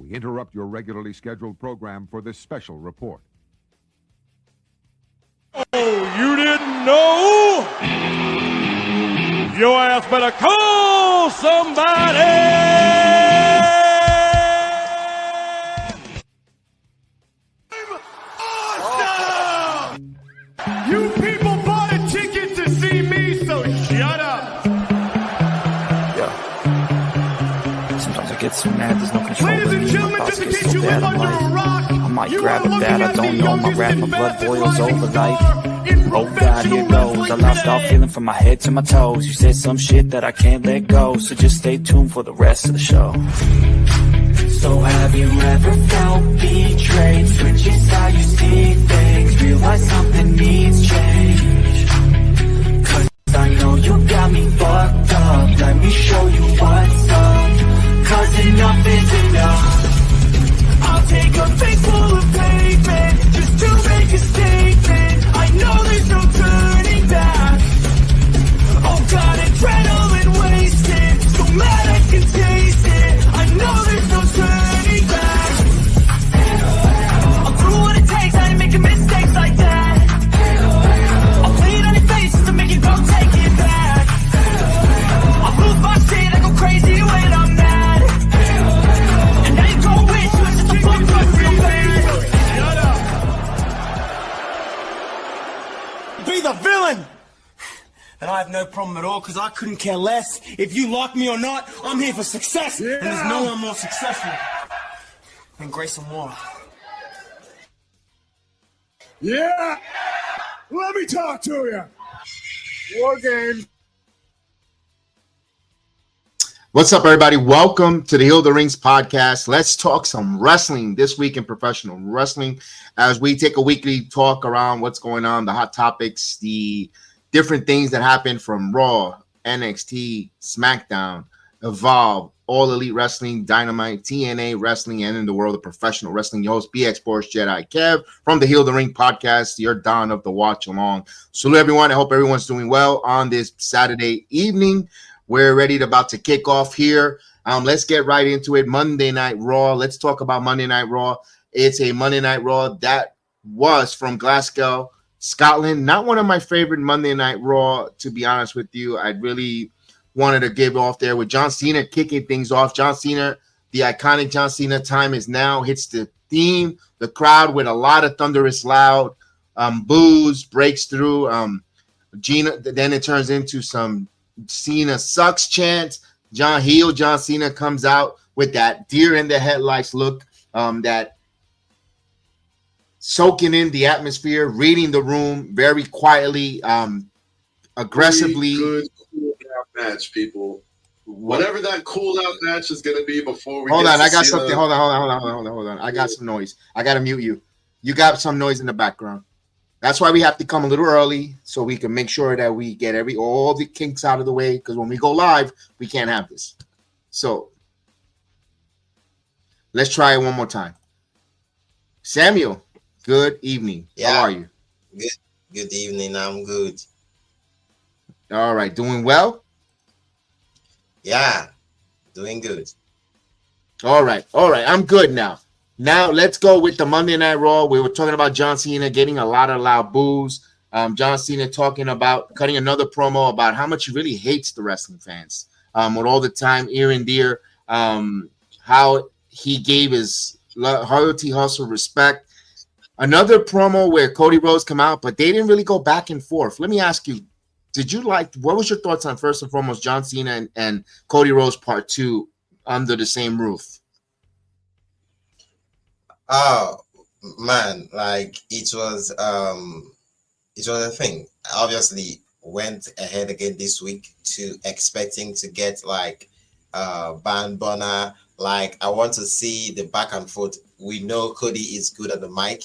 We interrupt your regularly scheduled program for this special report. Oh, you didn't know? Your ass better call somebody! Awesome! You people bought a ticket to see me, so shut up! Sometimes I get so mad, there's no control. Ladies and gentlemen, just in case you live under a rock, I might you grab are a bat, looking I at the don't know, my youngest rap, my and blood fastest boils rising over like, star in oh God, here professional goes. I wrestling lost all today. feeling from my head to my toes. You said some shit that I can't let go, so just stay tuned for the rest of the show. So have you ever felt betrayed? Switches how you see things, realize something needs change. Cause I know you got me fucked up, let me show you what's up. Cause enough is enough. I'll take a face full of pavement just to make a statement. I know there's no turning back. Oh God, adrenaline wasted, so mad I can taste it. I know there's no turning back. I'll do what it takes, I ain't making mistakes like that. I'll play it on your face just to make you go take it back. I'll lose my shit, I go crazy when I'm mad. And now you go wish you was just a fuck up real bad. Shut up! Be the villain! And I have no problem at all, because I couldn't care less if you like me or not. I'm here for success, and there's no one more successful than Grayson Waller. Yeah! Let me talk to you. War game. What's up, everybody? Welcome to the Heal the Rings podcast. Let's talk some wrestling this week in professional wrestling as we take a weekly talk around what's going on, the hot topics, the different things that happen from Raw, NXT, SmackDown, Evolve, All Elite Wrestling, Dynamite, TNA Wrestling, and in the world of professional wrestling. Your host, BX Sports Jedi Kev from the Heal the Ring podcast, your Dawn of the Watch Along. Salute everyone. I hope everyone's doing well on this Saturday evening. We're about to kick off here. Let's get right into it. Monday Night Raw. Let's talk about Monday Night Raw. It's a Monday Night Raw that was from Glasgow, Scotland. Not one of my favorite Monday Night Raw, to be honest with you. I really wanted to give off there with John Cena kicking things off. John Cena, the iconic John Cena time is now, hits the theme. The crowd with a lot of thunderous loud boos breaks through. Gina, then it turns into some Cena sucks chant. John Cena comes out with that deer in the headlights look, that soaking in the atmosphere, reading the room very quietly, aggressively. Good cool down match, people. Whatever that cool down match is going to be before we Hold get on, to I got Cena. something. Hold on. I got some noise. I got to mute you. You got some noise in the background. That's why we have to come a little early so we can make sure that we get all the kinks out of the way, because when we go live, we can't have this. So let's try it one more time. Samuel, good evening. Yeah. How are you? Good evening. I'm good. All right. Doing well? Yeah, doing good. All right. I'm good now. Now let's go with the Monday Night Raw. We were talking about John Cena getting a lot of loud boos. John Cena cutting another promo about how much he really hates the wrestling fans. With all the time, ear and dear, how he gave his loyalty, hustle, respect. Another promo where Cody Rhodes come out, but they didn't really go back and forth. Let me ask you, what was your thoughts on, first and foremost, John Cena and Cody Rhodes Part 2 under the same roof? Oh man, like it was a thing. Obviously went ahead again this week to expecting to get like Van Bonner. Like I want to see the back and forth. We know Cody is good at the mic,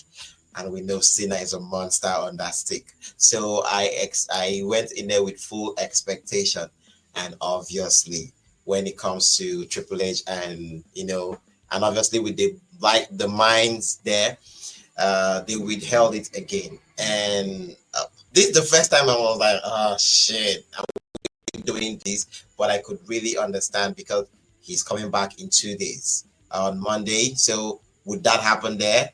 and we know Cena is a monster on that stick. So I went in there with full expectation, and obviously when it comes to Triple H and and obviously with the minds there, they withheld it again. And this is the first time I was like, oh shit, I'm doing this, but I could really understand because he's coming back in 2 days. on Monday. So would that happen there?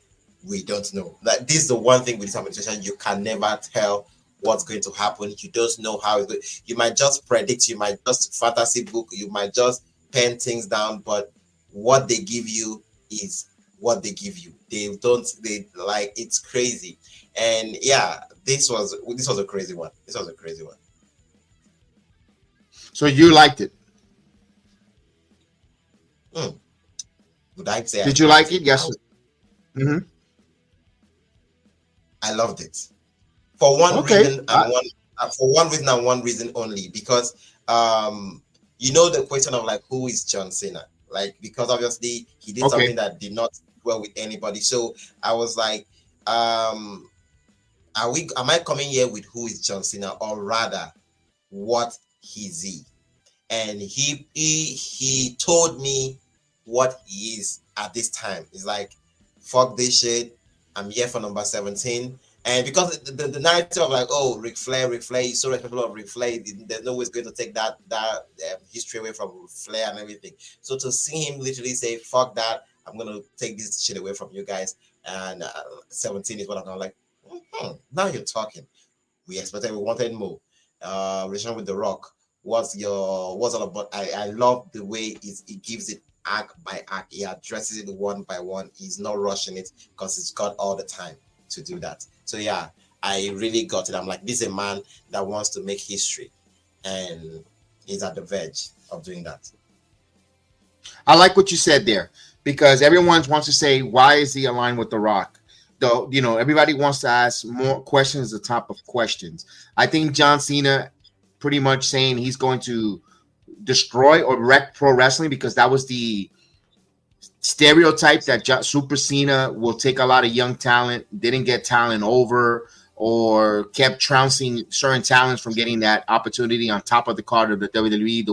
We don't know. Like, this is the one thing with this administration, you can never tell what's going to happen. You don't know how it's going. You might just predict, you might just fantasy book, you might just pen things down, but what they give you is what they give you. They like, it's crazy. And yeah, this was a crazy one. This was a crazy one. So you liked it? Would I say? Did you like it? Yes. Mm-hmm. I loved it for one Okay. reason and one reason only, because the question of like, who is John Cena? Like, because obviously he did something that did not well with anybody. So I was like, am I coming here with who is John Cena, or rather what is he? And he told me what he is at this time. It's like, fuck this shit. I'm here for number 17. And because the narrative of like, oh, Ric Flair is so respectful of Ric Flair, there's no way it's going to take that history away from Ric Flair and everything. So to see him literally say, fuck that, I'm going to take this shit away from you guys, and 17 is what I'm going to like, now you're talking. We wanted more. Relation with The Rock. What's all about? I love the way it gives it arc by arc. He addresses it one by one. He's not rushing it, because he's got all the time to do that. So yeah, I really got it. I'm like, this is a man that wants to make history, and he's at the verge of doing that. I like what you said there, because everyone wants to say, why is he aligned with The Rock? Though, everybody wants to ask more questions on top of questions. I think John Cena pretty much saying he's going to destroy or wreck pro wrestling, because that was the stereotype that Super Cena will take a lot of young talent, didn't get talent over, or kept trouncing certain talents from getting that opportunity on top of the card of the WWE. The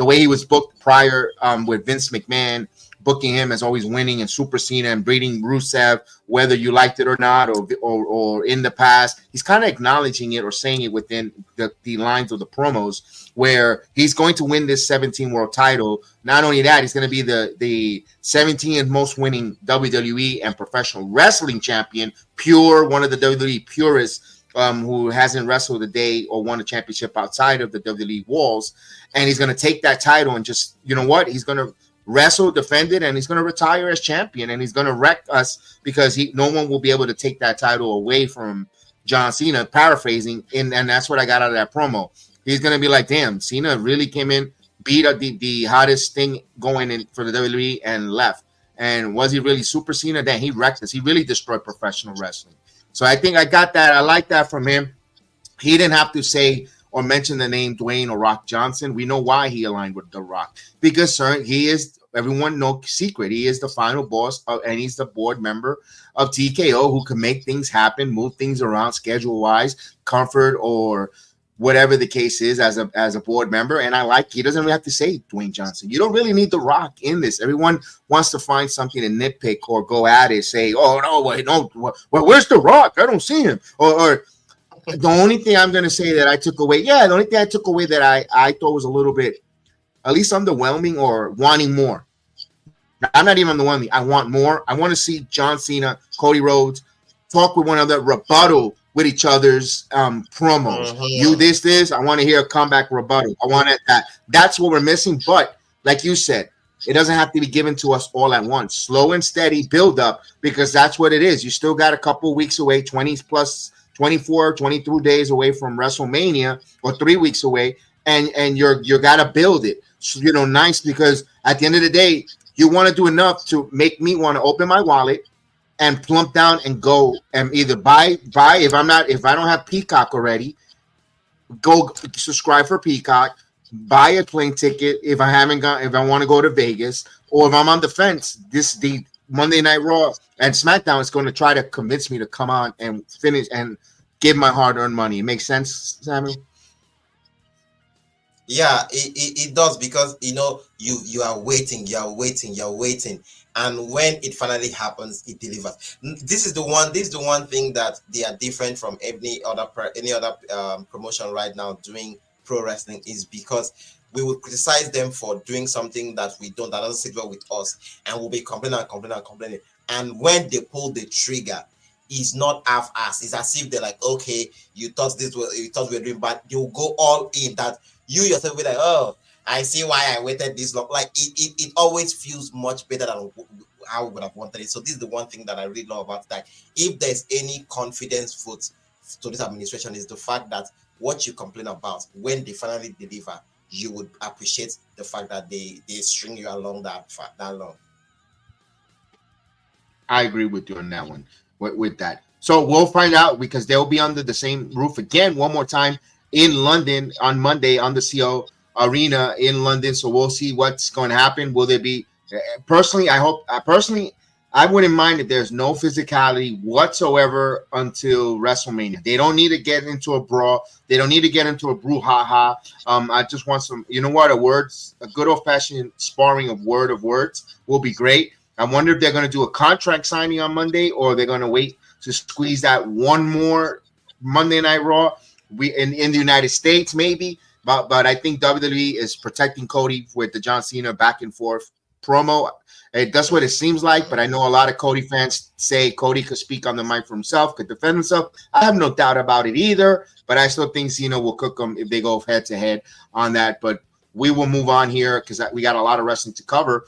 way he was booked prior with Vince McMahon, booking him as always winning, and Super Cena and breeding Rusev, whether you liked it or not, or in the past, he's kind of acknowledging it or saying it within the lines of the promos, where he's going to win this 17 world title. Not only that, he's going to be the 17th most winning WWE and professional wrestling champion, one of the WWE purists, who hasn't wrestled a day or won a championship outside of the WWE walls. And he's going to take that title and just, he's going to wrestle, defend it, and he's going to retire as champion, and he's going to wreck us, because no one will be able to take that title away from John Cena, paraphrasing, and that's what I got out of that promo. He's going to be like, damn, Cena really came in, beat up the hottest thing going in for the WWE, and left. And was he really Super Cena? Then he wrecked us. He really destroyed professional wrestling. So I think I got that. I like that from him. He didn't have to say or mention the name Dwayne or Rock Johnson. We know why he aligned with The Rock, because he is, everyone no secret, he is the final boss and he's the board member of TKO, who can make things happen, move things around schedule wise, comfort, or whatever the case is, as a board member. And I like, he doesn't really have to say Dwayne Johnson. You don't really need The Rock in this. Everyone wants to find something to nitpick or go at it, say, oh no, wait, no, well, where's The Rock? I don't see him. Or the only thing I'm going to say that I took away, the only thing I took away that I thought was a little bit, at least underwhelming, or wanting more. I'm not even underwhelming. I want more. I want to see John Cena, Cody Rhodes talk with one another, rebuttal with each other's promos. Mm-hmm. You this. I want to hear a comeback rebuttal. I want that. That's what we're missing. But like you said, it doesn't have to be given to us all at once. Slow and steady build up, because that's what it is. You still got a couple weeks away, 20 plus 24, 23 days away from WrestleMania, or 3 weeks away, and you're got to build it. So, nice, because at the end of the day, you want to do enough to make me want to open my wallet and plump down and go and either buy if I don't have Peacock already, go subscribe for Peacock, buy a plane ticket if I want to go to Vegas, or if I'm on the fence, the Monday Night Raw and SmackDown is going to try to convince me to come on and finish and give my hard-earned money. It makes sense, Samuel? Yeah, it does, because you are waiting, and when it finally happens, it delivers. This is the one thing that they are different from any other promotion right now doing pro wrestling, is because we will criticize them for doing something that doesn't sit well with us, and we'll be complaining. And when they pull the trigger, it's not half-assed. It's as if they're like, okay, you thought we were doing bad. They'll go all in. That you yourself will be like, oh, I see why I waited this long. Like it always feels much better than how we would have wanted it. So this is the one thing that I really love about that. If there's any confidence vote to this administration, is the fact that what you complain about, when they finally deliver, you would appreciate the fact that they string you along that long. I agree with you on that one. With that, so we'll find out because they'll be under the same roof again one more time in London on Monday on the CO Arena in London. So we'll see what's going to happen. Will there be? Personally, I wouldn't mind if there's no physicality whatsoever until WrestleMania. They don't need to get into a brawl. They don't need to get into a brouhaha. I just want some, a good old-fashioned sparring of words will be great. I wonder if they're going to do a contract signing on Monday or they're going to wait to squeeze that one more Monday Night Raw. In the United States, maybe. But I think WWE is protecting Cody with the John Cena back and forth promo. That's what it seems like, but I know a lot of Cody fans say Cody could speak on the mic for himself, could defend himself. I have no doubt about it either, but I still think Cena will cook them if they go head-to-head on that. But we will move on here because we got a lot of wrestling to cover.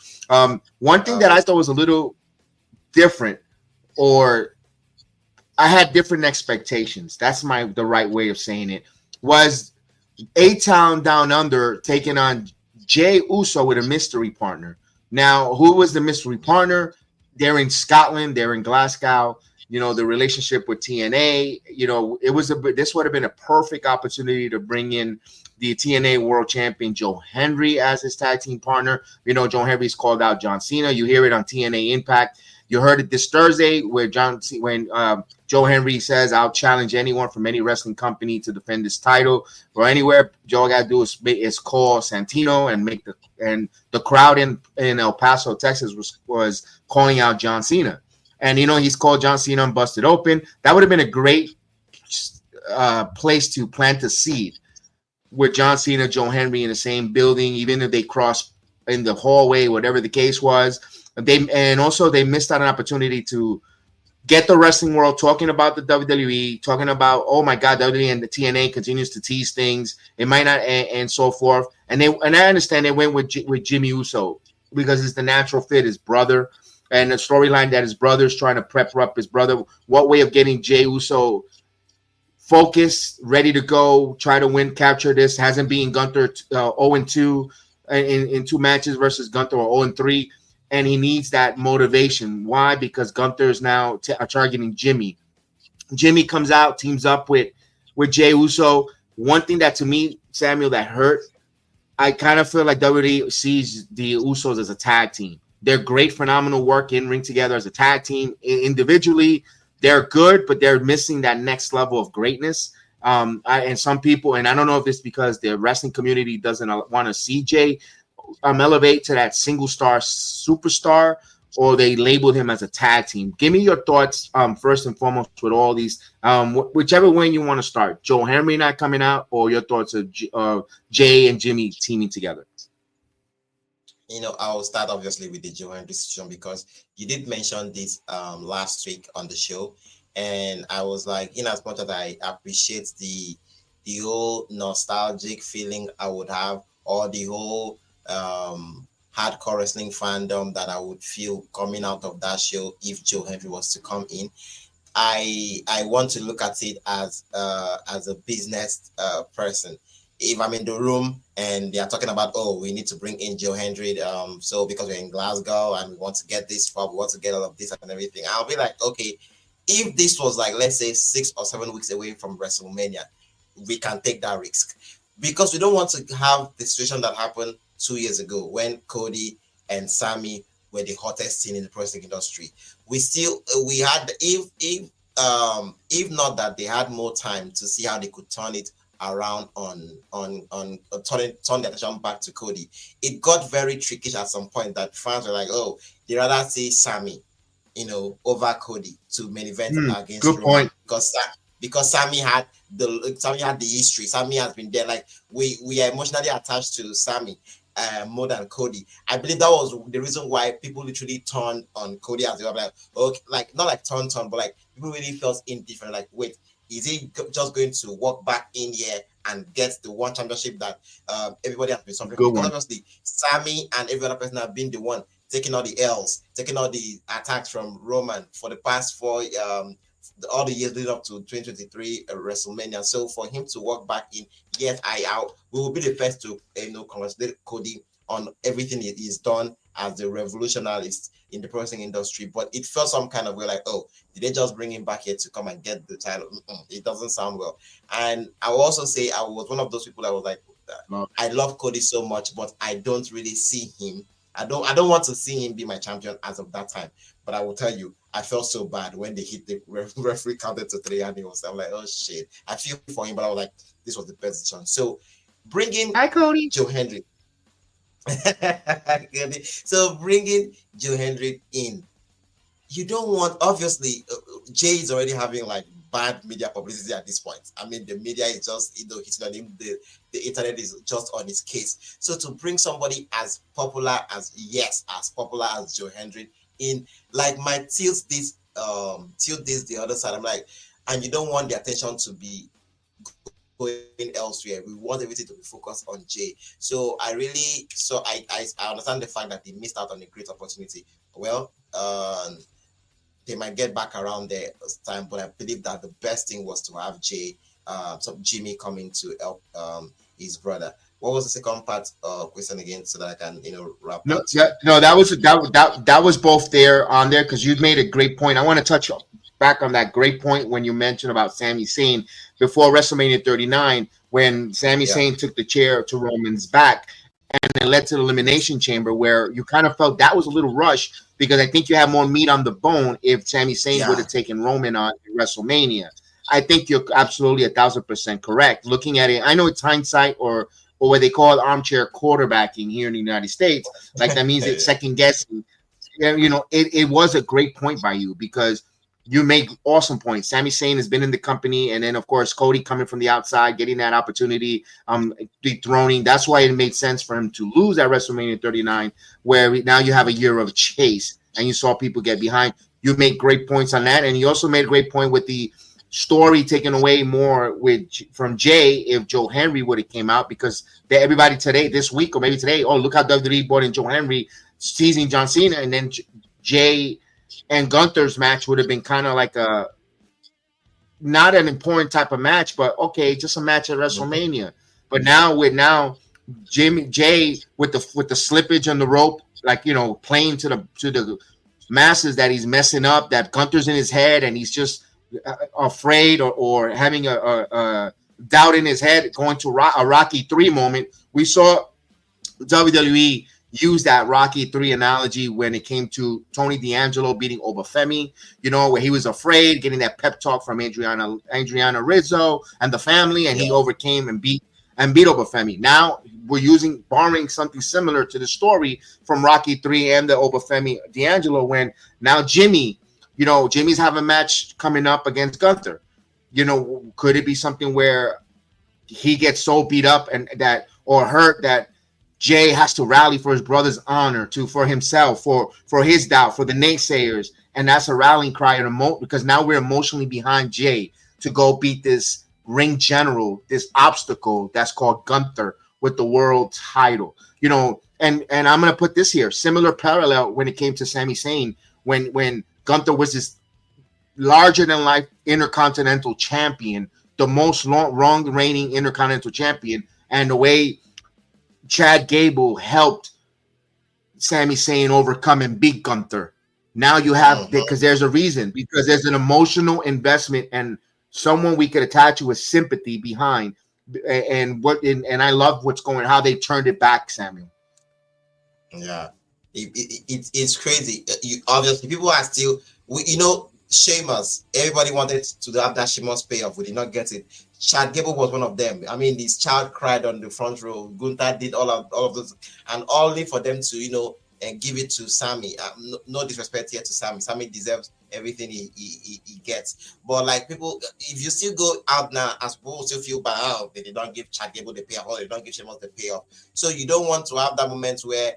One thing that I thought was a little different, or I had different expectations. That's the right way of saying it. Was A-Town Down Under taking on Jey Uso with a mystery partner. Now, who was the mystery partner? They're in Scotland. They're in Glasgow. The relationship with TNA. This would have been a perfect opportunity to bring in the TNA World Champion Joe Henry as his tag team partner. Joe Henry's called out John Cena. You hear it on TNA Impact. You heard it this Thursday where Joe Henry says, "I'll challenge anyone from any wrestling company to defend this title or anywhere. Joe got to do is call Santino and make the crowd in El Paso, Texas was calling out John Cena, and he's called John Cena and busted open. That would have been a great place to plant a seed with John Cena, Joe Henry in the same building, even if they cross in the hallway, whatever the case was. They missed out an opportunity to get the wrestling world talking about the WWE, talking about, oh my God, WWE and the TNA continues to tease things. It might not, and so forth. And I understand they went with Jimmy Uso because it's the natural fit, his brother, and the storyline that his brother's trying to prep up his brother. What way of getting Jey Uso focused, ready to go, try to win, capture this? Hasn't been Gunther 0-2 in 2 matches versus Gunther or 0-3. And he needs that motivation. Why? Because Gunther is now targeting Jimmy. Jimmy comes out, teams up with Jey Uso. One thing that to me, Samuel, that hurt, I kind of feel like WWE sees the Usos as a tag team. They're great, phenomenal work in ring together as a tag team. Individually, they're good, but they're missing that next level of greatness. And some people, and I don't know if it's because the wrestling community doesn't want to see Jey elevate to that single star superstar, or they labeled him as a tag team. Give me your thoughts first and foremost with all these, whichever way you want to start. Joe Henry not coming out, or your thoughts of Jey and Jimmy teaming together. I'll start obviously with the Joe Henry situation because you did mention this last week on the show, and I was like, in as much as I appreciate the whole nostalgic feeling I would have, or the whole hardcore wrestling fandom that I would feel coming out of that show if Joe Henry was to come in, I want to look at it as a business person. If I'm in the room and they are talking about, oh, we need to bring in Joe Henry, so because we're in Glasgow and we want to get this far, we want to get all of this and everything, I'll be like, okay, if this was like, let's say 6 or 7 weeks away from WrestleMania, we can take that risk, because we don't want to have the situation that happened 2 years ago when Cody and Sammy were the hottest thing in the wrestling industry. We had, if not that they had more time to see how they could turn it around on turn the attention back to Cody. It got very tricky at some point that fans were like, oh, they rather see Sammy, over Cody to main event against good Roman, point. because because Sammy had the history. Sammy has been there. Like we are emotionally attached to Sammy more than Cody. I believe that was the reason why people literally turned on Cody as they were like, okay, like not like turn, but like people really felt indifferent. Like, wait, is he just going to walk back in here and get the one championship that everybody has been suffering? Because obviously Sammy and every other person have been the one taking all the L's, taking all the attacks from Roman for the past all the years leading up to 2023 WrestleMania. So for him to walk back in yet out, we will be the first to congratulate Cody on everything he's done as the revolutionist in the pro wrestling industry. But it felt some kind of way like, oh, did they just bring him back here to come and get the title? It doesn't sound well. And I will also say I was one of those people that was like, I love Cody so much, but I don't really see him. I don't want to see him be my champion as of that time. But I will tell you, I felt so bad when they hit the referee counted to 3 and I'm like, oh shit. I feel for him, but I was like, this was the best decision. So bringing Joe Hendry. So bringing Joe Hendry in, you don't want, obviously, Jay is already having like bad media publicity at this point. I mean, the media is just, hitting on him. The internet is just on his case. So to bring somebody as popular as Joe Hendry in, like my tilt this the other side. I'm like, and you don't want the attention to be going elsewhere. We want everything to be focused on Jay. So I understand the fact that they missed out on a great opportunity. Well, they might get back around there this time, but I believe that the best thing was to have Jimmy coming to help his brother. What was the second part question again, so that I can wrap up? That was both there on there, because you made a great point. I want to touch back on that great point when you mentioned about Sami Zayn before WrestleMania 39, when Sami Zayn took the chair to Roman's back, and it led to the Elimination Chamber, where you kind of felt that was a little rushed, because I think you have more meat on the bone if Sami Zayn would have taken Roman on WrestleMania. I think you're absolutely 1,000% correct. Looking at it, I know it's hindsight or what they call armchair quarterbacking here in the United States. Like, that means it's second guessing. It was a great point by you, because you make awesome points. Sami Zayn has been in the company, and then of course Cody coming from the outside, getting that opportunity, dethroning. That's why it made sense for him to lose at WrestleMania 39, where now you have a year of chase, and you saw people get behind. You make great points on that, and you also made a great point with the story taken away more from Jay if Joe Hendry would have came out, because everybody this week or maybe today, oh, look how WWE brought in Joe Hendry, teasing John Cena, and then Jay and Gunther's match would have been kind of like not an important type of match, but okay, just a match at WrestleMania. But now Jay with the slippage on the rope, like playing to the masses that he's messing up, that Gunther's in his head and he's just afraid or having a doubt in his head, going to a Rocky 3 moment. We saw WWE use that Rocky 3 analogy when it came to Tony D'Angelo beating Obafemi, where he was afraid, getting that pep talk from Adriana Rizzo and the family, and he overcame and beat Obafemi. Now we're borrowing something similar to the story from Rocky 3 and the Obafemi D'Angelo, when now Jimmy's having a match coming up against Gunther. Could it be something where he gets so beat up or hurt that Jay has to rally for his brother's honor, for himself, for his doubt, for the naysayers, and that's a rallying cry because now we're emotionally behind Jay to go beat this ring general, this obstacle that's called Gunther with the world title. And I'm gonna put this here, similar parallel when it came to Sami Zayn, when Gunther was this larger than life intercontinental champion, the most long reigning intercontinental champion, and the way Chad Gable helped Sami Zayn overcome and beat Gunther. Now you have, because there's a reason, because there's an emotional investment and someone we could attach with sympathy behind, and I love how they turned it back, Samuel. Yeah, it's crazy. Obviously, people are still, Sheamus. Everybody wanted to have that Sheamus payoff. We did not get it. Chad Gable was one of them. I mean, this child cried on the front row. Gunther did all of those, and only for them to, and give it to Sammy. No disrespect here to Sammy. Sammy deserves everything he gets. But like people, if you still go out now, as people still feel bad, oh, they don't give Chad Gable the payoff, or they don't give Sheamus the payoff. So you don't want to have that moment where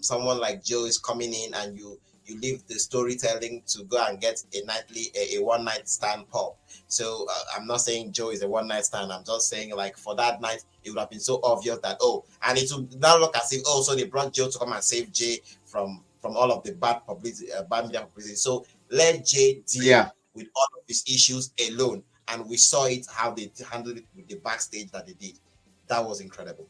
someone like Joe is coming in and you leave the storytelling to go and get a one night stand pop. So I'm not saying Joe is a one night stand. I'm just saying like for that night it would have been so obvious that and it would now look as if so they brought Joe to come and save Jay from all of the bad publicity, bad media publicity. So let Jay deal with all of his issues alone, and we saw it how they handled it with the backstage that they did. That was incredible.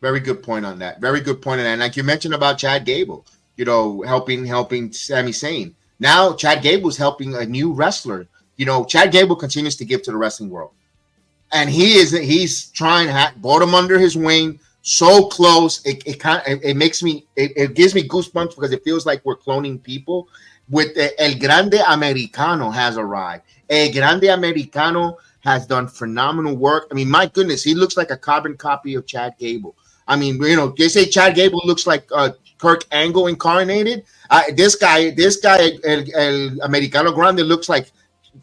Very good point on that. Very good point on that. And like you mentioned about Chad Gable, helping Sami Zayn. Now Chad Gable's helping a new wrestler. Chad Gable continues to give to the wrestling world, and he's trying brought him under his wing so close. It gives me goosebumps because it feels like we're cloning people. With El Grande Americano has arrived. El Grande Americano has done phenomenal work. I mean, my goodness, he looks like a carbon copy of Chad Gable. I mean, they say Chad Gable looks like Kirk Angle incarnated. This guy, El Americano Grande looks like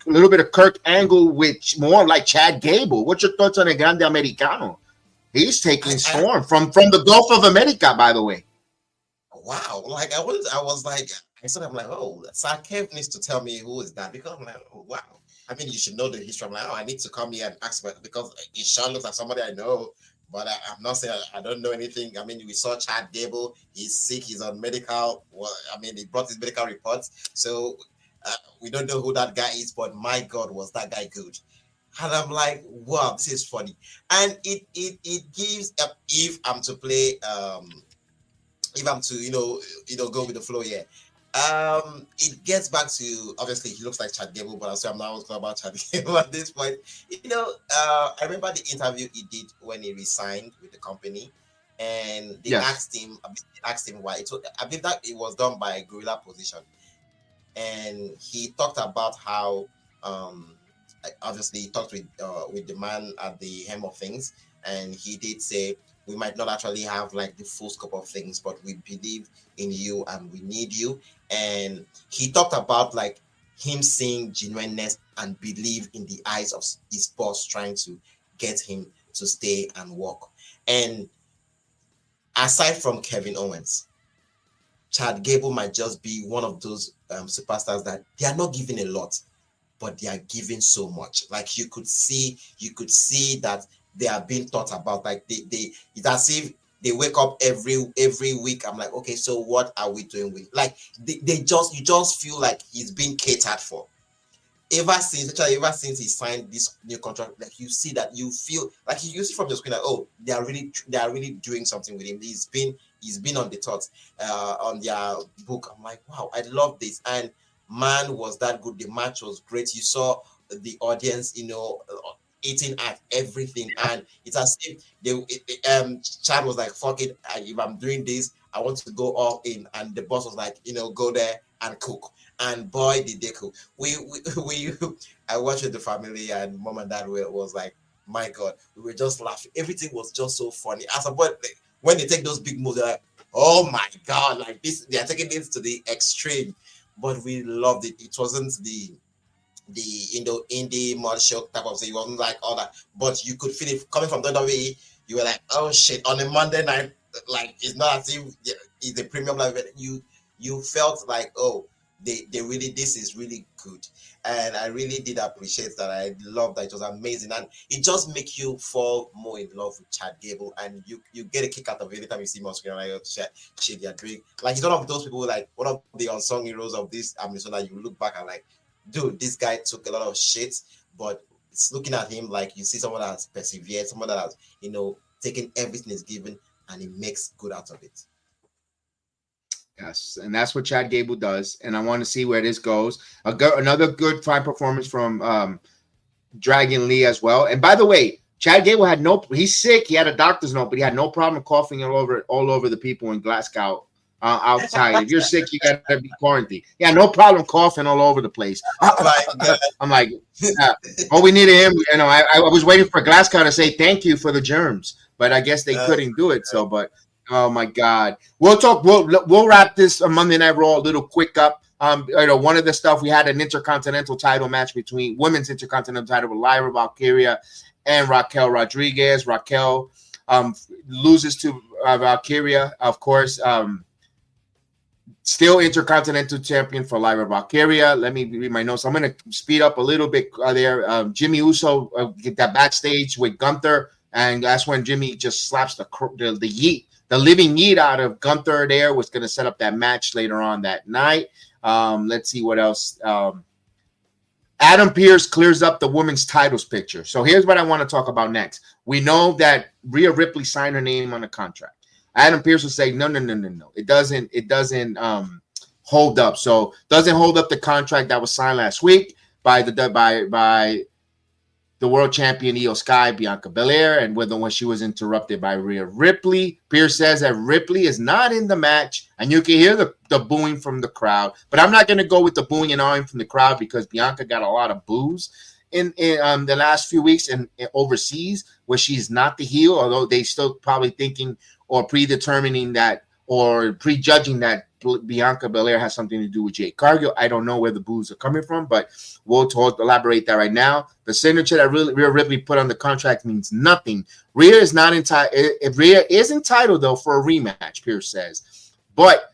a little bit of Kirk Angle, which more like Chad Gable. What's your thoughts on El Grande Americano? He's taking storm from the Gulf of America, by the way. Wow, like I was like, I'm like, oh, Sir Kev needs to tell me who is that, because I'm like, oh, wow. I mean, you should know the history. I'm like, I need to come here and ask about, because it sure looks like somebody I know. But I'm not saying I don't know anything. I mean, we saw Chad Gable. He's sick. He's on medical. Well, I mean, he brought his medical reports. So we don't know who that guy is. But my God, was that guy good? And I'm like, wow, this is funny. And it gives, if I'm to play, if I'm to go with the flow here. It gets back to, obviously he looks like Chad Gable, but I'm not talking about Chad Gable at this point. I remember the interview he did when he resigned with the company, and they asked him why. I believe that it was done by Gorilla Position, and he talked about how obviously he talked with the man at the helm of things, and he did say, we might not actually have like the full scope of things, but we believe in you and we need you. And he talked about like him seeing genuineness and believe in the eyes of his boss trying to get him to stay and work. And aside from Kevin Owens, Chad Gable might just be one of those superstars that they are not giving a lot, but they are giving so much. Like you could see that they are being thought about. Like it's as if they wake up every week. I'm like, okay, so what are we doing with? Like you just feel like he's being catered for. Ever since he signed this new contract, like you see that, you feel like you see from the screen that they are really doing something with him. He's been on the thoughts on their book. I'm like, wow, I love this. And man, was that good. The match was great. You saw the audience, eating at everything, and it's as if Chad was like, fuck it, if I'm doing this, I want to go all in. And the boss was like, go there and cook. And boy, did they cook. I watched with the family, and mom and dad was like, my God, we were just laughing. Everything was just so funny. As a boy, like, when they take those big moves, they're like, oh my God, like this, they are taking this to the extreme. But we loved it. It wasn't the indie mud show type of thing. It wasn't like all that, but you could feel it coming from WWE. You were like, oh shit, on a Monday night, like it's not as if it's a premium live event. You felt like, oh, they really, this is really good. And I really did appreciate that. I love that. It was amazing, and it just makes you fall more in love with Chad Gable, and you get a kick out of it every time you see him on screen. Like, oh, shit, they're doing, like, he's one of those people, like one of the unsung heroes of this Minnesota. You look back and like, dude, this guy took a lot of shit, but it's looking at him like you see someone that has persevered, someone that has, taken everything he's given, and he makes good out of it. Yes, and that's what Chad Gable does, and I want to see where this goes. Another good fine performance from Dragon Lee as well. And by the way, Chad Gable he's sick. He had a doctor's note, but he had no problem coughing all over the people in Glasgow outside. If you're sick, you got to be quarantined. Yeah, no problem coughing all over the place. I'm like, yeah. All we needed him, I was waiting for Glasgow to say thank you for the germs, but I guess they couldn't do it. So, but Oh my God. We'll talk. We'll wrap this Monday Night Raw a little quick up. One of the stuff we had an intercontinental title match between women's intercontinental title with Lyra Valkyria and Raquel Rodriguez. Raquel loses to Valkyria, of course. Still intercontinental champion for Lyra Valkyria. Let me read my notes. I'm going to speed up a little bit there. Jimmy Uso get that backstage with Gunther, and that's when Jimmy just slaps the yeet. The living yeet out of Gunther there was going to set up that match later on that night. Let's see what else. Adam Pearce clears up the women's titles picture. So here's what I want to talk about next. We know that Rhea Ripley signed her name on the contract. Adam Pearce will say, no. It doesn't hold up. So doesn't hold up the contract that was signed last week by the world champion Io Sky, Bianca Belair, and when she was interrupted by Rhea Ripley. Pierce says that Ripley is not in the match, and you can hear the booing from the crowd. But I'm not going to go with the booing and awing from the crowd because Bianca got a lot of boos in the last few weeks and overseas where she's not the heel, although they still probably thinking or predetermining that or prejudging that Bianca Belair has something to do with Jade Cargill. I don't know where the boos are coming from, but we'll elaborate that right now. The signature that Rhea Ripley put on the contract means nothing. Rhea is not entitled. Rhea is entitled though for a rematch, Pierce says, but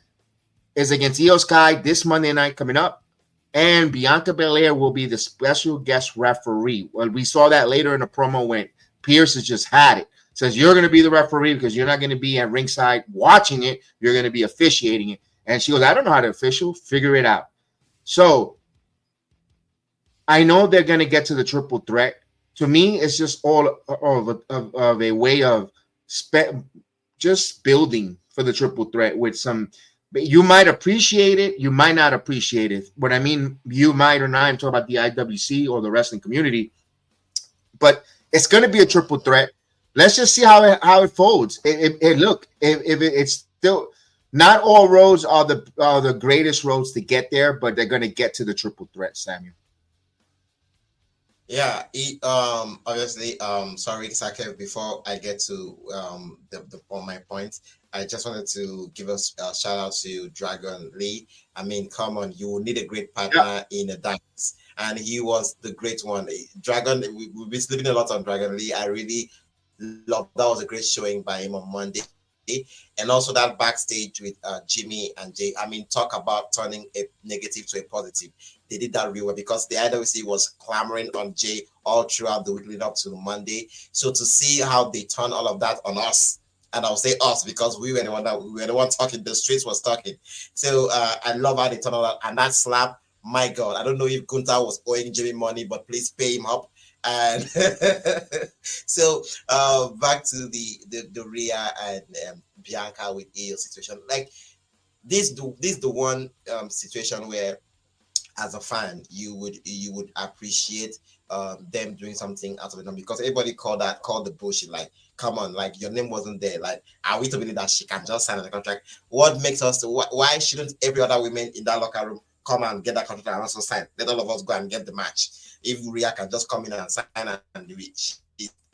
is against Io Sky this Monday night coming up, and Bianca Belair will be the special guest referee. Well, we saw that later in the promo when Pierce has just had it. Says you're going to be the referee because you're not going to be at ringside watching it. You're going to be officiating it. And she goes, I don't know how to official. Figure it out. So I know they're going to get to the triple threat. To me, it's just all of a way of just building for the triple threat with some. You might appreciate it. You might not appreciate it. What I mean, you might or not. I'm talking about the IWC or the wrestling community. But it's going to be a triple threat. Let's just see how it folds. It's still not all roads are the greatest roads to get there, but they're going to get to the triple threat, Samuel. Yeah, obviously, sorry, Sakev, before I get to on my point, I just wanted to give us a shout out to Dragon Lee. I mean, come on, you need a great partner in a dance, and he was the great one. Dragon, we've been sleeping a lot on Dragon Lee. I really love that. Was a great showing by him on Monday. And also that backstage with Jimmy and Jay. I mean, talk about turning a negative to a positive. They did that real well because the IWC was clamoring on Jay all throughout the week leading up to Monday. So to see how they turn all of that on us, and I'll say us because we were the one talking. The streets was talking. So I love how they turn all that, and that slap. My God, I don't know if Gunther was owing Jimmy money, but please pay him up. And so back to the Rhea and Bianca with Io situation. Like this the one situation where, as a fan, you would appreciate them doing something out of it, because everybody called the bullshit. Like, come on, like your name wasn't there. Like, are we to believe that she can just sign the contract? What makes us? Why shouldn't every other women in that locker room come and get that contract and also sign? Let all of us go and get the match. If Rhea can just come in and sign and she's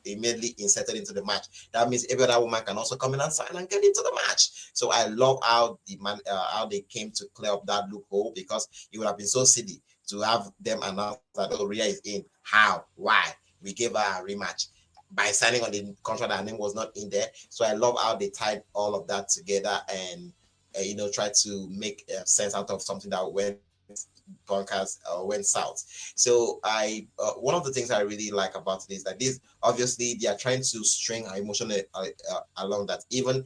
immediately inserted into the match, that means every other woman can also come in and sign and get into the match. So I love how how they came to clear up that loophole, because it would have been so silly to have them announce that Rhea is in. How? Why? We gave her a rematch by signing on the contract. Her name was not in there. So I love how they tied all of that together and try to make sense out of something that went bonkers went south. So I one of the things I really like about it is that this, obviously they are trying to string our emotion along, that even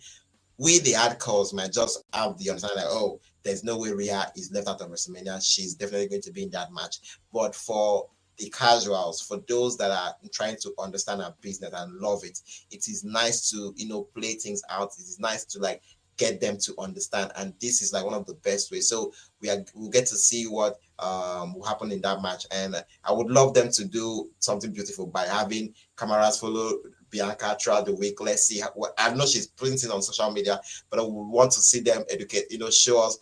we the hardcores might just have the understanding that, oh, there's no way Rhea is left out of WrestleMania. She's definitely going to be in that match. But for the casuals, for those that are trying to understand our business and love it, it is nice to play things out. It is nice to like get them to understand, and this is like one of the best ways. So we'll get to see what will happen in that match, and I would love them to do something beautiful by having cameras follow Bianca throughout the week. Let's see what, I know she's putting it on social media, but I would want to see them educate, show us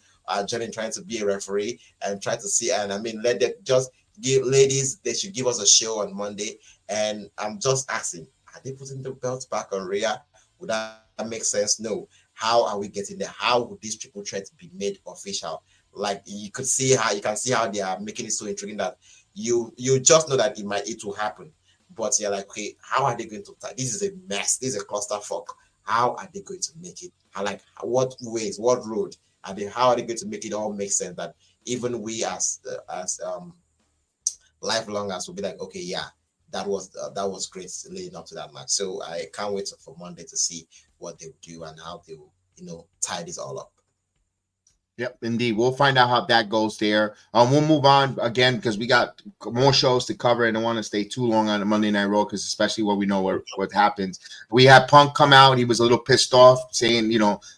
Jenny trying to be a referee and try to see, and I mean, let them just give ladies, they should give us a show on Monday. And I'm just asking, are they putting the belt back on Rhea? Would that make sense? No. how are we getting there? How would this triple threat be made official? Like you can see how they are making it so intriguing that you just know that it will happen. But you're like, okay, how are they going to? This is a mess. This is a clusterfuck. How are they going to make it? What ways? What road? How are they going to make it all make sense? That even we as lifelongers will be like, okay, yeah, that was great leading up to that match. So I can't wait for Monday to see what they will do and how they will, tie this all up. Yep, indeed. We'll find out how that goes there. We'll move on again because we got more shows to cover and I don't want to stay too long on the Monday Night Raw because especially what we know what happens. We had Punk come out. He was a little pissed off saying,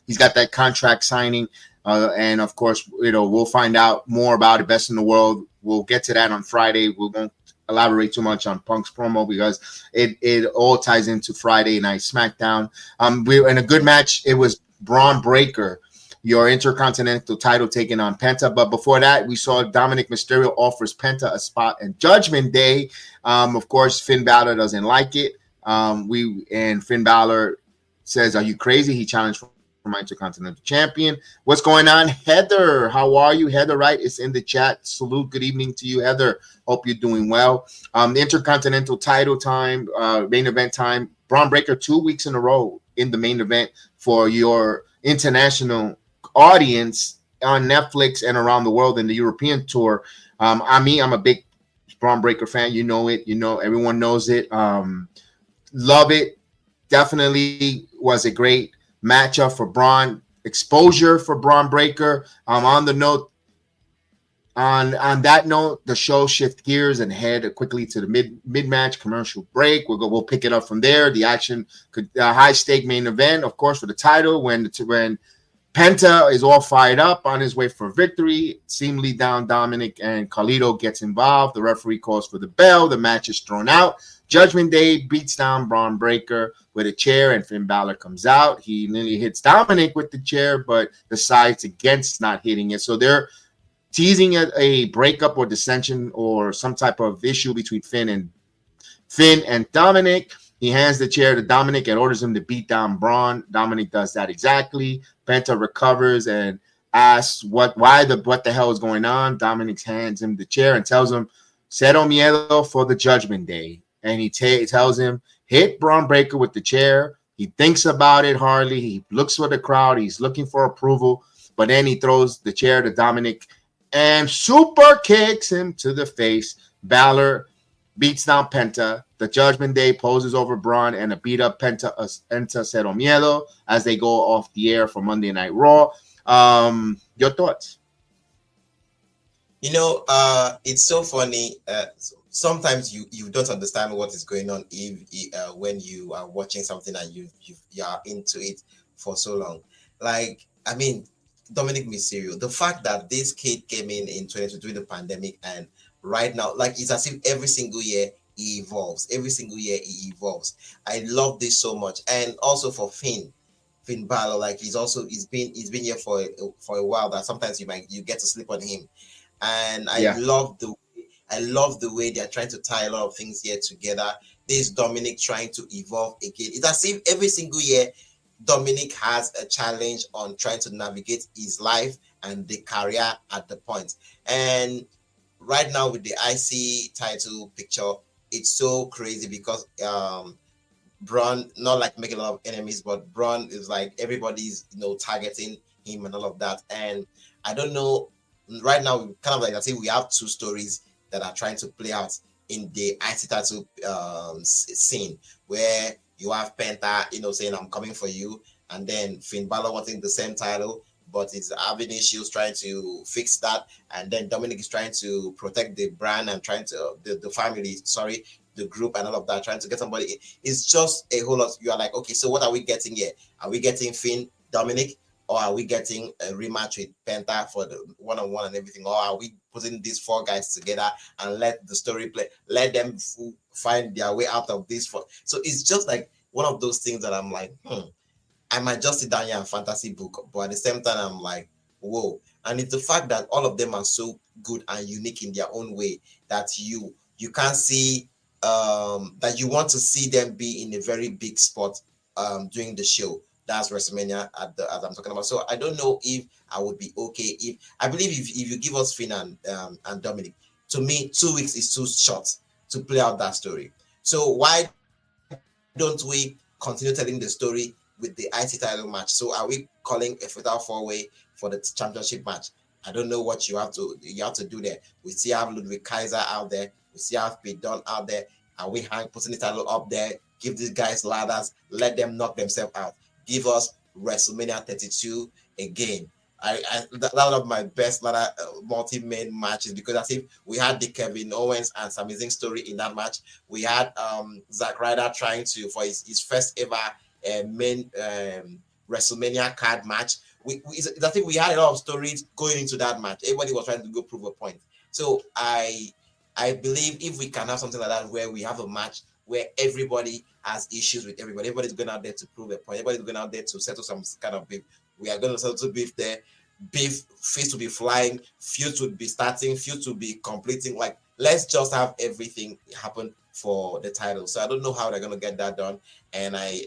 he's got that contract signing. And of course, we'll find out more about it. Best in the world. We'll get to that on Friday. We won't elaborate too much on Punk's promo because it all ties into Friday Night SmackDown. In a good match, it was Braun Breaker, your Intercontinental title taken on Penta. But before that, we saw Dominic Mysterio offers Penta a spot in Judgment Day. Of course, Finn Balor doesn't like it. Finn Balor says, "Are you crazy?" He challenged for my Intercontinental Champion. What's going on, Heather? How are you, Heather? Right, it's in the chat. Salute. Good evening to you, Heather. Hope you're doing well. The Intercontinental title time, main event time. Braun Breaker 2 weeks in a row in the main event for your international audience on Netflix and around the world in the European tour. I'm a big Braun Breaker fan. You know it. Everyone knows it. Love it. Definitely was a great matchup for Braun. Exposure for Braun Breaker. On that note, the show shift gears and head quickly to the mid-match commercial break. We'll pick it up from there. The action could high stake main event, of course, for the title when Penta is all fired up on his way for victory. Seemingly down Dominic and Carlito gets involved. The referee calls for the bell. The match is thrown out. Judgment Day beats down Braun Breaker with a chair and Finn Balor comes out. He nearly hits Dominic with the chair, but decides against not hitting it. So they're teasing a breakup or dissension or some type of issue between Finn and Dominic. He hands the chair to Dominic and orders him to beat down Braun. Dominic does that exactly. Penta recovers and asks what the hell is going on. Dominic hands him the chair and tells him, "Cero miedo for the Judgment Day." And he tells him, hit Braun Breaker with the chair. He thinks about it hardly. He looks for the crowd. He's looking for approval. But then he throws the chair to Dominic and super kicks him to the face. Balor beats down Penta. The Judgment Day poses over Braun and a beat up Penta Cero Miedo as they go off the air for Monday Night Raw. Your thoughts? It's so funny. Sometimes you don't understand what is going on when you are watching something and you are into it for so long. Like, I mean, Dominic Mysterio, the fact that this kid came in 2020 during the pandemic and right now, like, it's as if every single year he evolves. Every single year he evolves. I love this so much. And also for Finn Balor, like he's been here for a while that sometimes you get to sleep on him. And I love the way they're trying to tie a lot of things here together. This Dominic trying to evolve again. It's as if every single year Dominic has a challenge on trying to navigate his life and the career at the point. And right now with the IC title picture, it's so crazy because Braun, not like making a lot of enemies, but Braun is like everybody's targeting him and all of that. And I don't know, right now kind of like I say we have two stories that are trying to play out in the IC title scene, where you have Penta, saying I'm coming for you, and then Finn Balor wanting the same title, but he's having issues trying to fix that, and then Dominic is trying to protect the brand and trying to the family, the group and all of that, trying to get somebody. It's just a whole lot. You are like, okay, so what are we getting here? Are we getting Finn, Dominic, or are we getting a rematch with Penta for the one-on-one and everything? Or are we putting these four guys together and let the story play? Let them find their way out of this. So it's just like one of those things that I'm like, I might just sit down here and fantasy book, but at the same time, I'm like, whoa. And it's the fact that all of them are so good and unique in their own way that you can't see, that you want to see them be in a very big spot during the show. That's WrestleMania as I'm talking about. So I don't know if I would be okay if I believe if you give us Finn and Dominic, to me 2 weeks is too short to play out that story. So why don't we continue telling the story with the IC title match? So are we calling a fatal 4-way for the championship match? I don't know what you have to do there. We still have Ludwig Kaiser out there. We still have Pete Dunne out there. Are we putting the title up there? Give these guys ladders. Let them knock themselves out. Give us WrestleMania 32 again. That one of my best ladder multi-main matches, because I think we had the Kevin Owens and Sami Zayn story in that match. We had Zack Ryder trying to for his first ever main WrestleMania card match. I think we had a lot of stories going into that match. Everybody was trying to go prove a point. So I believe if we can have something like that where we have a match where everybody has issues with everybody. Everybody's going out there to prove a point. Everybody's going out there to settle some kind of beef. We are going to settle beef there. Beef, feast will be flying, feuds will be starting, feuds will be completing. Like, let's just have everything happen for the title. So I don't know how they're going to get that done. And I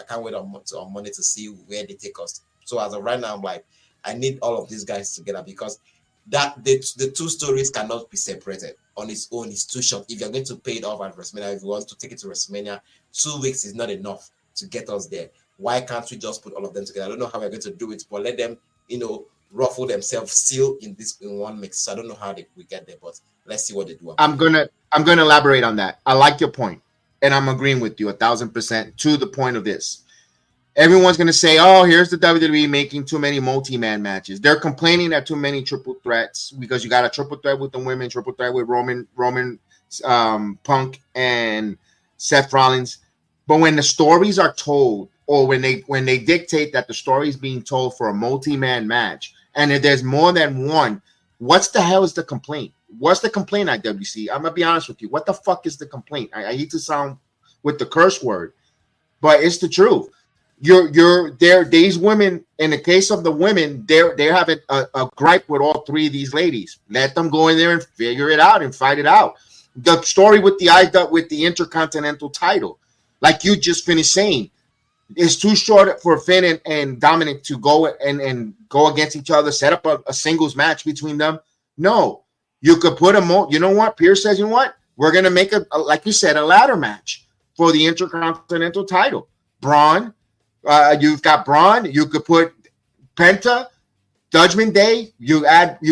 can't wait on Monday to see where they take us. So as of right now, I'm like, I need all of these guys together, because that the two stories cannot be separated on its own. It's too short. If you're going to pay it off at WrestleMania, if you want to take it to WrestleMania, 2 weeks is not enough to get us there. Why can't we just put all of them together? I don't know how we're going to do it, but let them, ruffle themselves still in one mix. So I don't know how we get there, but let's see what they do. I'm gonna elaborate on that. I like your point, and I'm agreeing with you 1,000% to the point of this. Everyone's going to say, oh, here's the WWE making too many multi-man matches. They're complaining that too many triple threats, because you got a triple threat with the women, triple threat with Roman Punk and Seth Rollins. But when the stories are told, or when they dictate that the story is being told for a multi-man match, and if there's more than one, what's the hell is the complaint? What's the complaint at WC? I'm going to be honest with you. What the fuck is the complaint? I hate to sound with the curse word, but it's the truth. These women, in the case of the women, they're having a gripe with all three of these ladies. Let them go in there and figure it out and fight it out. The story with the Intercontinental title, like you just finished saying, is too short for Finn and Dominic to go and go against each other, set up a singles match between them. No, you could put you know what? Pierce says, you know what? We're going to make like you said, a ladder match for the Intercontinental title. Braun. You've got Braun. You could put Penta, Judgment Day. You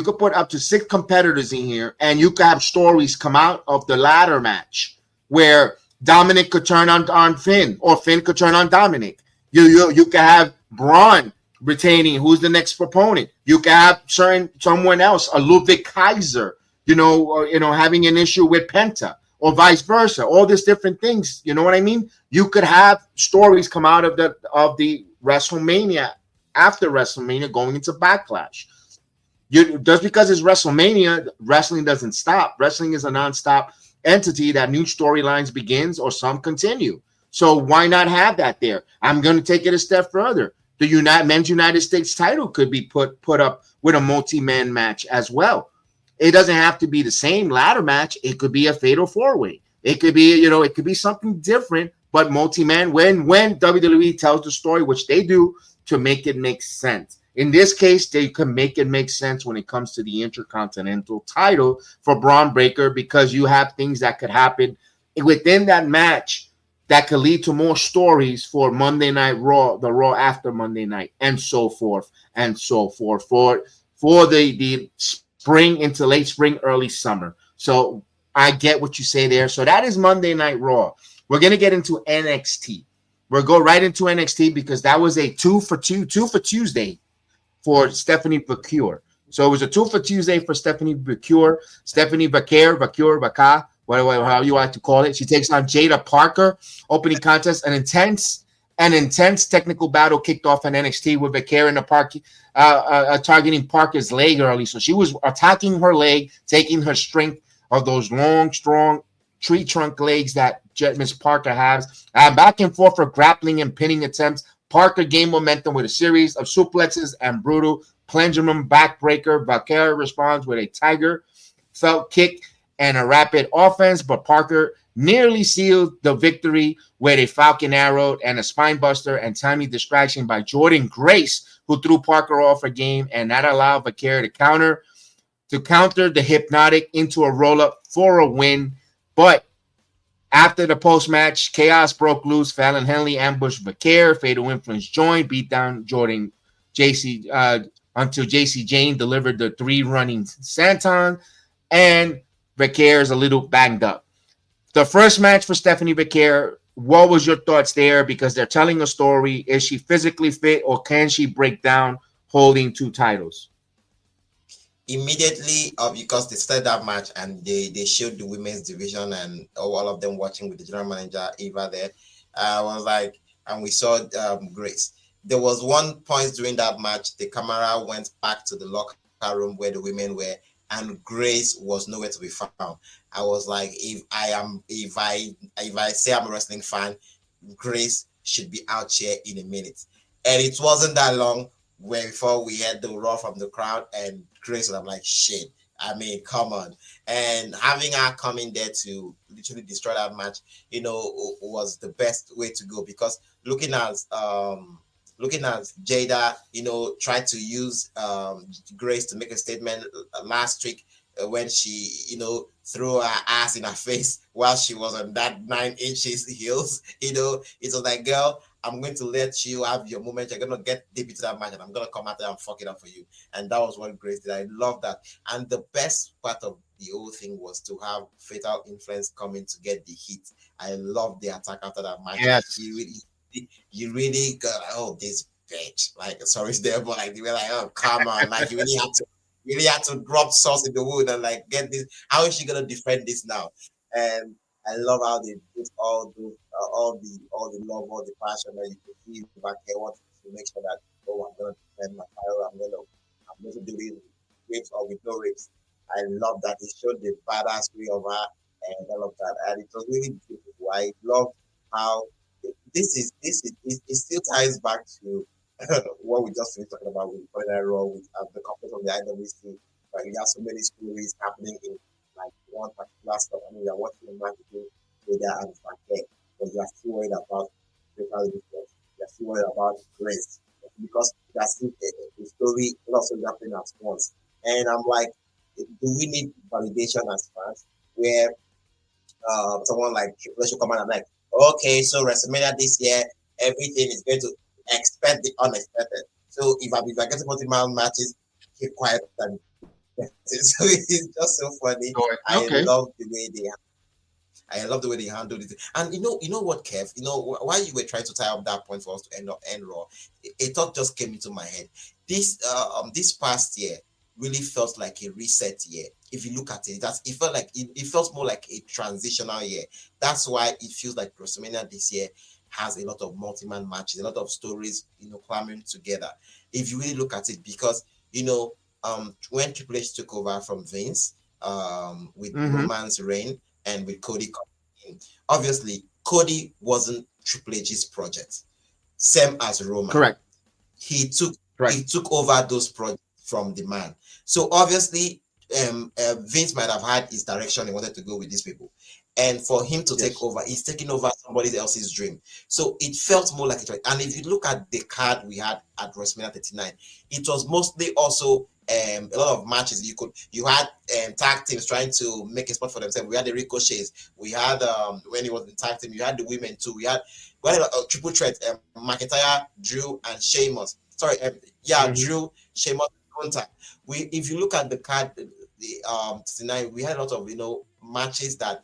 could put up to 6 competitors in here, and you could have stories come out of the ladder match where Dominic could turn on Finn, or Finn could turn on Dominic. You could have Braun retaining who's the next proponent. You could have someone else, a Ludwig Kaiser, having an issue with Penta, or vice versa. All these different things. You know what I mean? You could have stories come out of the WrestleMania, after WrestleMania, going into Backlash. Just because it's WrestleMania, wrestling doesn't stop. Wrestling is a nonstop entity that new storylines begins, or some continue. So why not have that there? I'm going to take it a step further. The Men's United States title could be put up with a multi-man match as well. It doesn't have to be the same ladder match. It could be a fatal 4-way. It could be, it could be something different, but multi-man when WWE tells the story, which they do, to make it make sense. In this case, they can make it make sense when it comes to the Intercontinental title for Braun Breaker, because you have things that could happen within that match that could lead to more stories for Monday Night Raw, the Raw after Monday night, and so forth and so forth for the spring into late spring, early summer. So I get what you say there. So that is Monday Night Raw. We're going to get into NXT. We'll go right into NXT, because that was a 2 for Tuesday for Stephanie Vaquer. So it was a 2 for Tuesday for Stephanie Vaquer. Stephanie Vaquer, how you like to call it. She takes on Jada Parker. Opening contest, an intense technical battle kicked off in NXT with Vaquer in the park, targeting Parker's leg early. So she was attacking her leg, taking her strength of those long, strong tree trunk legs that Miss Parker has. Back and forth for grappling and pinning attempts. Parker gained momentum with a series of suplexes and brutal pendulum backbreaker. Vaquer responds with a tiger felt kick and a rapid offense, but Parker nearly sealed the victory with a Falcon Arrow and a spine buster and timely distraction by Jordan Grace, who threw Parker off her game, and that allowed Vaquer to counter the Hypnotic into a roll-up for a win. But after the post-match, chaos broke loose. Fallon Henley ambushed Vaquer. Fatal Influence joined, beat down Jordan JC until JC Jane delivered the 3 running Santon, and Vaquer is a little banged up. The first match for Stephanie Vaquer, what was your thoughts there? Because they're telling a story. Is she physically fit, or can she break down holding 2 titles? Immediately, because they started that match and they showed the women's division and all of them watching with the general manager Eva there. I was like, and we saw Grace. There was one point during that match, the camera went back to the locker room where the women were, and Grace was nowhere to be found. I was like, if I say I'm a wrestling fan, Grace should be out here in a minute. And it wasn't that long before we had the roar from the crowd and Grace, and I'm like, shit. I mean, come on. And having her come in there to literally destroy that match, was the best way to go, because looking at Jada, tried to use Grace to make a statement last week when she, threw her ass in her face while she was on that 9 inches heels. It was like, girl, I'm going to let you have your moment. You're going to get deep into that match, and I'm going to come out there and fuck it up for you. And that was what Grace did. I love that. And the best part of the whole thing was to have Fatal Influence coming to get the hit. I love the attack after that match. Yes. You really got, oh, this bitch. Like, sorry, it's there, but like, they were like, oh, come on. Like, you really had to drop sauce in the wound and like get this. How is she going to defend this now? And I love how they put all the love, all the passion that you can see back here. Want to make sure that, oh, I'm gonna defend my title. I'm going to do it with ribs or with no ribs. I love that. It showed the badass way of her and all of that, and it was really beautiful. I love how it still ties back to what we just finished talking about with Final Raw, with the conflict of the IWC. But you have so many stories happening in like one particular stuff. I mean, you're watching a match between Jada and Vaquer, but you are still worried about Fatal Influence. You're still worried about Grace, because that's still a story also happening at once. And I'm like, do we need validation as fans where someone like Triple H will come out and like, okay, so WrestleMania this year, everything is going to expect the unexpected. So if I get to multi-man matches, keep quiet and so it's just so funny. Okay. I love the way they handled it. And you know what, Kev? While you were trying to tie up that point for us to end Raw, a thought just came into my head. This past year really felt like a reset year. If you look at it, it felt like it felt more like a transitional year. That's why it feels like WrestleMania this year has a lot of multi-man matches, a lot of stories, clambering together. If you really look at it, because when Triple H took over from Vince, with Roman's reign and with Cody coming in, obviously Cody wasn't Triple H's project, same as Roman. Correct. He took over those projects from the man. So obviously, Vince might have had his direction he wanted to go with these people. And for him to take over, he's taking over somebody else's dream. So it felt more like it. And if you look at the card we had at WrestleMania 39, it was mostly also a lot of matches. You had tag teams trying to make a spot for themselves. We had the Ricochets. We had when he was in tag team, you had the women too. We had a triple threat: McIntyre, Drew, and Sheamus. Drew, Sheamus, Hunter. If you look at the card, the 39, we had a lot of matches that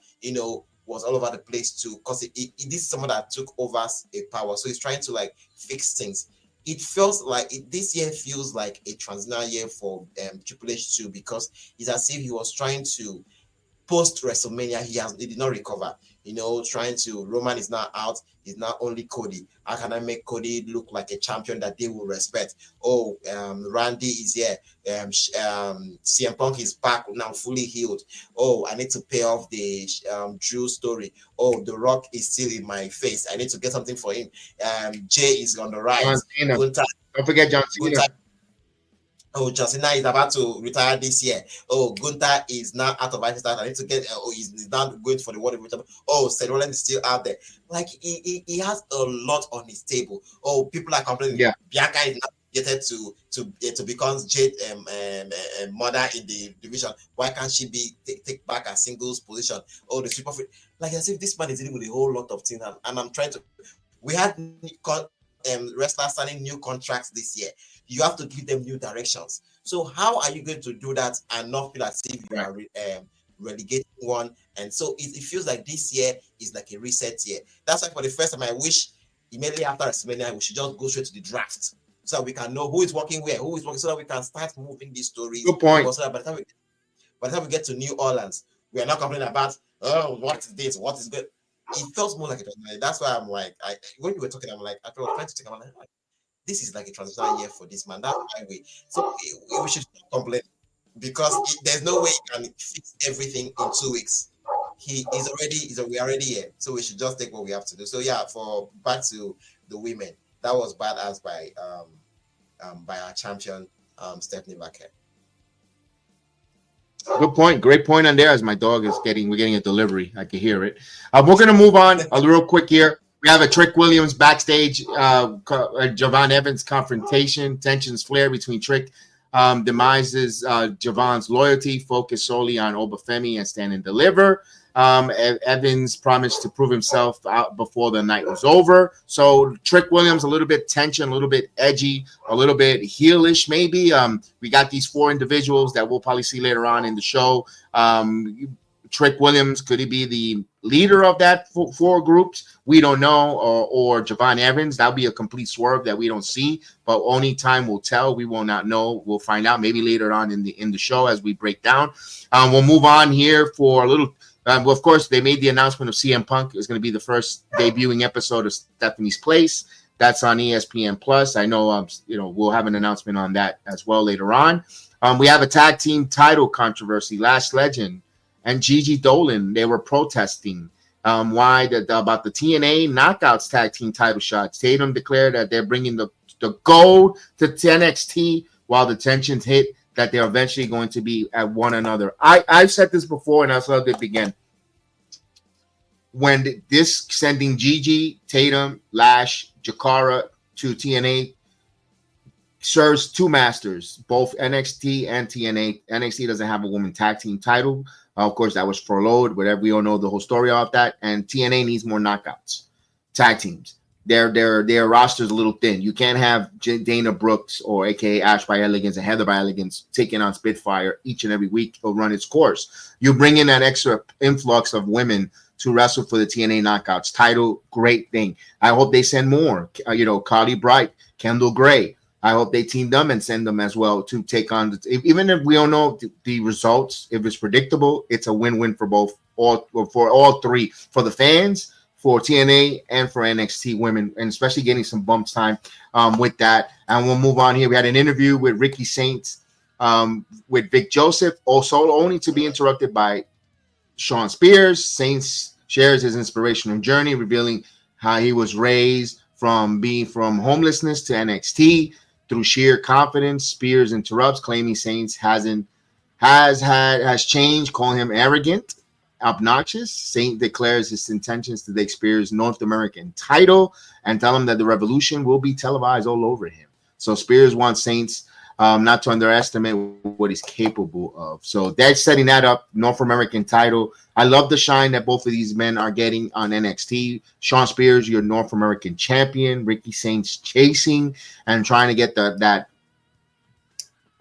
was all over the place too, because this is someone that took over a power, so he's trying to like fix things. It feels like this year feels like a transitional year for Triple H too, because it's as if he was trying to post WrestleMania. He did not recover. Roman is now out. It's now only Cody. How can I make Cody look like a champion that they will respect? Oh, Randy is here. CM Punk is back now, fully healed. Oh, I need to pay off the Drew story. Oh, The Rock is still in my face. I need to get something for him. Jay is on the rise. John Cena. Don't forget John Cena. Oh, Justina is about to retire this year. Oh, Gunther is now out of Ice. I need to get. Oh, he's now going for the world championship. Oh, Seth Rollins is still out there. Like he has a lot on his table. Oh, people are complaining. Yeah. Bianca is now getting to become Jade mother in the division. Why can't she take back a singles position? Oh, the super free. Like as if this man is dealing with a whole lot of things, and I'm trying to. We had wrestlers signing new contracts this year. You have to give them new directions. So how are you going to do that and not feel as if you are relegating one? And so it feels like this year is like a reset year. That's why for the first time I wish immediately after WrestleMania we should just go straight to the draft so that we can know who is working where, who is working, so that we can start moving these stories. Good point. So that by the time we get to New Orleans, we are not complaining about what is this, what is good. It felt more like a transition. That's why I'm like, when you were talking, I'm like, I was trying to think, I'm like, this is like a transitional year for this man. That's my way. So we should stop complaining because there's no way he can fix everything in 2 weeks. We're already here. So we should just take what we have to do. So yeah, for back to the women, that was badass by our champion Stephanie McKay. Good point. Great point on there. As my dog is we're getting a delivery. I can hear it. We're gonna move on a little quick here. We have a Trick Williams backstage, Javon Evans confrontation. Tensions flare between Trick. Demises Javon's loyalty, focused solely on Obafemi and Stand and Deliver. Evans promised to prove himself out before the night was over. So Trick Williams, a little bit tension, a little bit edgy, a little bit heelish, maybe. We got these 4 individuals that we'll probably see later on in the show. Trick Williams, could he be the leader of that 4 groups? We don't know. Or Javon Evans, that'll be a complete swerve that we don't see, but only time will tell. We will not know. We'll find out maybe later on in the show as we break down. We'll move on here for a little. Well, of course, they made the announcement of CM Punk is going to be the first debuting episode of Stephanie's Place. That's on ESPN Plus. I know, we'll have an announcement on that as well later on. We have a tag team title controversy. Lash Legend and Gigi Dolan, they were protesting about the TNA Knockouts tag team title shots. Tatum declared that they're bringing the gold to NXT while the tensions hit, that they're eventually going to be at one another. I've said this before, and I saw it begin. When this sending Gigi, Tatum, Lash, Jakara to TNA serves 2 masters, both NXT and TNA. NXT doesn't have a woman tag team title. Of course, that was furloughed, whatever. We all know the whole story of that. And TNA needs more knockouts, tag teams. Their roster's a little thin. You can't have Dana Brooks or AKA Ash by Elegance and Heather by Elegance taking on Spitfire each and every week. It'll run its course. You bring in that extra influx of women to wrestle for the TNA Knockouts title. Great thing. I hope they send more. Carly Bright, Kendall Gray. I hope they team them and send them as well to take on. Even if we don't know the results, if it's predictable, it's a win-win for all 3, for the fans, for TNA, and for NXT women, and especially getting some bump time with that. And we'll move on here. We had an interview with Ricky Saints with Vic Joseph, also only to be interrupted by Sean Spears. Saints shares his inspirational journey, revealing how he was raised from homelessness to NXT through sheer confidence. Spears interrupts, claiming Saints has changed, calling him arrogant, obnoxious. Saint declares his intentions to take Spears' North American title and tell him that the revolution will be televised all over him. So Spears wants Saints not to underestimate what he's capable of. So they're setting that up, North American title. I love the shine that both of these men are getting on NXT. Sean Spears, your North American champion. Ricky Saints chasing and trying to get that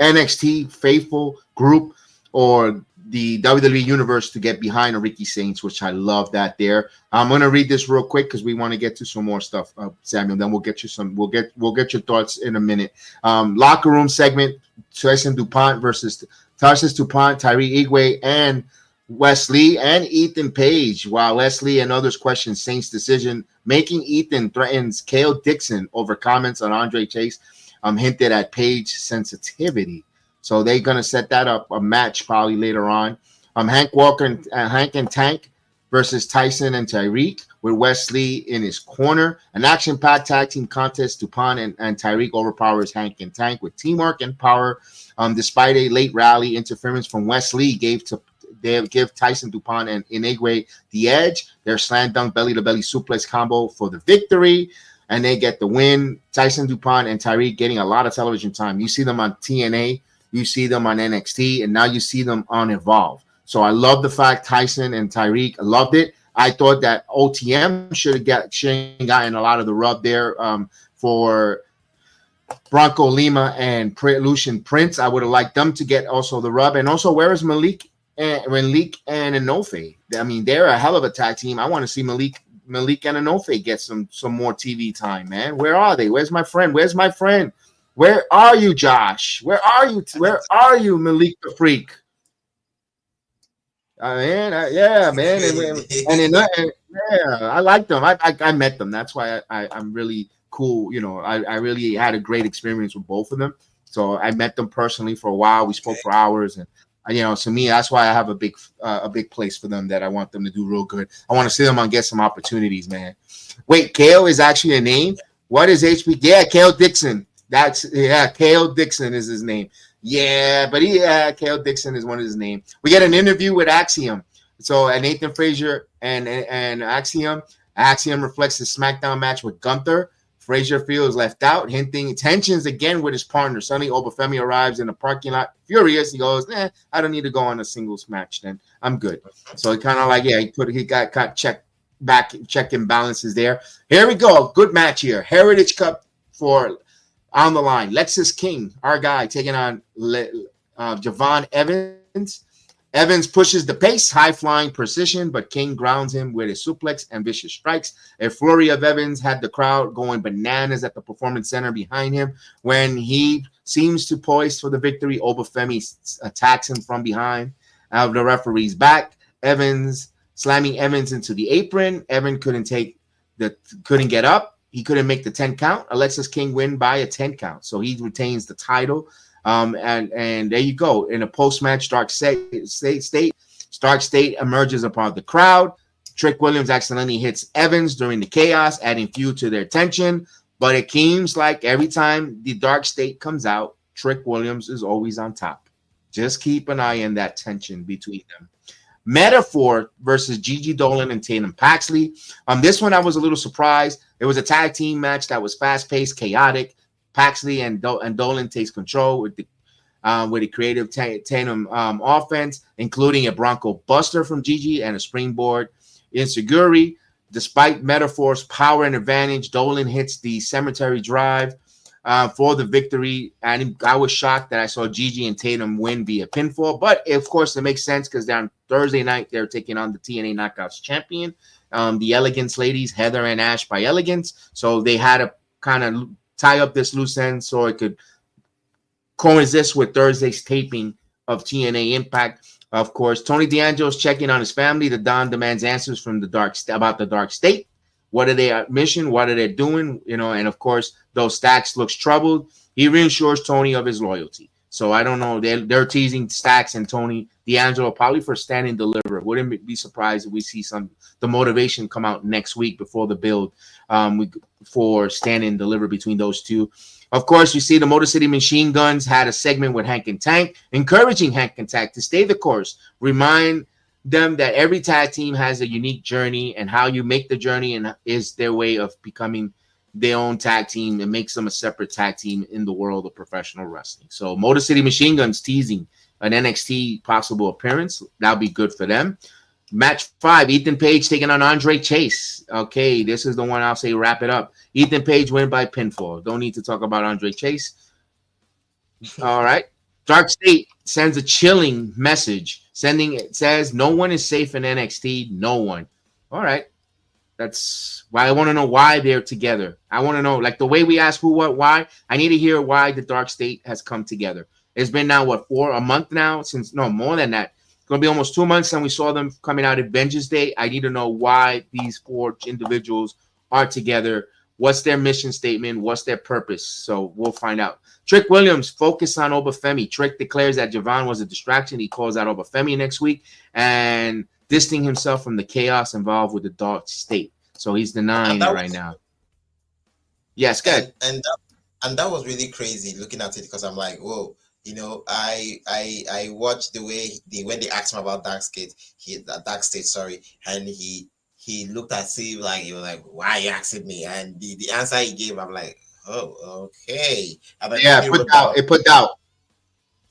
NXT faithful group or the WWE universe to get behind a Ricky Saints, which I love that there. I'm going to read this real quick because we want to get to some more stuff, Samuel. Then we'll get your thoughts in a minute. Locker room segment, Tyson DuPont versus Tarsis DuPont, Tyree Igwe, and Wesley and Ethan Page. While Wesley and others question Saints' decision, making Ethan threatens Kale Dixon over comments on Andre Chase, hinted at Page sensitivity. So they're going to set that up, a match probably later on. Hank Walker and Hank and Tank versus Tyson and Tyreek, with Wesley in his corner. An action-packed tag team contest. Dupont and Tyreek overpowers Hank and Tank with teamwork and power. Despite a late rally, interference from Wesley give Tyson, Dupont, and Inigwe the edge. Their slam dunk belly-to-belly suplex combo for the victory, and they get the win. Tyson, Dupont, and Tyreek getting a lot of television time. You see them on TNA, you see them on NXT, and now you see them on Evolve. So I love the fact Tyson and Tyreek, I loved it. I thought that OTM should have gotten a lot of the rub there for Bronco Lima and Lucian Prince. I would have liked them to get also the rub. And also, where is Malik and Enofe? I mean, they're a hell of a tag team. I want to see Malik and Enofe get some more TV time, man. Where are they? Where's my friend? Where are you, Josh? Where are you, Malik the Freak? Man. I like them. I met them. That's why I'm really cool. You know, I really had a great experience with both of them. So I met them personally for a while. We spoke for hours, and to me, that's why I have a big place for them, that I want them to do real good. I want to see them get some opportunities, man. Wait, Kale is actually a name? What is HP? Yeah, Kale Dixon. Kale Dixon is his name. Yeah, but Kale Dixon is one of his names. We get an interview with Axiom. So Nathan Frazier and Axiom. Axiom reflects the SmackDown match with Gunther. Frazier feels left out, hinting tensions again with his partner. Suddenly, Obafemi arrives in the parking lot, furious. He goes, I don't need to go on a singles match then. I'm good. So he kind of like, he got check and balances there. Here we go. Good match here. Heritage Cup for on the line. Lexus King, our guy, taking on Javon Evans. Evans pushes the pace, high-flying precision, but King grounds him with a suplex and vicious strikes. A flurry of Evans had the crowd going bananas at the Performance Center behind him. When he seems to poise for the victory, Obafemi attacks him from behind. Out of the referee's back, slamming Evans into the apron. Evan couldn't get up. He couldn't make the 10 count. Alexis King win by a 10 count. So he retains the title. And there you go. In a post-match, Stark State emerges upon the crowd. Trick Williams accidentally hits Evans during the chaos, adding fuel to their tension. But it seems like every time the Dark State comes out, Trick Williams is always on top. Just keep an eye on that tension between them. Metaphor versus Gigi Dolan and Tatum Paxley. This one I was a little surprised. It was a tag team match that was fast-paced, chaotic. Paxley and Dolan takes control with the creative Tatum offense, including a Bronco Buster from Gigi and a springboard Inseguri. Despite Metaphor's power and advantage, Dolan hits the cemetery drive for the victory. And I was shocked that I saw Gigi and Tatum win via pinfall. But, of course, it makes sense because on Thursday night, they're taking on the TNA Knockouts champion, the Elegance ladies, Heather and Ash by Elegance. So they had to kind of tie up this loose end so it could coexist with Thursday's taping of TNA Impact. Of course, Tony D'Angelo's checking on his family. The Don demands answers from about the Dark State. What are their mission? What are they doing? And of course, though Stax looks troubled, he reassures Tony of his loyalty. So I don't know. They're teasing Stax and Tony D'Angelo probably for Stand and Deliver. Wouldn't be surprised if we see the motivation come out next week before the build for Stand and Deliver between those two. Of course, you see the Motor City Machine Guns had a segment with Hank and Tank, encouraging Hank and Tank to stay the course. Remind them that every tag team has a unique journey, and how you make the journey and is their way of becoming their own tag team and makes them a separate tag team in the world of professional wrestling. So Motor City Machine Guns teasing an NXT possible appearance. That'll be good for them. Match 5, Ethan Page taking on Andre Chase. Okay, this is the one I'll say wrap it up. Ethan Page win by pinfall. Don't need to talk about Andre Chase. All right. Dark State sends a chilling message. It says no one is safe in NXT. No one. All right. That's why I want to know why they're together. I want to know, like the way we ask who, what, why. I need to hear why the Dark State has come together. It's been now, a month now more than that. It's going to be almost 2 months since we saw them coming out at Vengeance Day. I need to know why these 4 individuals are together. What's their mission statement? What's their purpose? So we'll find out. Trick Williams focus on Obafemi. Trick declares that Javon was a distraction. He calls out Obafemi next week. And distancing himself from the chaos involved with the dark state. So he's denying it right now. Yes, good. And that was really crazy looking at it, because I'm like, whoa, I watched the way when they asked him about dark state, sorry, and he looked at Steve like, he was like, why are you asking me? And the answer he gave, I'm like, oh, okay. And it put doubt.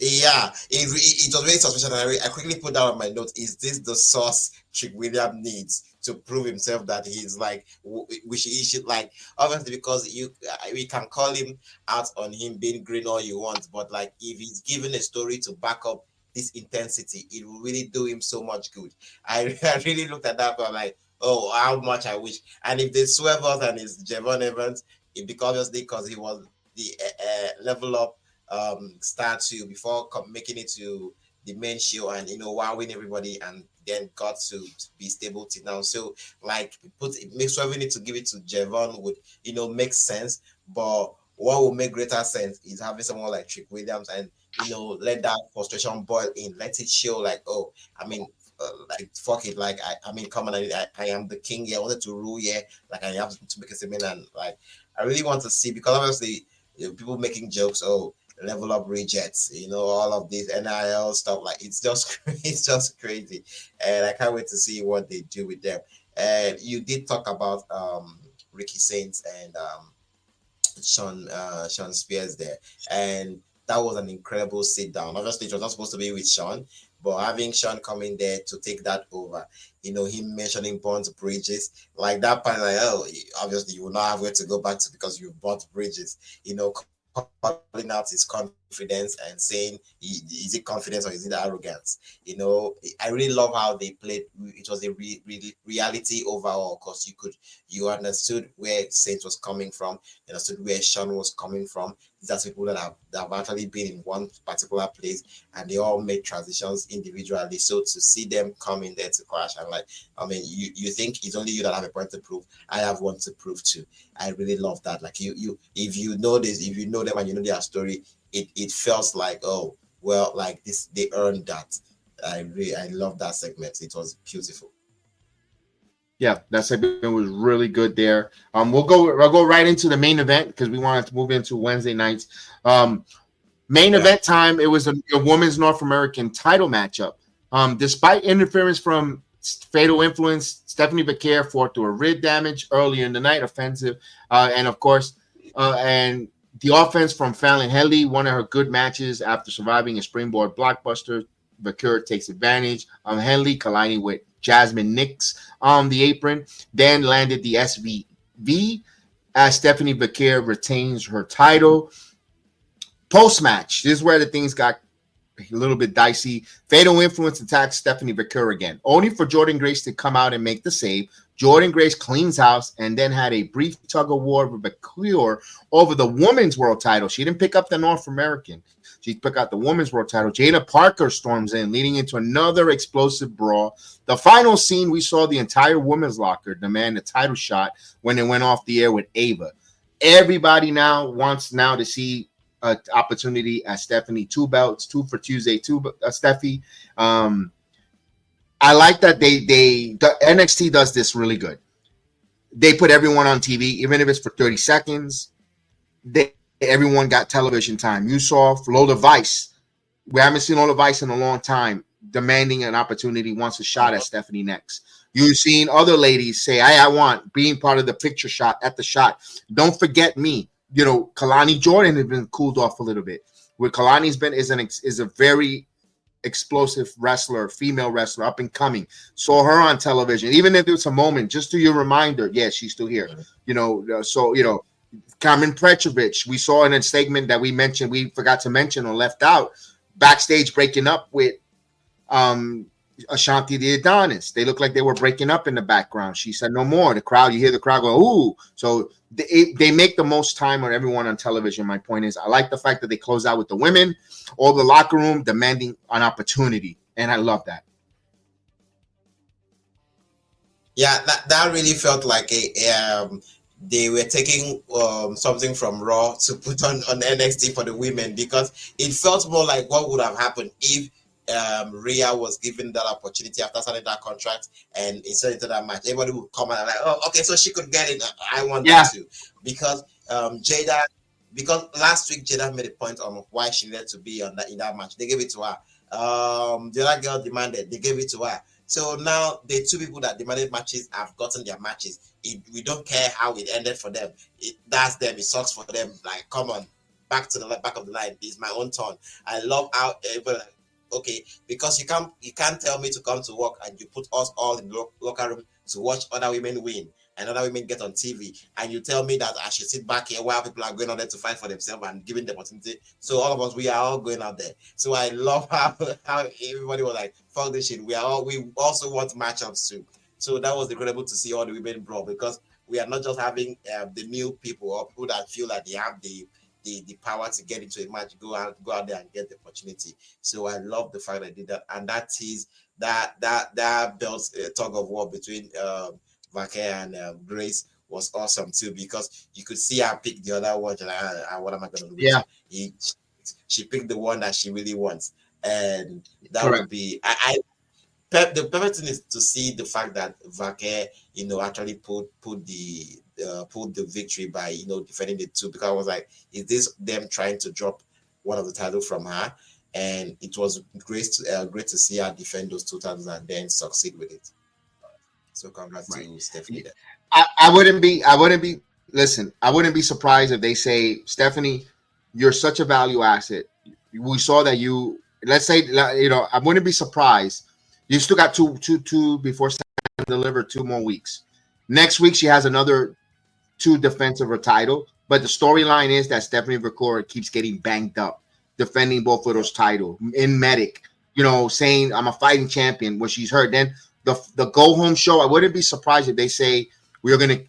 Yeah, it was very suspicious. And I quickly put down on my notes, is this the source Trick William needs to prove himself that he's like, he should, like, obviously, because we can call him out on him being green all you want, but like, if he's given a story to back up this intensity, it will really do him so much good. I really looked at that, but I'm like, oh, how much I wish. And if they swerve us and it's Javon Evans, obviously because he was the level up star too before making it to the main show, and wowing everybody, and then got to be stable till now. So like, it makes sure we need to give it to Javon would make sense, but what will make greater sense is having someone like Trick Williams and let that frustration boil in, let it show like, oh, I mean, like, fuck it, like, I mean, come on, I am the king here, I wanted to rule here, like, I have to make a statement. And like, I really want to see, because obviously people making jokes, oh, level up rejects, all of this NIL stuff, like, it's just crazy, and I can't wait to see what they do with them. And you did talk about Ricky Saints and Sean Spears there, and that was an incredible sit down. Obviously, it was not supposed to be with Sean, but having Sean come in there to take that over, him mentioning Bonds Bridges, like that part, like, oh, obviously you will not have where to go back to because you've bought Bridges, calling out his confidence and saying, is it confidence or is it arrogance? I really love how they played. It was a reality overall, because you understood where Saint was coming from, you understood where Sean was coming from. These are people that have actually been in one particular place, and they all made transitions individually. So to see them come in there to clash, and like, I mean, you think it's only you that have a point to prove. I have one to prove too. I really love that. Like, if you know this, if you know them and you know their story, it feels like, oh, well, like this, they earned that. I love that segment. It was beautiful. Yeah, that segment was really good there. I'll go right into the main event, because we wanted to move into Wednesday nights. Main event time. It was a women's North American title matchup. Despite interference from Fatal Influence, Stephanie Becker fought through a rib damage earlier in the night, offensive, and of course, and the offense from Fallon Henley, one of her good matches after surviving a springboard blockbuster. Becker takes advantage of Henley colliding with Jasmine Nix on the apron, then landed the SVV as Stephanie Becker retains her title. Post-match, this is where the things got a little bit dicey. Fatal Influence attacks Stephanie Becker again, only for Jordan Grace to come out and make the save. Jordan Grace cleans house and then had a brief tug-of-war with Becker over the women's world title. She didn't pick up the North American. She picked out the women's world title. Jada Parker storms in, leading into another explosive brawl. The final scene, we saw the entire women's locker demand a title shot when it went off the air with Ava. Everybody wants to see an opportunity at Stephanie. 2 belts, 2 for Tuesday, 2 Steffi. I like that the NXT does this really good. They put everyone on TV, even if it's for 30 seconds. Everyone got television time. You saw Lola Vice. We haven't seen Lola Vice in a long time, demanding an opportunity, wants a shot at Stephanie next. You've seen other ladies say, I want being part of the picture shot at the shot. Don't forget me. Kalani Jordan has been cooled off a little bit. Where Kalani's been is a very explosive wrestler, female wrestler, up and coming. Saw her on television, even if it's a moment, just to your reminder, yes, she's still here. Carmen Petrovich, we saw in a segment that we mentioned, we forgot to mention or left out, backstage breaking up with Ashanti the Adonis. They looked like they were breaking up in the background. She said no more. The crowd, you hear the crowd go, ooh. So they make the most time on everyone on television. My point is, I like the fact that they close out with the women, all the locker room demanding an opportunity. And I love that. Yeah, that really felt like they were taking something from Raw to put on NXT for the women, because it felt more like what would have happened if Rhea was given that opportunity after signing that contract, and instead into that match, everybody would come and like, oh, okay, so she could get it. I want that too, because Jada. Because last week Jada made a point on why she needed to be on that in that match. They gave it to her. The other girl demanded. They gave it to her. So now the two people that demanded matches have gotten their matches. We don't care how it ended for them. That's them. It sucks for them. Like, come on, back to the back of the line. It's my own turn. I love how everybody. Okay, because you can't tell me to come to work and you put us all in the locker room to watch other women win and other women get on TV, and you tell me that I should sit back here while people are going out there to fight for themselves and giving the opportunity. So all of us, we are all going out there. So I love how everybody was like, fuck this shit. We also want matchups too. So that was incredible to see all the women brawl, because we are not just having the new people or people that feel like they have the power to get into a match, go out there and get the opportunity. So I love the fact that I did that, and that is that belt tug of war between Vaquer and Grace was awesome too, because you could see her pick the other one. Like, what am I going to do? Yeah, she picked the one that she really wants, and that would be the perfect thing is to see the fact that Vaquer, actually pulled the victory by defending the two, because I was like, is this them trying to drop one of the titles from her? And it was great to see her defend those two titles and then succeed with it. So congrats to Stephanie. I wouldn't be surprised if they say, Stephanie, you're such a value asset. We saw that let's say, I wouldn't be surprised. You still got two before Stand and Deliver, 2 more weeks. Next week, she has another 2 defense of her title. But the storyline is that Stephanie Vaquer keeps getting banged up, defending both of those titles in medic, saying I'm a fighting champion when she's hurt. Then the go home show, I wouldn't be surprised if they say we're gonna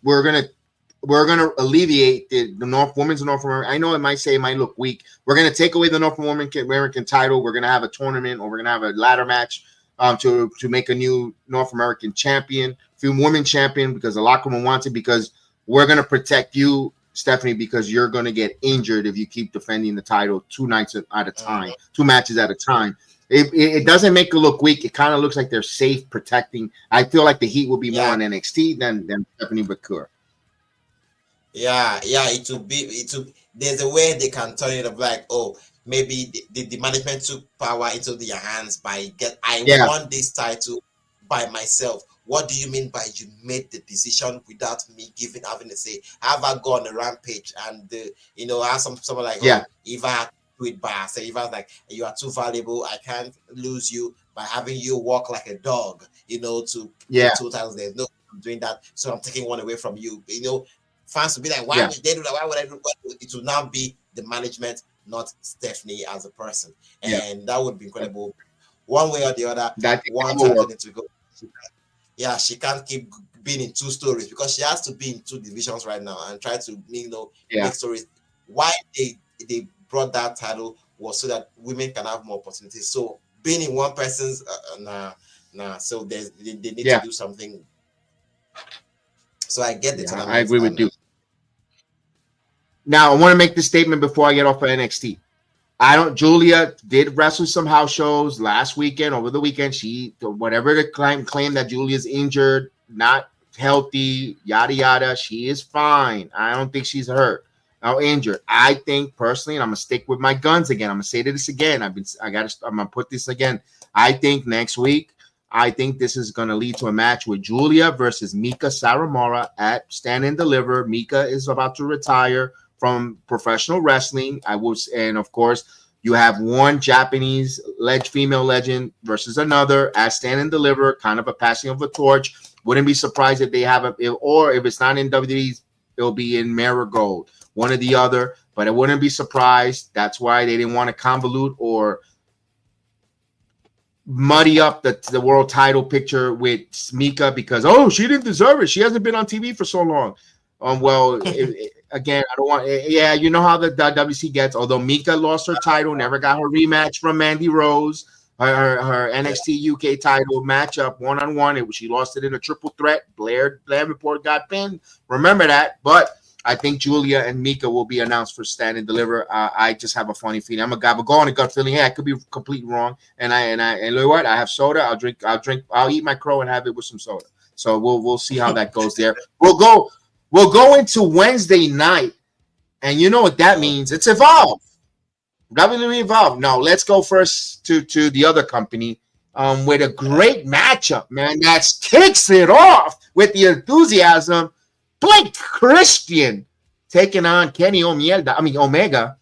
alleviate the women's North American. I know it might look weak. We're gonna take away the North American title. We're gonna have a tournament, or we're gonna have a ladder match to make a new North American champion, women champion, because the locker room wants it, because we're gonna protect you, Stephanie, because you're gonna get injured if you keep defending the title 2 nights at a time, 2 matches at a time. It doesn't make it look weak. It kind of looks like they're safe protecting. I feel like the heat will be more on NXT than Stephanie Vaquer. Yeah, it will be. There's a way they can turn it up, like, oh, maybe the management took power into their hands want this title by myself. What do you mean by you made the decision without me having a say? Have I gone a rampage and have someone like, if I do it by say, if I was like, you are too valuable, I can't lose you by having you walk like a dog, to 2 times. There's no doing that, so I'm taking one away from you. Fans will be like, why would they do that? Why would I do that? It will now be the management, not Stephanie as a person, and that would be incredible. One way or the other, one time to go. Yeah, she can't keep being in 2 stories, because she has to be in 2 divisions right now and try to make stories. Why they brought that title was so that women can have more opportunities. So being in one person's so they need to do something. So I get it. I agree with you. Now I want to make this statement before I get off of NXT. Julia did wrestle some house shows over the weekend. She, whatever the claim that Julia's injured, not healthy, yada, yada, she is fine. I don't think she's hurt or injured. I think personally, and I'm going to stick with my guns again. I'm going to say this again. I'm going to put this again. I think next week, this is going to lead to a match with Julia versus Mika Saramura at Stand and Deliver. Mika is about to retire from professional wrestling. And of course, you have one Japanese female legend versus another at Stand and Deliver, kind of a passing of a torch. Wouldn't be surprised if they have or if it's not in WWE, it'll be in Marigold, one or the other. But I wouldn't be surprised. That's why they didn't want to convolute or muddy up the world title picture with Mika, because she didn't deserve it. She hasn't been on TV for so long. Again, I don't want. Yeah, you know how the WC gets. Although Mika lost her title, never got her rematch from Mandy Rose, her NXT UK title matchup 1-on-1. She lost it in a triple threat. Blair Davenport got pinned. Remember that. But I think Julia and Mika will be announced for Stand and Deliver. I just have a funny feeling. I'm a go on a gut feeling. Yeah, I could be completely wrong. And you know what? I have soda. I'll eat my crow and have it with some soda. So we'll see how that goes there. We'll go into Wednesday night, and you know what that means? It's Evolve. WWE Evolve. Now let's go first to the other company. With a great matchup, man. That kicks it off with the enthusiasm. Blake Christian taking on Kenny Omega.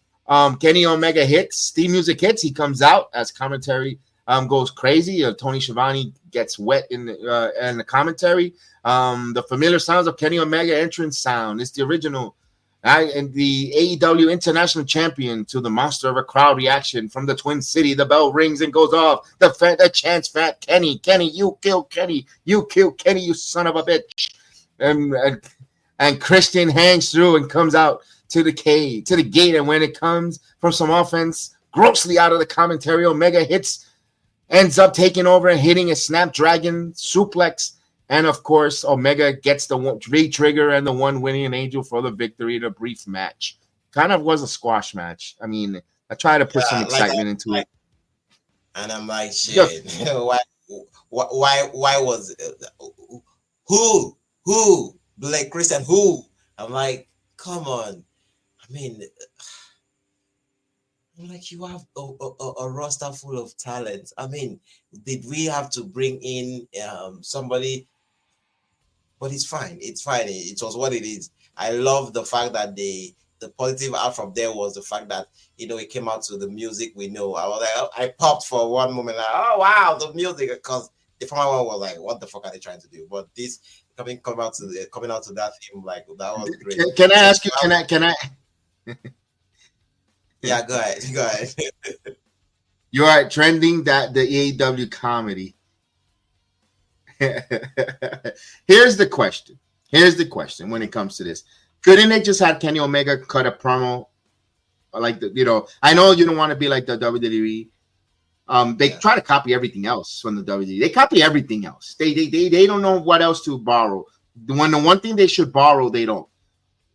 Kenny Omega hits, theme music hits. He comes out as commentary goes crazy. Tony Schiavone gets wet in the commentary. The familiar sounds of Kenny Omega entrance sound. It's the original. And the AEW International Champion to the monster of a crowd reaction from the Twin City. The bell rings and goes off. The chants, "Fat Kenny, Kenny, you kill Kenny, you son of a bitch." And Christian hangs through and comes out to the gate. And when it comes from some offense, grossly out of the commentary, Omega ends up taking over and hitting a Snapdragon suplex. And of course, Omega gets the trigger and the one winning an angel for the victory in a brief match. Kind of was a squash match. I mean, I try to put some excitement into it. And I'm like, shit. Why was who Blake Christian? Who? I'm like, come on. I mean, I'm like, you have a roster full of talent. I mean, did we have to bring in somebody? But it's fine. It's fine. It was what it is. I love the fact that the positive out from there was the fact that, you know, it came out to the music we know. I was like, I popped for one moment, like, oh wow, the music, because the former one was like, what the fuck are they trying to do? But this coming out to that theme, like, that was great. Can I ask you? Can I? Yeah, go ahead. You are trending that the AEW comedy. Here's the question when it comes to this. Couldn't they just have Kenny Omega cut a promo? Like, I know you don't want to be like the WWE. They try to copy everything else from the WWE. They copy everything else. They don't know what else to borrow. The one thing they should borrow, they don't.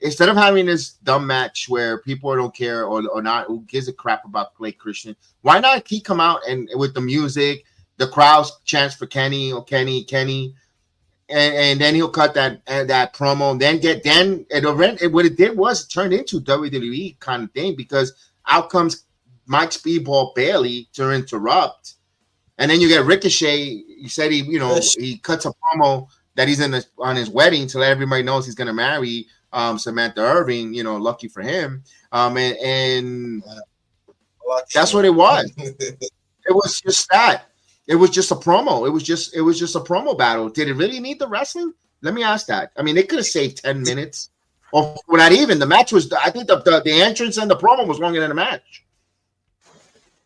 Instead of having this dumb match where people don't care or not, who gives a crap about Blake Christian, why not he come out and with the music, the crowd chants for Kenny or Kenny, and then he'll cut that promo. What it did was it turned into WWE kind of thing, because out comes Mike Speedball Bailey to interrupt, and then you get Ricochet. He said he cuts a promo that he's on his wedding to let everybody knows he's going to marry Samantha Irving. Lucky for him. And that's what it was. It was just that. It was just a promo. It was just a promo battle. Did it really need the wrestling? Let me ask that. I mean, they could have saved 10 minutes, or not even. The match was. I think the entrance and the promo was longer than the match.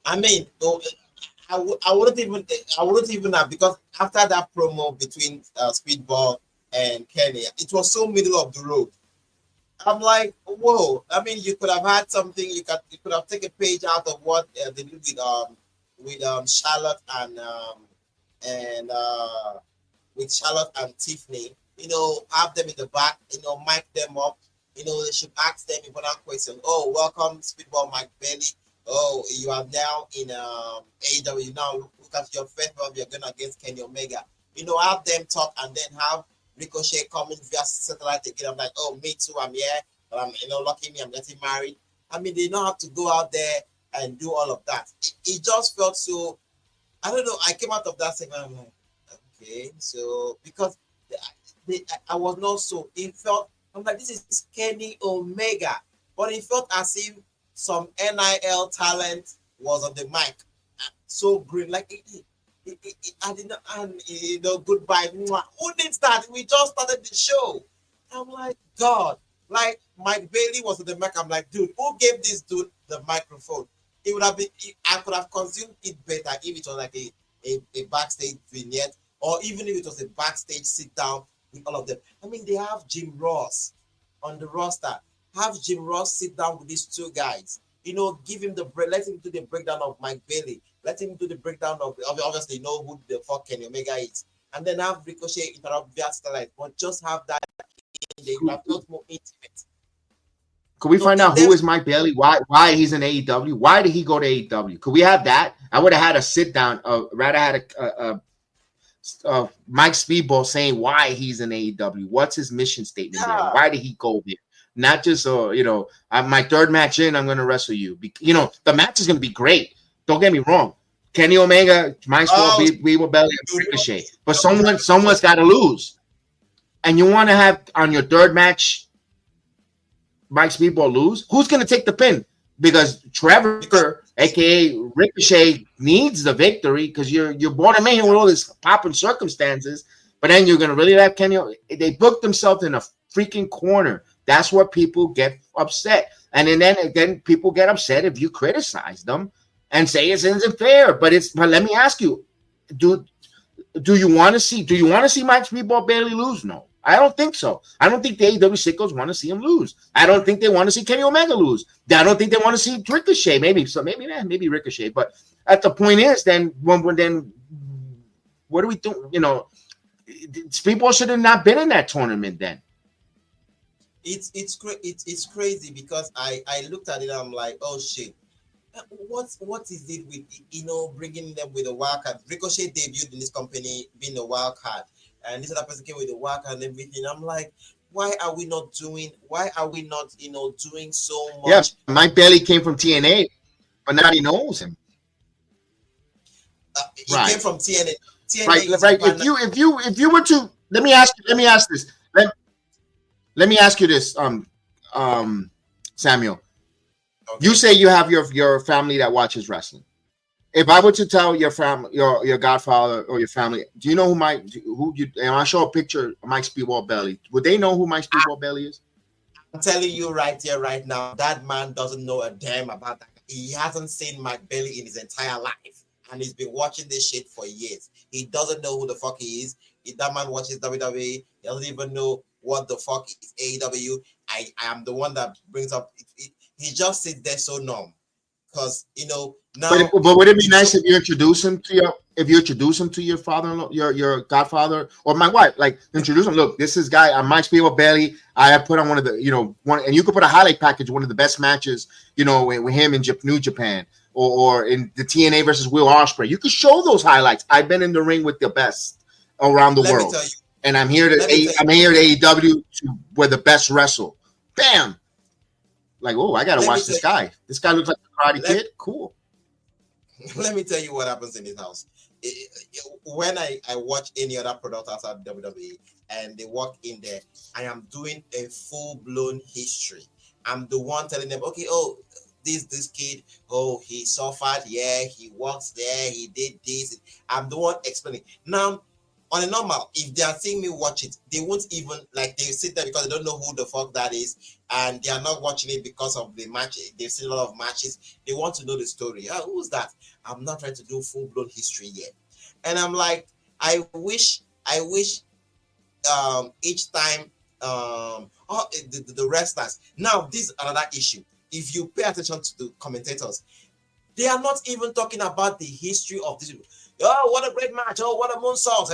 I mean, I wouldn't even have, because after that promo between Speedball and Kenny, it was so middle of the road. I'm like, whoa. I mean, you could have had something. You could have taken a page out of what they did with Charlotte and with Charlotte and Tiffany. Have them in the back. Mic them up. They should ask them important questions. Oh, welcome, Speedball Mike Bailey. Oh, you are now in AEW. Now look at your first one. You're going against Kenny Omega. Have them talk, and then have Ricochet coming via satellite again. I'm like, oh, me too. I'm here, but I'm lucky me. I'm getting married. I mean, they don't have to go out there and do all of that. It just felt so. I don't know. I came out of that segment. I'm like, okay, so because I was not so. It felt. I'm like, this is Kenny Omega, but it felt as if some NIL talent was on the mic. So green, like I did not, and goodbye. Who needs that? We just started the show. I'm like, God, like Mike Bailey was on the mic. I'm like, dude, who gave this dude the microphone? It would have been. I could have consumed it better if it was like a backstage vignette, or even if it was a backstage sit down with all of them. I mean, they have Jim Ross on the roster. Have Jim Ross sit down with these two guys. Give him let him do the breakdown of Mike Bailey. Let him do the breakdown of, obviously, who the fuck Kenny Omega is. And then have Ricochet interrupt via satellite. But just have that. They have felt more intimate. Could we So find if out who is Mike Bailey? Why he's in AEW? Why did he go to AEW? Could we have that? I would have had a sit down. Rather had a Mike Speedball saying why he's in AEW. What's his mission statement there? Why did he go there? Not just my third match in, I'm going to wrestle you. The match is going to be great. Don't get me wrong. Kenny Omega, Mike Speedball, we were Belly and Ricochet, but someone's got to lose. And you want to have on your third match Mike Speedball lose? Who's going to take the pin? Because Trevor, aka Ricochet, needs the victory because you're born in here with all this popping circumstances. But then you're going to really let Kenny. They booked themselves in a freaking corner. That's where people get upset. And then people get upset if you criticize them and say it isn't fair. But let me ask you, do you want to see Mike Speedball Bailey lose? No. I don't think so. I don't think the AEW sickos want to see him lose. I don't think they want to see Kenny Omega lose. I don't think they want to see Ricochet. Maybe Ricochet. But at the point is, then what do we do? Speedball should have not been in that tournament. Then it's crazy because I looked at it. I'm like, oh shit. What is it with bringing them with a wild card? Ricochet debuted in this company being a wild card. And this other person came with the work and everything. I'm like, why are we not doing so much? Yeah, Mike Bailey came from TNA, but nobody knows him. He came from TNA. Right. If you were to let me ask this. Let me ask you this, Samuel. Okay. You say you have your family that watches wrestling. If I were to tell your family, your godfather or your family, do you know and I show a picture of Mike Speedball Bailey, would they know who Mike Speedball Bailey is? I'm telling you right here, right now, that man doesn't know a damn about that. He hasn't seen Mike Bailey in his entire life, and he's been watching this shit for years. He doesn't know who the fuck he is. If that man watches WWE, he doesn't even know what the fuck is AEW. I am the one that brings up. He just sits there so numb. Because now. But would it be nice if you introduce him to your father-in-law, your godfather, or my wife? Like introduce him. Look, this is guy. I'm Mike Speedball Bailey. I have put on one of the and you could put a highlight package, one of the best matches, with him in New Japan or in the TNA versus Will Ospreay. You could show those highlights. I've been in the ring with the best around the world, and I'm here to AEW where the best wrestle. Bam. Like, oh, I gotta watch this guy. This guy looks like a Karate Kid. Cool. Let me tell you what happens in his house. When I watch any other product outside WWE and they walk in there, I am doing a full-blown history. I'm the one telling them, okay, this kid, he suffered, he works there, he did this. I'm the one explaining. Now, on a normal, if they are seeing me watch it, they won't even, they sit there because they don't know who the fuck that is, and they are not watching it because of the match. They've seen a lot of matches. They want to know the story. Who's that? I'm not trying to do full-blown history yet. And I'm like, I wish each time the wrestlers. Now, this is another issue. If you pay attention to the commentators, they are not even talking about the history of this. Oh, what a great match. Oh, what a moonsault.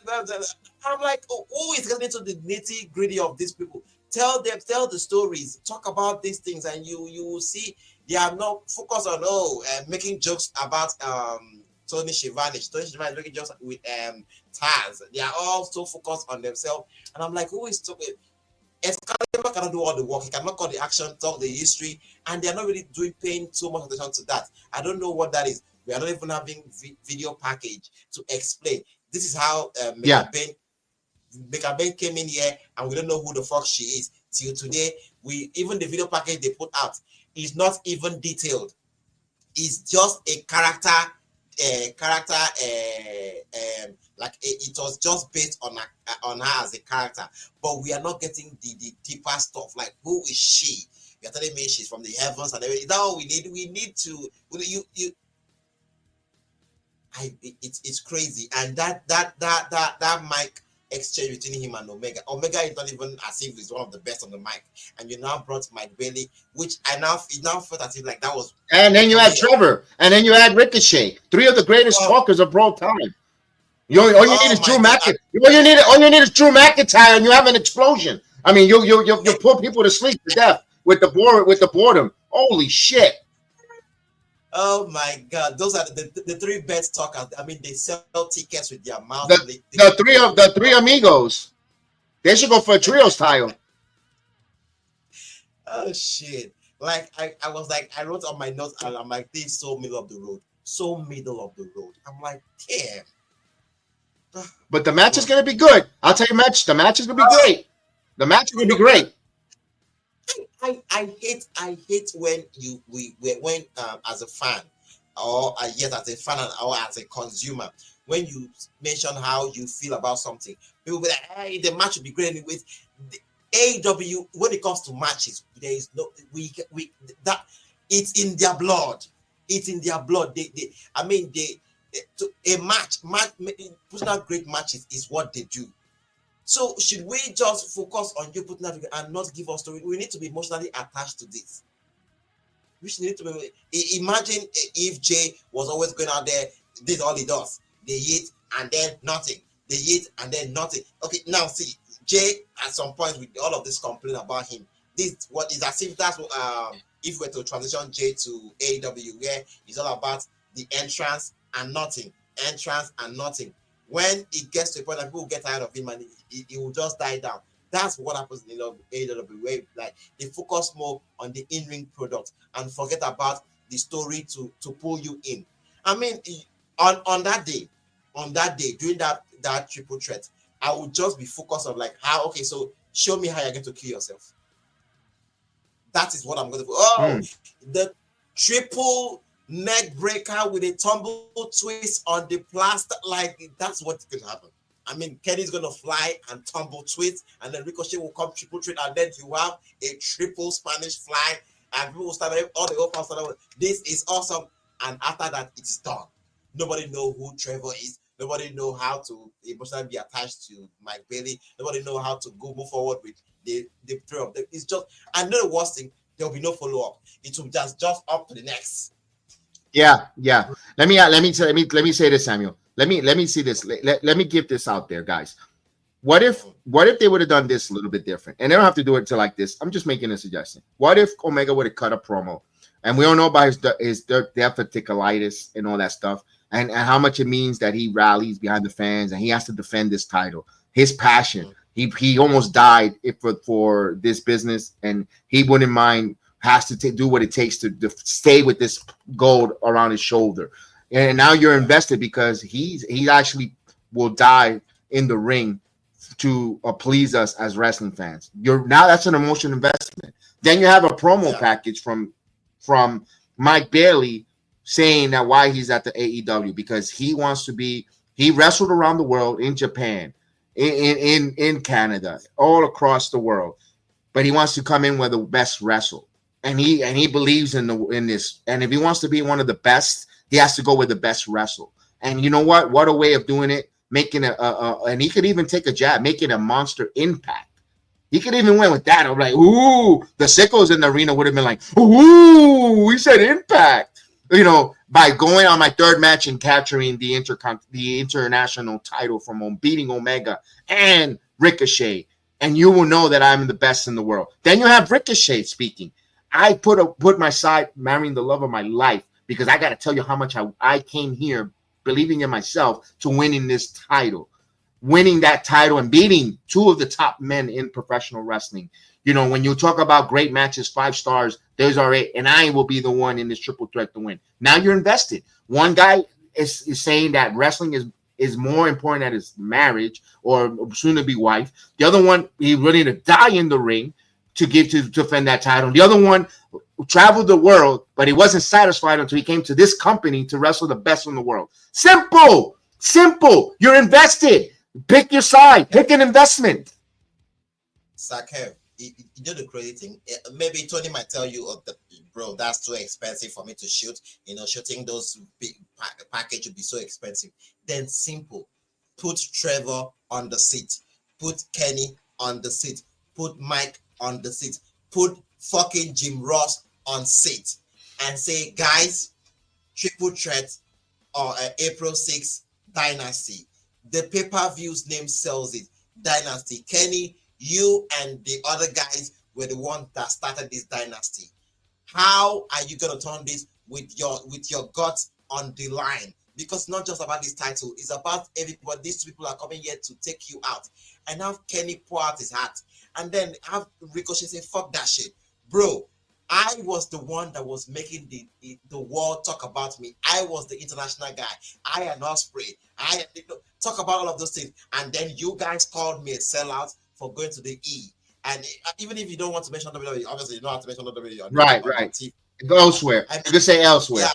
I'm like, who is getting into the nitty-gritty of these people? Tell the stories. Talk about these things, and you will see they are not focused on making jokes about Tony Schiavone. Tony Schiavone is making jokes with Taz. They are all so focused on themselves. And I'm like, who is talking? Excalibur cannot do all the work. He cannot call the action, talk the history, and they're not really paying so much attention to that. I don't know what that is. We are not even having video package to explain. This is how Mecca Ben came in here, and we don't know who the fuck she is. Till today, even the video package they put out is not even detailed. It's just a character. It was just based on her as a character, but we are not getting the deeper stuff. Like, who is she? You're telling me she's from the heavens and everything. Is that all we need? We need to it's crazy. And that mic exchange between him and Omega is not even as if he's one of the best on the mic. And you now brought Mike Bailey, which it now felt as if like that was. And then you had Trevor, and then you had Ricochet, three of the greatest talkers of all time. All you need is Drew McIntyre. All you need is Drew McIntyre, and you have an explosion. I mean, you put people to sleep to death. with the boredom. Holy shit! Oh my God, those are the three best talkers. I mean, they sell tickets with their mouth. The three amigos. They should go for a trios title. Oh shit! Like I was like, I wrote on my notes, and I'm like, this is so middle of the road, so middle of the road. I'm like, damn. But the match is gonna be good. I'll tell you, the match is gonna be great. The match is gonna be great. I hate when when as a fan or yes as a fan or as a consumer, when you mention how you feel about something, people be like, hey, the match will be great anyways. The AEW, when it comes to matches, there is no we that it's in their blood. It's in their blood. A match putting out great matches is what they do. So should we just focus on you putting out and not give us story? We need to be emotionally attached to this. We should need to be. Imagine if Jay was always going out there, this all he does. They hit and then nothing. They hit and then nothing. Okay, now see, Jay at some point with all of this complaint about him, this what is as if that's if we were to transition Jay to AEW, where it's all about the entrance and nothing, entrance and nothing. When it gets to a point that people get tired of him and he will just die down. That's what happens in AEW, where like they focus more on the in-ring product and forget about the story to pull you in. I mean, on that day, during that triple threat, I would just be focused on like how, okay, so show me how you're going to kill yourself. That is what I'm going to do. The triple neck breaker with a tumble twist on the plaster, like that's what's going to happen. I mean, Kenny's going to fly and tumble twist, and then Ricochet will come triple threat, and then you have a triple Spanish fly, and people will start all the open start. This is awesome, and after that, it's done. Nobody know who Trevor is. Nobody know how to emotionally be attached to Mike Bailey. Nobody know how to move forward with the three of them. It's just, I know the worst thing. There will be no follow up. It will just up to the next. Yeah. Let me say this, Samuel. Let me see this. Let me give this out there, guys. What if they would have done this a little bit different? And they don't have to do it to like this. I'm just making a suggestion. What if Omega would have cut a promo? And we all know about his diverticulitis and all that stuff, and how much it means that he rallies behind the fans and he has to defend this title. His passion. He almost died for this business, and he wouldn't mind. Has to do what it takes to stay with this gold around his shoulder. And now you're invested because he actually will die in the ring to please us as wrestling fans. Now that's an emotional investment. Then you have a promo package from Mike Bailey saying that why he's at the AEW, because he wrestled around the world, in Japan, in Canada, all across the world, but he wants to come in where the best wrestle. And he believes in this. And if he wants to be one of the best, he has to go with the best wrestle. And you know what? What a way of doing it. Making and he could even take a jab, making a monster impact. He could even win with that. I'm like, ooh, the sickos in the arena would have been like, ooh, we said impact. You know, by going on my third match and capturing the international title from beating Omega and Ricochet. And you will know that I'm the best in the world. Then you have Ricochet speaking. I put my side, marrying the love of my life, because I got to tell you how much I came here believing in myself to winning this title, winning that title and beating two of the top men in professional wrestling. You know, when you talk about great matches, 5 stars, those are 8, and I will be the one in this triple threat to win. Now you're invested. One guy is saying that wrestling is more important than his marriage or soon to be wife. The other one, he's ready to die in the ring to defend that title. The other one traveled the world, but he wasn't satisfied until he came to this company to wrestle the best in the world. Simple. You're invested. Pick your side. Pick an investment. Sakev, you do the crazy thing. Maybe Tony might tell you, bro, that's too expensive for me to shoot. You know, shooting those big package would be so expensive. Then simple. Put Trevor on the seat. Put Kenny on the seat. Put Mike on the seat. Put fucking Jim Ross on seat. And say, guys, triple threat or April 6th Dynasty. The pay-per-view's name sells it. Dynasty. Kenny, you and the other guys were the one that started this dynasty. How are you gonna turn this with your guts on the line? Because not just about this title, it's about everybody. These people are coming here to take you out. And have Kenny pour out his hat. And then have Ricochet say, fuck that shit. Bro, I was the one that was making the world talk about me. I was the international guy. I and Ospreay. I talk about all of those things. And then you guys called me a sellout for going to the E. And even if you don't want to mention WWE, obviously you don't have to mention WWE. Right. Go elsewhere. You can say elsewhere. Yeah.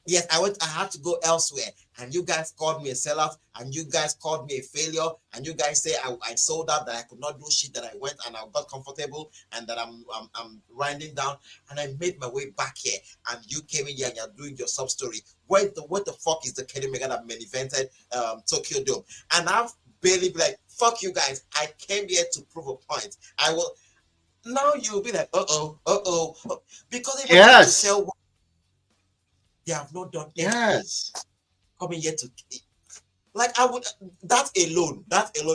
Yes, I had to go elsewhere, and you guys called me a sellout, and you guys called me a failure, and you guys say I sold out, that I could not do shit, that I went and I got comfortable, and that I'm winding down, and I made my way back here, and you came in here and you're doing your sub story. What the fuck is the Kenny Omega that main evented Tokyo Dome? And I've barely be like, fuck you guys, I came here to prove a point. I will. Now you'll be like, because they want to sell. They have not done anything. Yes. Coming here to, like, I would, that alone,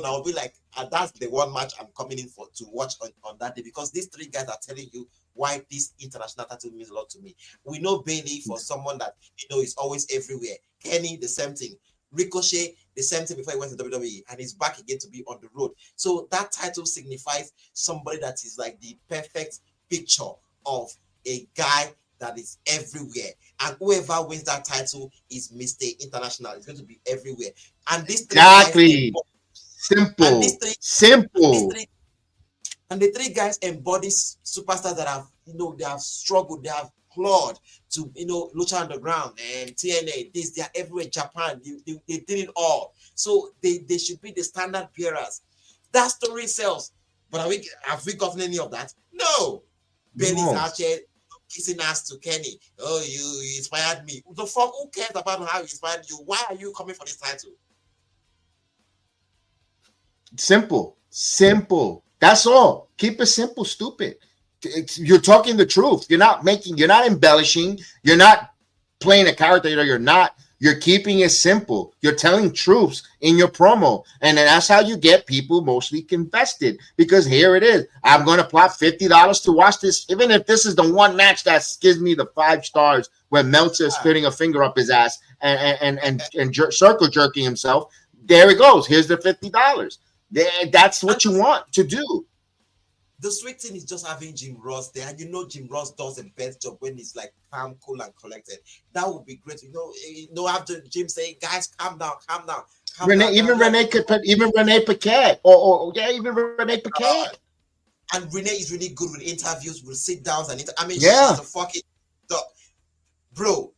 I would be like, that's the one match I'm coming in for to watch on that day, because these three guys are telling you why this international title means a lot to me. We know Bailey for someone that, is always everywhere. Kenny, the same thing. Ricochet, the same thing before he went to WWE, and he's back again to be on the road. So that title signifies somebody that is like the perfect picture of a guy that is everywhere, and whoever wins that title is Mr. International. It's going to be everywhere. And this exactly simple. And the three guys embody superstars that have, they have struggled, they have clawed to, Lucha Underground and TNA. They are everywhere. Japan, they did it all. So they should be the standard bearers. That story sells. But have we gotten any of that? No. Bailey's out here kissing ass to Kenny. Oh, you inspired me. The fuck, who cares about how he inspired you? Why are you coming for this title? Simple. That's all. Keep it simple, stupid. You're talking the truth. You're not embellishing. You're not playing a character that you're not. You're keeping it simple. You're telling truths in your promo. And then that's how you get people mostly invested. Because here it is. I'm going to plot $50 to watch this. Even if this is the one match that gives me the 5 stars where Meltzer is putting a finger up his ass and circle jerking himself. There it goes. Here's the $50. That's what you want to do. The sweet thing is just having Jim Ross there. And Jim Ross does the best job when he's like calm, cool, and collected. That would be great. After Jim saying, guys, calm down. Even Renee Paquette. Even Renee Paquette. And Renee is really good with interviews, with sit downs, and she's a fucking dog. Bro,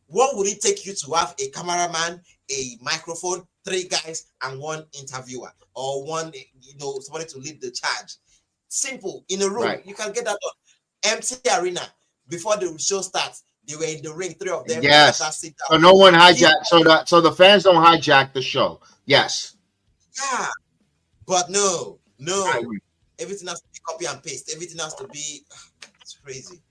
what would it take you to have a cameraman, a microphone, 3 guys, and 1 interviewer, or one, somebody to lead the charge? Simple. In a room, right. You can get that done. Empty arena. Before the show starts, they were in the ring, 3 of them. Yes. So no one hijacked. So the fans don't hijack the show. Yes. Yeah. But no. Everything has to be copy and paste. Everything has to be. It's crazy.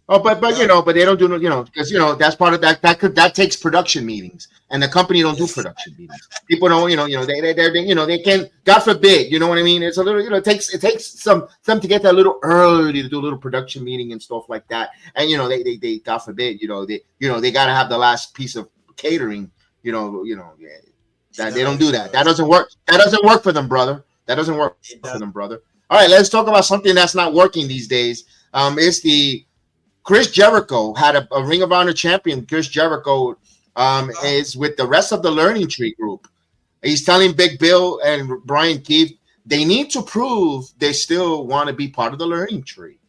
Oh, but but they don't do because that's part of that takes production meetings, and the company don't do production meetings. People don't they can, God forbid, you know what I mean. It's a little it takes some to get that little early to do a little production meeting and stuff like that, and they God forbid they got to have the last piece of catering, they don't do that. That doesn't work. That doesn't work for them, brother. That doesn't work for them, brother. All right, let's talk about something that's not working these days. It's the Chris Jericho had a Ring of Honor champion. Chris Jericho is with the rest of the Learning Tree group. He's telling Big Bill and Brian Keith they need to prove they still want to be part of the Learning Tree.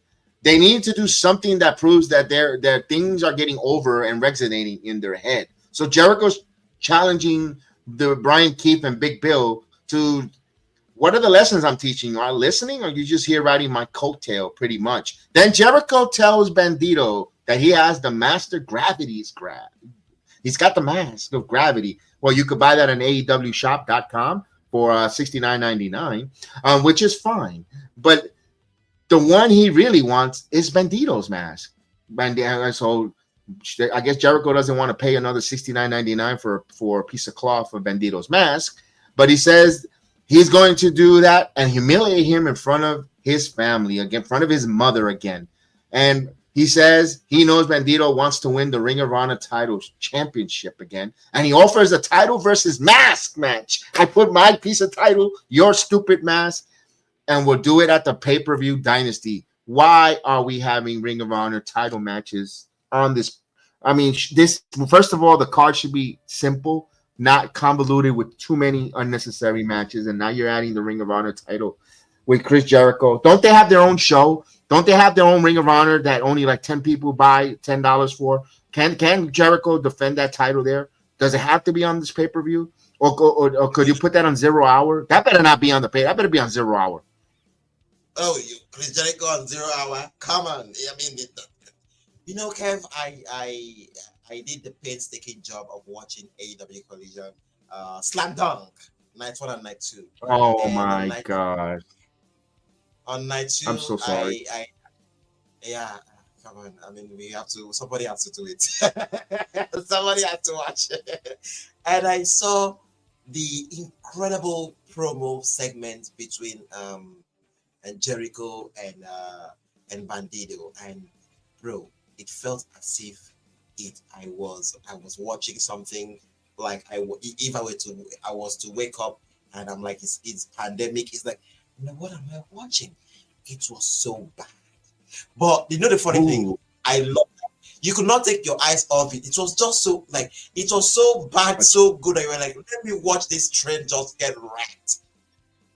They need to do something that proves that their things are getting over and resonating in their head. So Jericho's challenging the Brian Keith and Big Bill to, what are the lessons I'm teaching? Are you listening, or are you just here riding my coattail pretty much? Then Jericho tells Bandito that he has the Master Gravity's grab. He's got the Mask of Gravity. Well, you could buy that on AEWshop.com for $69.99, which is fine. But the one he really wants is Bandito's mask. So I guess Jericho doesn't want to pay another $69.99 for a piece of cloth for Bandito's mask. But he says he's going to do that and humiliate him in front of his family again, in front of his mother again. And he says he knows Bandito wants to win the Ring of Honor title championship again. And he offers a title versus mask match. I put my piece of title, your stupid mask, and we'll do it at the pay-per-view Dynasty. Why are we having Ring of Honor title matches on this? I mean, this, first of all, the card should be simple, not convoluted with too many unnecessary matches. And now you're adding the Ring of Honor title with Chris Jericho. Don't they have their own show? Don't they have their own Ring of Honor that only like 10 people buy $10 for? Can Jericho defend that title there? Does it have to be on this pay-per-view? Or could you put that on 0 Hour? That better not be on the pay. That better be on 0 Hour. Oh, Chris Jericho on 0 Hour? Come on. I mean, Kev, I did the painstaking job of watching AEW Collision, Slam Dunk, night 1 and night 2. Oh, and my God. On night 2, I'm so sorry. Yeah, come on. I mean, somebody has to do it. Somebody has to watch it. And I saw the incredible promo segment between and Jericho and Bandito. And bro, it felt as if I was watching something like I was to wake up and I'm like, it's pandemic. It's like, what am I watching? It was so bad. But the funny thing, I love that. You could not take your eyes off it. It was just so it was so bad, so good that you were like, let me watch this train just get wrecked.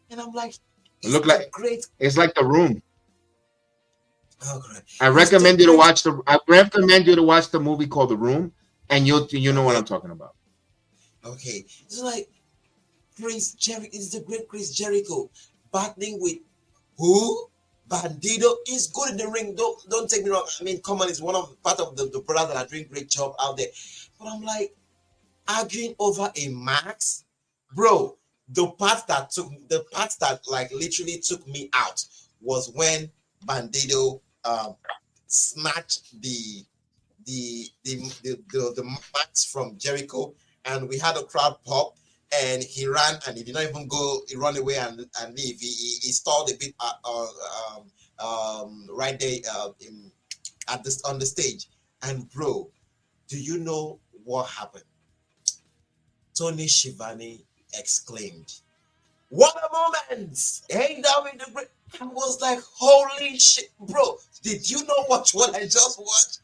And I'm like, it looked like great. It's like The Room. Oh, great. I recommend you to watch the movie called The Room, and you know what I'm talking about. Okay, it's like Chris Jericho. It's the great Chris Jericho battling with who? Bandito is good in the ring. Don't take me wrong. I mean, come on, it's part of the brothers that are doing great job out there. But I'm like, arguing over a max, bro. The part that like literally took me out was when Bandito snatched the max from Jericho, and we had a crowd pop. And he ran, and he did not even go. He ran away and leave. He stalled a bit right there on the stage. And bro, do you know what happened? Tony Schiavone exclaimed, "What a moment! Hey, now in the great." I was like, "Holy shit, bro! Did you know what I just watched?"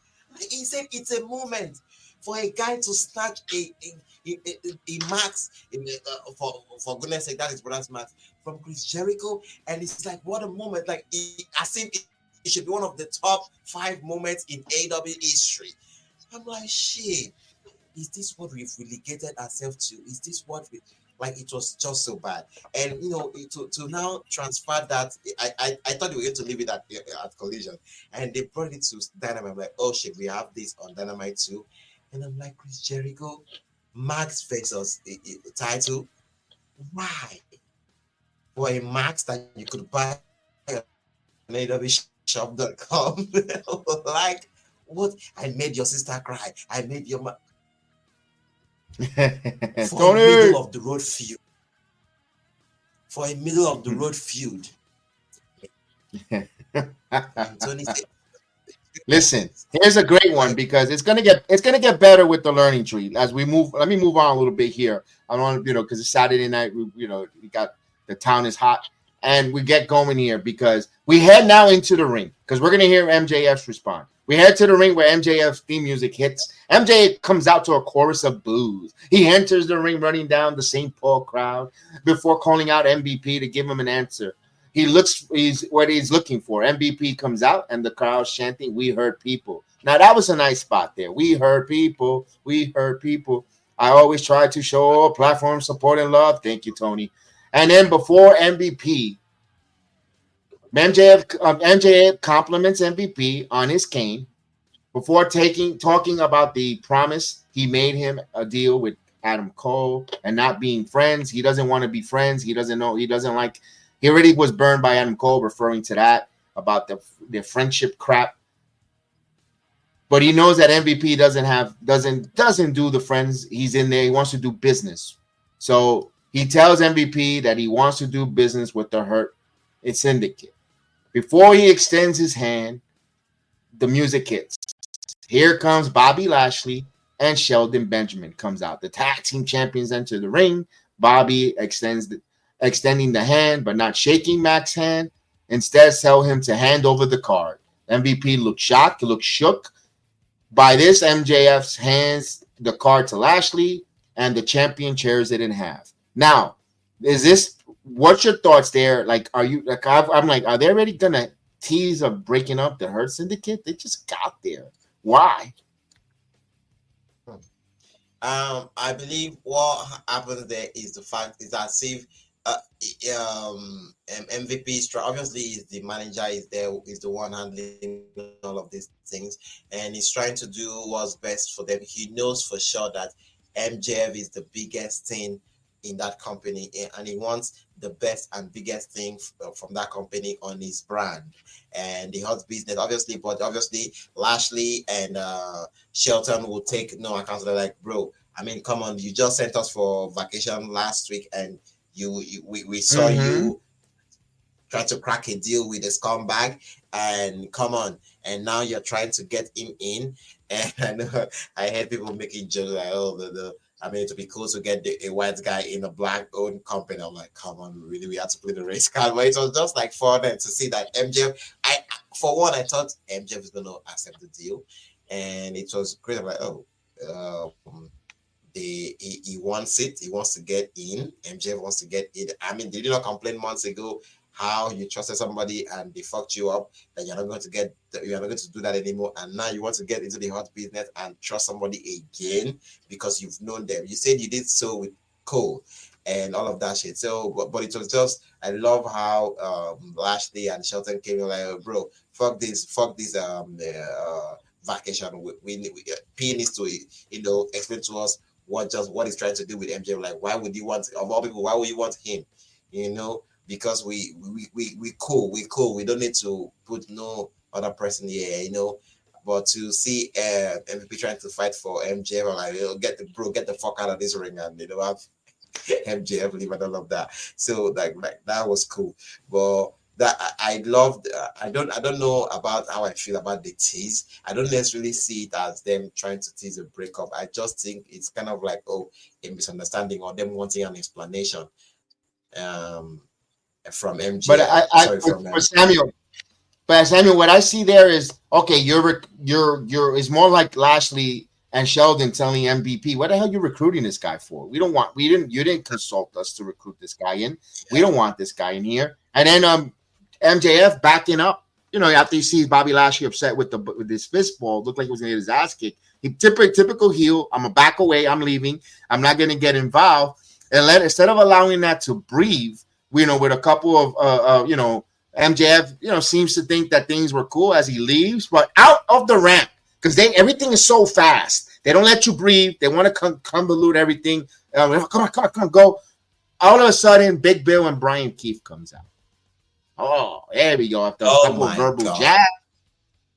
He said, "It's a moment for a guy to snatch a max for goodness sake, that is brother's max from Chris Jericho, and it's like, what a moment! Like, as if it should be one of the top 5 moments in AEW history." I'm like, shit, is this what we've relegated ourselves to? Is this what we like? It was just so bad. And to now transfer that, I thought we were going to leave it at Collision, and they brought it to Dynamite. I'm like, oh shit, we have this on Dynamite too. And I'm like, Chris Jericho, Max versus title. Why? For a Max that you could buy on AWShop.com. Like, what? I made your sister cry. I made your for a middle of the road feud. For a middle of the road feud. And Tony said, listen, here's a great one because it's gonna get better with the learning tree as we move. Let me move on a little bit here. I don't want to, because it's Saturday night. We got the town is hot, and we get going here because we head now into the ring because we're gonna hear MJF's respond. We head to the ring where MJF's theme music hits. MJ comes out to a chorus of boos. He enters the ring running down the St. Paul crowd before calling out MVP to give him an answer. He's what he's looking for. MVP comes out and the crowd's chanting, "We heard people." Now that was a nice spot there. We heard people. We heard people. I always try to show platform support and love. Thank you, Tony. And then before MVP, MJF compliments MVP on his cane before talking about the promise he made him a deal with Adam Cole and not being friends. He doesn't want to be friends. He doesn't know. He doesn't like. He already was burned by Adam Cole, referring to that about the friendship crap. But he knows that MVP doesn't do the friends. He's in there. He wants to do business. So he tells MVP that he wants to do business with the Hurt Syndicate. Before he extends his hand, the music hits. Here comes Bobby Lashley and Sheldon Benjamin comes out. The tag team champions enter the ring. Bobby extending the hand, but not shaking Mac's hand. Instead, tell him to hand over the card. MVP looked shocked, looked shook. By this, MJF hands the card to Lashley, and the champion tears it in half. Now, what's your thoughts there? Like, are you like? I'm like, are they already gonna tease of breaking up the Hurt Syndicate? They just got there. Why? I believe what happens there is the fact is that if MVP is obviously is the manager is there, is the one handling all of these things, and he's trying to do what's best for them. He knows for sure that MJF is the biggest thing in that company, and he wants the best and biggest thing from that company on his brand and the hot business, obviously. But obviously, Lashley and Shelton will take no account of that. Like, bro, I mean, come on, you just sent us for vacation last week, and we saw you try to crack a deal with a scumbag, and come on, and now you're trying to get him in. And I heard people making jokes like, oh, I mean, it'd be cool to get a white guy in a black-owned company. I'm like, come on, really? We had to play the race card. But it was just like fun to see that MJF. For one, I thought MJF was going to accept the deal, and it was great. I'm like, he wants it. He wants to get in. MJF wants to get in. I mean, did you not complain months ago how you trusted somebody and they fucked you up, that you're not going to do that anymore, and now you want to get into the hot business and trust somebody again because you've known them. You said you did so with Cole and all of that shit. So, but it was just, I love how Lashley and Shelton came in like, bro, fuck this vacation. P needs to explain to us what he's trying to do with MJ. Like, why would you want, of all people, why would you want him? Because we cool. We don't need to put no other person here, But to see MVP trying to fight for MJF, like, get the fuck out of this ring, and have MJF leave and all of that. So like that was cool. But that I loved. I don't know about how I feel about the tease. I don't necessarily see it as them trying to tease a breakup. I just think it's kind of like a misunderstanding or them wanting an explanation. From MJ, but Samuel. But Samuel, what I see there is okay. You're it's more like Lashley and Sheldon telling MVP, "What the hell are you recruiting this guy for? You didn't consult us to recruit this guy in. We don't want this guy in here." And then MJF backing up. After he sees Bobby Lashley upset with his fist ball, looked like he was gonna get his ass kicked. He typical heel. I'm gonna back away. I'm leaving. I'm not gonna get involved. And instead of allowing that to breathe. With a couple of, MJF, seems to think that things were cool as he leaves, but out of the ramp, because everything is so fast. They don't let you breathe. They want to convolute everything. Come on, go. All of a sudden, Big Bill and Brian Keefe comes out. Oh, there we go. After a couple of verbal jabs,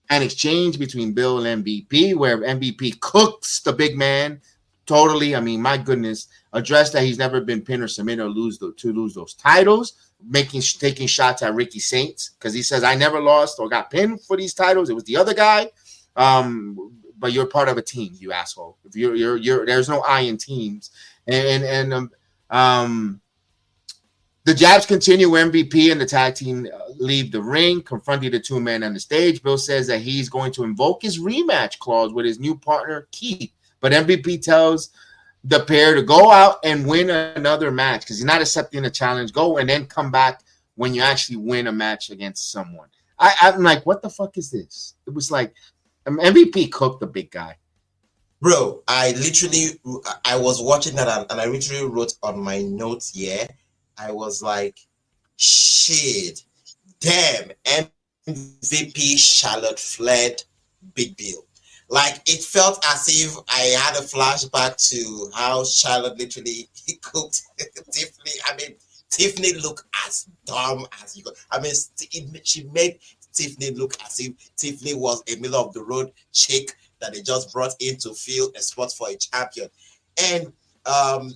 an exchange between Bill and MVP, where MVP cooks the big man totally. I mean, my goodness. Addressed that he's never been pinned or submitted or lose those titles, taking shots at Ricky Saints because he says I never lost or got pinned for these titles. It was the other guy. But you're part of a team, you asshole. If you're there's no I in teams. And the jabs continue. MVP and the tag team leave the ring, confronting the two men on the stage. Bill says that he's going to invoke his rematch clause with his new partner Keith, but MVP tells the pair to go out and win another match because he's not accepting the challenge. Go and then come back when you actually win a match against someone. I'm like, what the fuck is this? It was like MVP cooked the big guy. Bro, I was watching that and I literally wrote on my notes here. I was like, shit, damn, MVP Charlotte fled Big Bill. Like, it felt as if I had a flashback to how Charlotte literally cooked Tiffany. I mean, Tiffany looked as dumb as you could. I mean, she made Tiffany look as if Tiffany was a middle of the road chick that they just brought in to fill a spot for a champion. And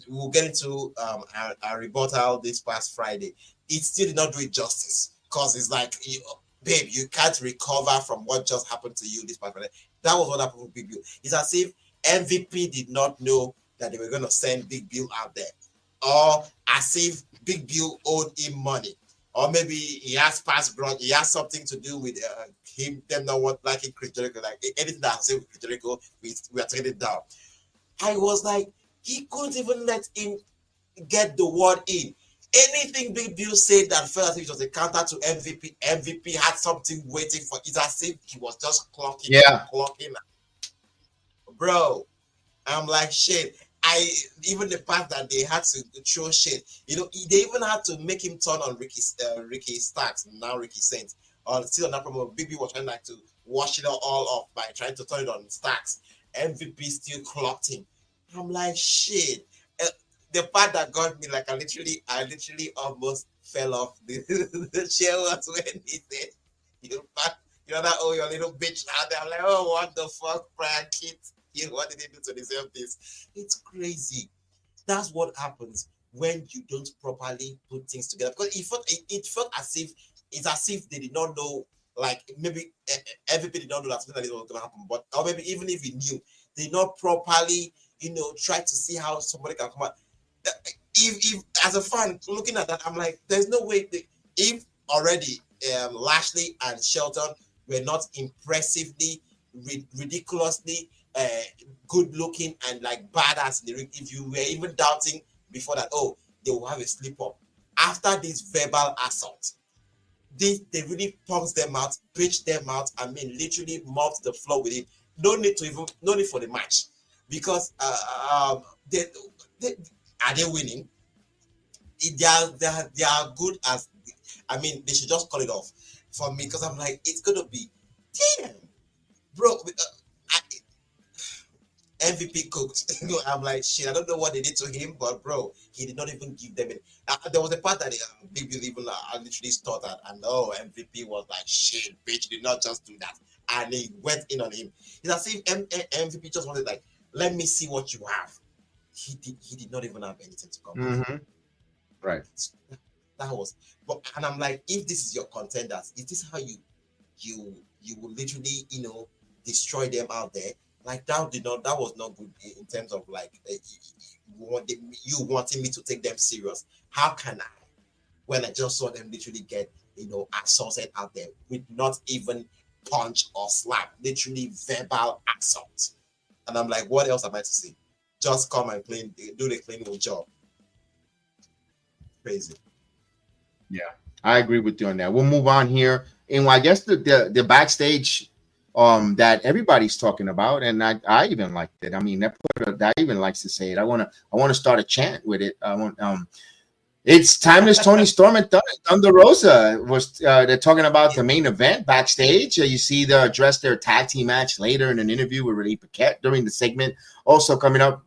we'll get into our rebuttal this past Friday. It still did not do it justice because it's like babe, you can't recover from what just happened to you this past Friday. That was what happened with Big Bill. It's as if MVP did not know that they were going to send Big Bill out there, or as if Big Bill owed him money, or maybe he has past grudge. He has something to do with them not want liking Chris Jericho. Like anything that has to do with Chris Jericho, we are taking it down. I was like, he couldn't even let him get the word in. Anything Big Bill said that felt as if it was a counter to MVP. MVP had something waiting for. It's as if he was just clocking, clocking. Bro, I'm like, shit. Even the fact that they had to throw shit, they even had to make him turn on Ricky Starks, now Ricky Saints, still on that promo. Big Bill was trying like to wash it all off by trying to turn it on Starks. MVP still clocked him. I'm like, shit. The part that got me, like I literally almost fell off the chair was when he said, you're not your little bitch out there. I'm like, oh, what the fuck, Brian Kit? What did he do to deserve this? It's crazy. That's what happens when you don't properly put things together. Because it felt as if they did not know, like maybe everybody did not know that something like this was going to happen. But or maybe even if he knew, they not properly, try to see how somebody can come out. If as a fan looking at that, I'm like, there's no way if already Lashley and Shelton were not impressively, ridiculously good looking and like badass in the ring, if you were even doubting before that, oh, they will have a slip up after this verbal assault, they really pumps them out, pitch them out. I mean, literally mops the floor with it. No need for the match, because they are they winning? They are good as, I mean, they should just call it off for me, because I'm like, it's gonna be, damn, bro. MVP cooked. I'm like, shit, I don't know what they did to him, but bro, he did not even give them it. There was a part that Big Bill even literally stuttered, and MVP was like, shit, bitch, you did not just do that. And he went in on him. It's as if MVP just wanted, like, let me see what you have. He did not even have anything to come with. Mm-hmm. Right. That was, and I'm like, if this is your contenders, is this how you will literally, destroy them out there? Like that was not good in terms of like you wanting me to take them serious. How can I, when I just saw them literally get assaulted out there with not even punch or slap, literally verbal assault? And I'm like, what else am I to see? Just come and do the cleaning job. Crazy. Yeah, I agree with you on that. We'll move on here, and I guess the backstage that everybody's talking about, and I even liked it. I mean, that even likes to say it. I want to start a chant with it. I want it's Timeless Tony Storm and Thunder Rosa was they're talking about the main event backstage. You see they address their tag team match later in an interview with Renee Paquette during the segment. Also coming up,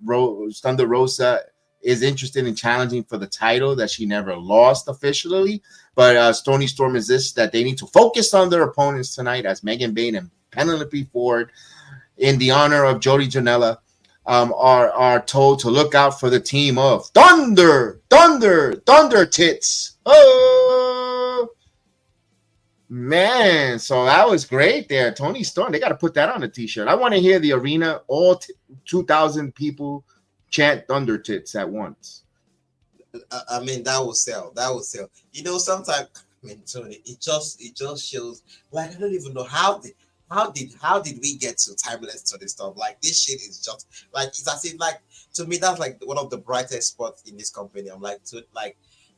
Thunder Rosa is interested in challenging for the title that she never lost officially, but Tony Storm insists that they need to focus on their opponents tonight, as Megan Bayne and Penelope Ford, in the honor of Jody Janela, are told to look out for the team of Thunder Tits. Oh man, so that was great there. Tony Storm, they got to put that on a t-shirt. I want to hear the arena, all 2,000 people chant Thunder Tits at once. I mean, that will sell. Sometimes, I mean, Tony, it just shows, like, I don't even know how did we get to Timeless to this stuff? Like, this shit is just like, it's as if, like, to me, that's like one of the brightest spots in this company. I'm like,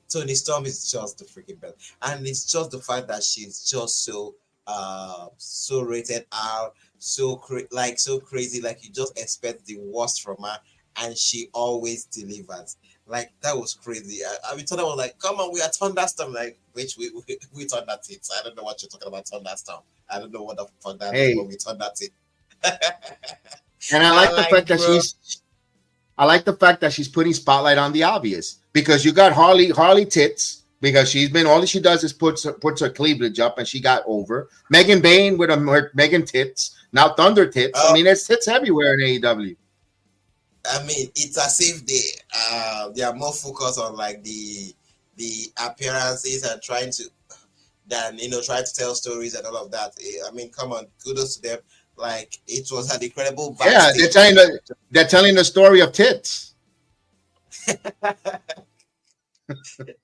Tony Storm is just the freaking best, and it's just the fact that she's just so rated R, so crazy. Like, you just expect the worst from her, and she always delivers. Like, that was crazy. I mean, Thunder was like, come on, we are Thunderstorm. Like, which we Thunder Tits. I don't know what you're talking about, Thunderstorm. I don't know what the fuck that is, but we Thunder Tits. And I like the fact that she's putting spotlight on the obvious, because you got Harley Tits, because all she does is puts her cleavage up, and she got over. Megan Bayne with a Megan Tits. Now Thunder Tits. I mean, there's tits everywhere in AEW. I mean, it's as if they are more focused on like the appearances and trying to than try to tell stories and all of that. I mean, come on, kudos to them. Like it was an incredible Yeah, backstage. they're telling the story of Tits.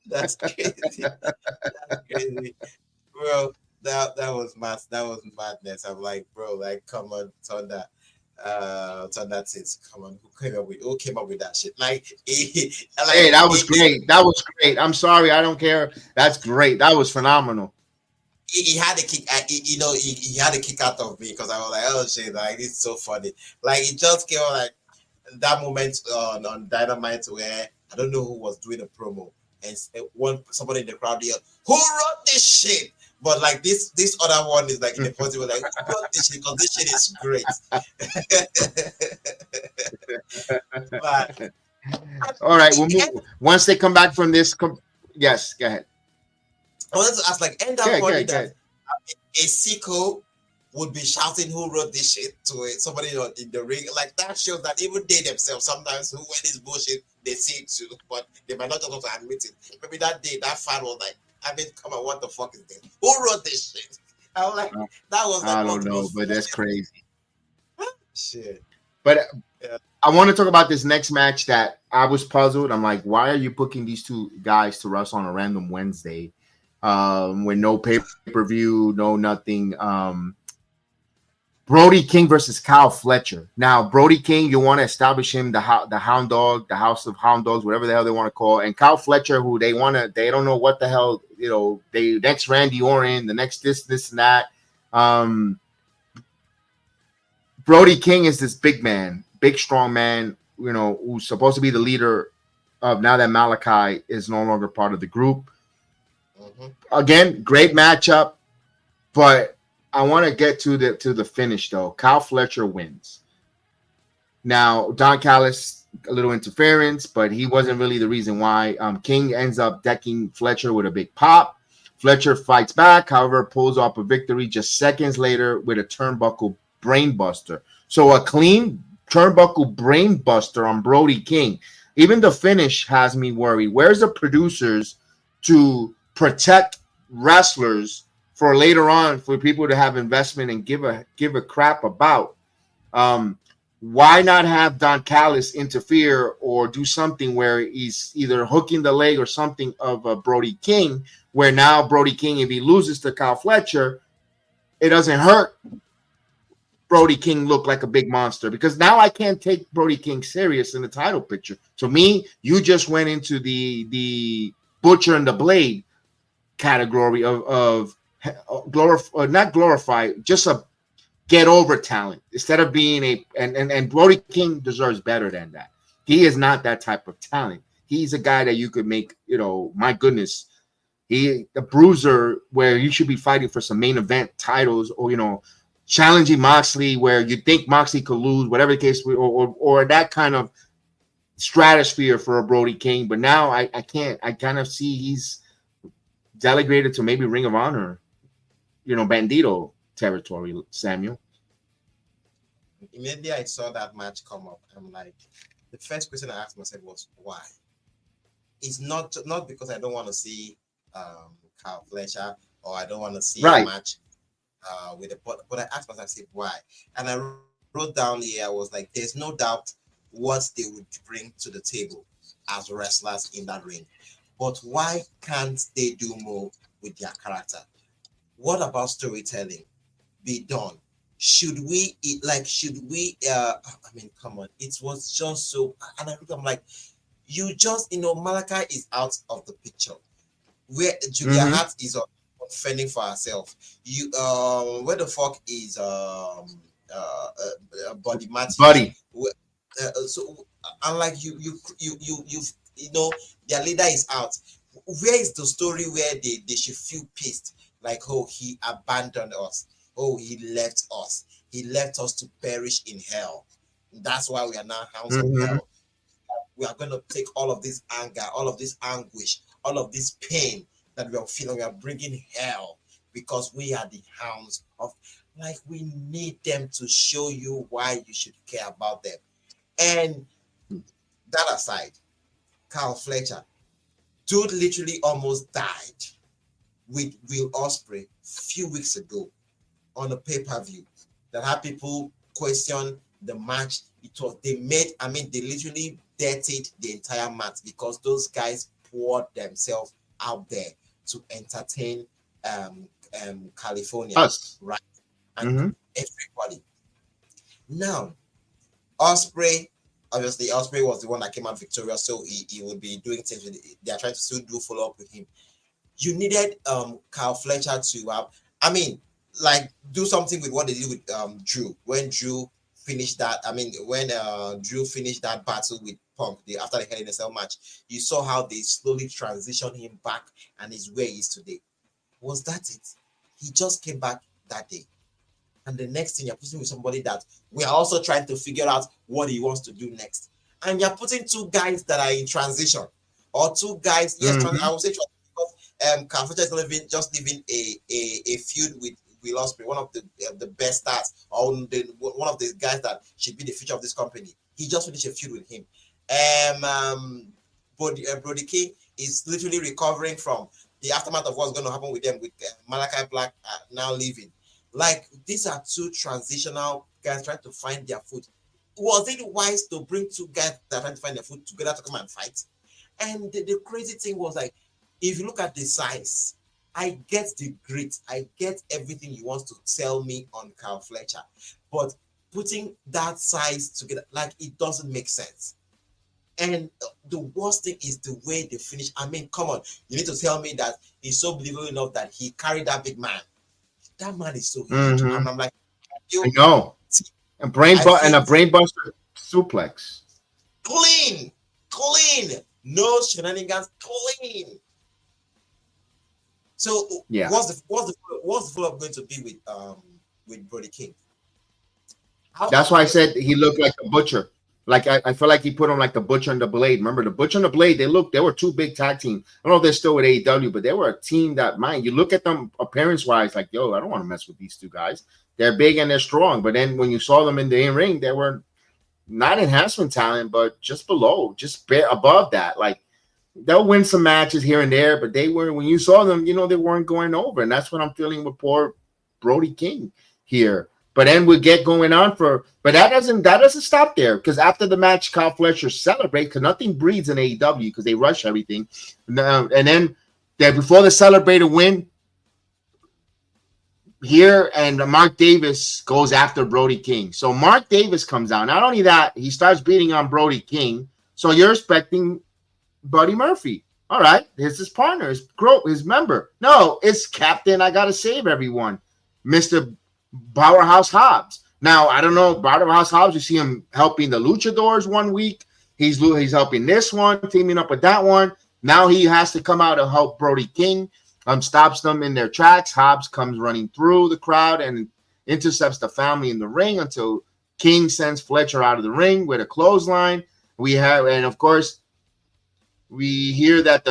That's crazy. That's crazy, bro. That was that was madness. I'm like, bro, like, come on, Thunder. Thunder Tits. Come on, who came up with that shit? Like, Hey, that was great. That was great. I'm sorry, I don't care. That's great. That was phenomenal. He had a kick. He had a kick out of me because I was like, oh shit, like this is so funny. Like it just came out like that moment on Dynamite where I don't know who was doing a promo and somebody in the crowd yelled, "Who wrote this shit?" But like this other one is like in the positive, like, "Who wrote this shit?" Because this shit is great. But All right, we'll move. Once they come back from this, yes, go ahead. I wanted to ask, like, end up Okay, funny good. that a Sicko would be shouting who wrote this shit to somebody in the ring. Like, that shows that even they themselves, sometimes who wear this bullshit, they see it too, but they might not just want to admit it. Maybe that day, that fan was like, I mean, come on, what the fuck is this? Who wrote this shit? I was like, that was like, I don't know, but that's crazy. Shit. But yeah. I want to talk about this next match that I was puzzled. I'm like, why are you booking these two guys to wrestle on a random Wednesday? With no pay-per-view, no nothing. Brody King versus Kyle Fletcher. Now, Brody King, you want to establish him the Hound Dog, the House of Hound Dogs, whatever the hell they want to call it. And Kyle Fletcher, who they don't know what the hell, they next Randy Orton, the next this and that. Brody King is this big man, big strong man, who's supposed to be the leader of now that Malachi is no longer part of the group. Again, great matchup, but I want to get to the finish though. Kyle Fletcher wins. Now Don Callis, a little interference, but he wasn't really the reason why. King ends up decking Fletcher with a big pop. Fletcher fights back, however, pulls off a victory just seconds later with a turnbuckle brainbuster. So a clean turnbuckle brainbuster on Brody King. Even the finish has me worried. Where's the producers to protect wrestlers for later on for people to have investment and give a crap about? Why not have Don Callis interfere or do something where he's either hooking the leg or something of Brody King, where now Brody King, if he loses to Kyle Fletcher, it doesn't hurt Brody King look like a big monster, because now I can't take Brody King serious in the title picture. To me, you just went into the Butcher and the Blade category of not glorify, just a get over talent instead of being and Brody King deserves better than that. He is not that type of talent. He's a guy that you could make, my goodness, a bruiser where you should be fighting for some main event titles, or challenging Moxley where you think Moxley could lose, whatever the case, or that kind of stratosphere for a Brody King. But now I can't. I kind of see he's delegated to maybe Ring of Honor, Bandito territory, Samuel. Immediately I saw that match come up, I'm like, the first question I asked myself was why. It's not because I don't want to see Kyle Fletcher or I don't want to see a match with the but I asked myself, I said why, and I wrote down here. I was like, there's no doubt what they would bring to the table as wrestlers in that ring, but why can't they do more with their character? What about storytelling be done? Should we I mean, come on, it was just so, and I'm like, you just, Malachi is out of the picture, where Julia Hart is fending for herself. You where the fuck is Buddy Matthews? So I'm like, their leader is out. Where is the story where they should feel pissed, like, oh, he abandoned us, oh, he left us to perish in hell, that's why we are now hounds of hell. We are going to take all of this anger, all of this anguish, all of this pain that we are feeling, we are bringing hell because we are the hounds of, like, we need them to show you why you should care about them. And that aside, Kyle Fletcher, dude literally almost died with Will Ospreay few weeks ago on a pay-per-view that had people question the match. It was they literally dirtied the entire match because those guys poured themselves out there to entertain California, Us. right? And everybody. Now, Osprey, obviously, Osprey was the one that came out victorious, so he would be doing things with it. They are trying to still do follow up with him. You needed Kyle Fletcher to do something with what they did with Drew when Drew finished that. When Drew finished that battle with Punk after the Hell in a Cell match, you saw how they slowly transitioned him back and is where he is today. Was that it? He just came back that day. And the next thing you're putting with somebody that we are also trying to figure out what he wants to do next. And you're putting two guys that are in transition. Or two guys, yes, I would say because Kyle Fletcher is just living a feud with Will Ospreay, one of the best stars, or one of the guys that should be the future of this company. He just finished a feud with him. Brody King is literally recovering from the aftermath of what's going to happen with them, with Malachi Black now leaving. Like, these are two transitional guys trying to find their foot. Was it wise to bring two guys that are trying to find their foot together to come and fight? And the crazy thing was, like, if you look at the size, I get the grit, I get everything you want to tell me on Kyle Fletcher, but putting that size together, like, it doesn't make sense. And the worst thing is the way they finish. I mean, come on, you need to tell me that he's so believable enough that he carried that big man. That man is so huge, and I'm like, I know. A brainbuster suplex. Clean, no shenanigans, clean. So yeah, what's the follow-up going to be with Brody King? That's why I said he looked like a butcher. Like I feel like he put him like the Butcher and the Blade. Remember the Butcher and the Blade? They were two big tag teams. I don't know if they're still with AEW, but they were a team that, you look at them appearance wise, like, yo, I don't want to mess with these two guys. They're big and they're strong. But then when you saw them in the ring, they were not enhancement talent, but just below, just above that. Like, they'll win some matches here and there, but they were, when you saw them, they weren't going over. And that's what I'm feeling with poor Brody King here. But then we get going on but that doesn't stop there, because after the match, Kyle Fletcher celebrates, because nothing breathes in AEW because they rush everything. And then before the celebrated win here, and Mark Davis goes after Brody King. So Mark Davis comes out. Not only that, he starts beating on Brody King. So you're expecting Buddy Murphy. All right, here's his partner, his member. No, it's Captain, I gotta save everyone, Mr. Powerhouse Hobbs. Now, I don't know, Powerhouse Hobbs, you see him helping the Luchadors one week. He's helping this one, teaming up with that one. Now he has to come out and help Brody King. Stops them in their tracks. Hobbs comes running through the crowd and intercepts the family in the ring until King sends Fletcher out of the ring with a clothesline. And of course, we hear that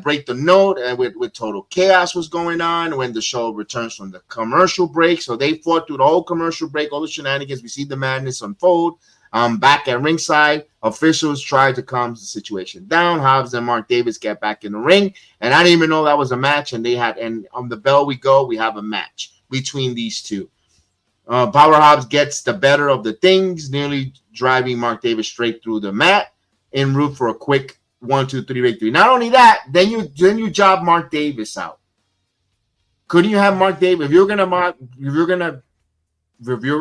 break the note, and with total chaos was going on when the show returns from the commercial break. So they fought through the whole commercial break, all the shenanigans. We see the madness unfold. Back at ringside, officials try to calm the situation down. Hobbs and Mark Davis get back in the ring, and I didn't even know that was a match. And on the bell we go, we have a match between these two. Power Hobbs gets the better of the things, nearly driving Mark Davis straight through the mat en route for a quick 1-2-3 victory. Not only that, then you job Mark Davis out. Couldn't you have Mark Davis? If you were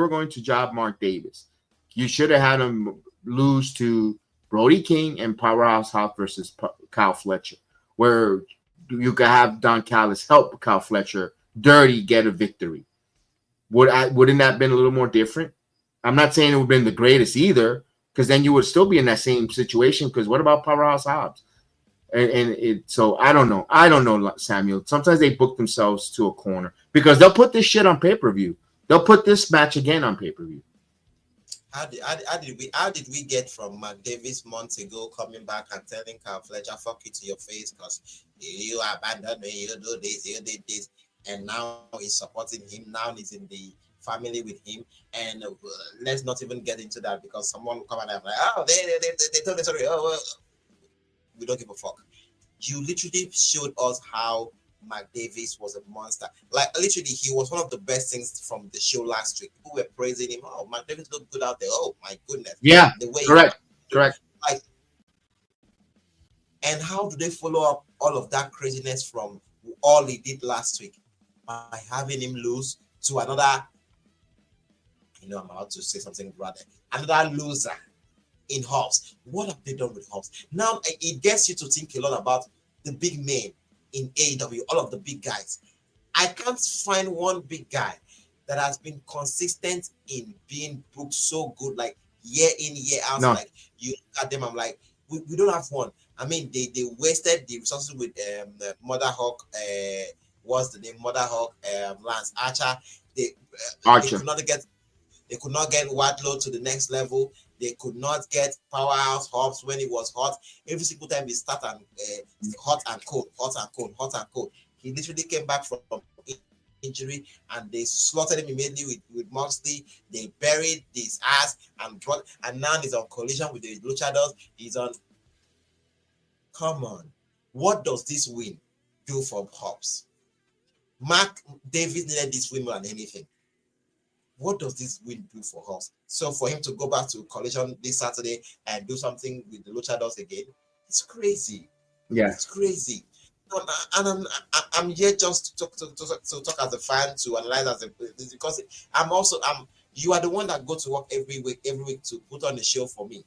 going to job Mark Davis, you should have had him lose to Brody King and Powerhouse Hobbs versus Kyle Fletcher, where you could have Don Callis help Kyle Fletcher dirty get a victory. Wouldn't that have been a little more different? I'm not saying it would have been the greatest either, because then you would still be in that same situation. Because what about Powerhouse Hobbs? So I don't know, Samuel. Sometimes they book themselves to a corner because they'll put this shit on pay-per-view. They'll put this match again on pay-per-view. How did we get from Mark Davis months ago coming back and telling Kyle Fletcher, fuck you to your face because you abandoned me, you do this, you did this, and now he's supporting him, now he's in the family with him, and let's not even get into that because someone will come and I'm like, oh, they told the story, oh, well, we don't give a fuck. You literally showed us how Mark Davis was a monster. Like literally, he was one of the best things from the show last week. People were praising him. Oh, Mark Davis looked good out there. Oh my goodness. Yeah, the way correct. Like, and how do they follow up all of that craziness from all he did last week by having him lose to another? You know, I'm about to say something rather. Another loser in Hobbs. What have they done with Hobbs? Now it gets you to think a lot about the big men in AEW, all of the big guys. I can't find one big guy that has been consistent in being booked so good, like year in, year out. No. Like you look at them, I'm like, we don't have one. I mean, they wasted the resources with Mother Hawk. What's the name? Mother Hawk, Lance Archer. Archer. They could not get Wardlow to the next level. They could not get Powerhouse Hobbs when it was hot. Every single time he start and hot and cold. He literally came back from injury and they slaughtered him immediately with Moxley. They buried his ass and now he's on collision with the Luchadors. He's on. Come on, what does this win do for Hobbs? Mark Davis needed this win more than anything. What does this win do for Hobbs? So for him to go back to collision this Saturday and do something with the Luchadors again, it's crazy. Yeah, it's crazy. And I'm here just to talk as a fan, to analyze as a, because you are the one that go to work every week to put on a show for me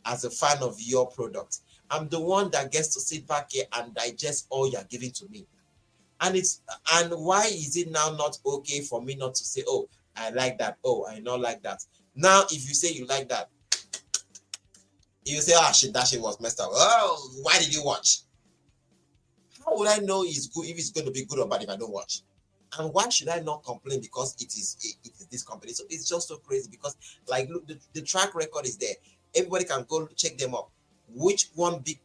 as a fan of your product. I'm the one that gets to sit back here and digest all you're giving to me. And why is it now not okay for me not to say, oh, I like that, oh, I not like that? Now if you say you like that, you say, shit, that shit was messed up. Oh, why did you watch? How would I know it's good if it's going to be good or bad if I don't watch? And why should I not complain because it is this company? So it's just so crazy because, like, look, the track record is there. Everybody can go check them up. Which one big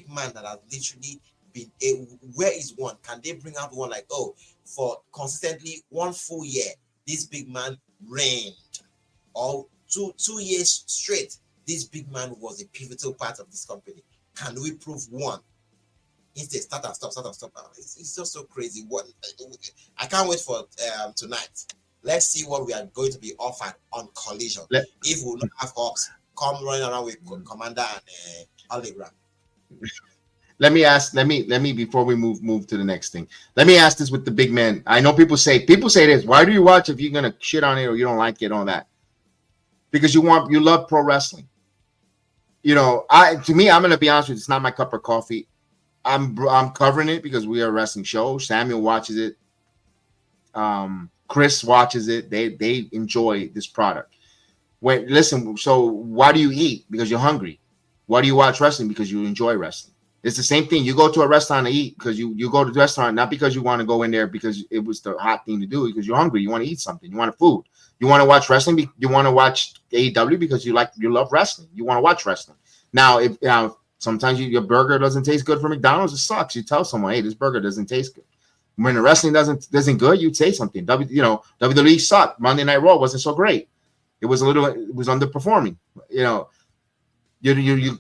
man that has literally been where is one? Can they bring out one like, oh, for consistently 1 full year, this big man reigned, or two years straight, this big man was a pivotal part of this company? Can we prove one? Instead, start and stop. It's just so crazy. I can't wait for tonight. Let's see what we are going to be offered on Collision. If we not have Hawks come running around with Commander and Hologram. Let me before we move to the next thing. Let me ask this with the big men. I know people say this. Why do you watch if you're gonna shit on it or you don't like it, all that? Because you love pro wrestling. You know, I'm gonna be honest with you, it's not my cup of coffee. I'm covering it because we are a wrestling show. Samuel watches it. Chris watches it. They enjoy this product. Listen, so why do you eat? Because you're hungry. Why do you watch wrestling? Because you enjoy wrestling. It's the same thing. You go to a restaurant to eat because you go to the restaurant not because you want to go in there because it was the hot thing to do, because you're hungry. You want to eat something. You want food. You want to watch wrestling. You want to watch AEW because you love wrestling. You want to watch wrestling. Now, if sometimes your burger doesn't taste good from McDonald's, it sucks. You tell someone, hey, this burger doesn't taste good. When the wrestling doesn't good, you'd say something. WWE sucked. Monday Night Raw wasn't so great. It was underperforming. You know, you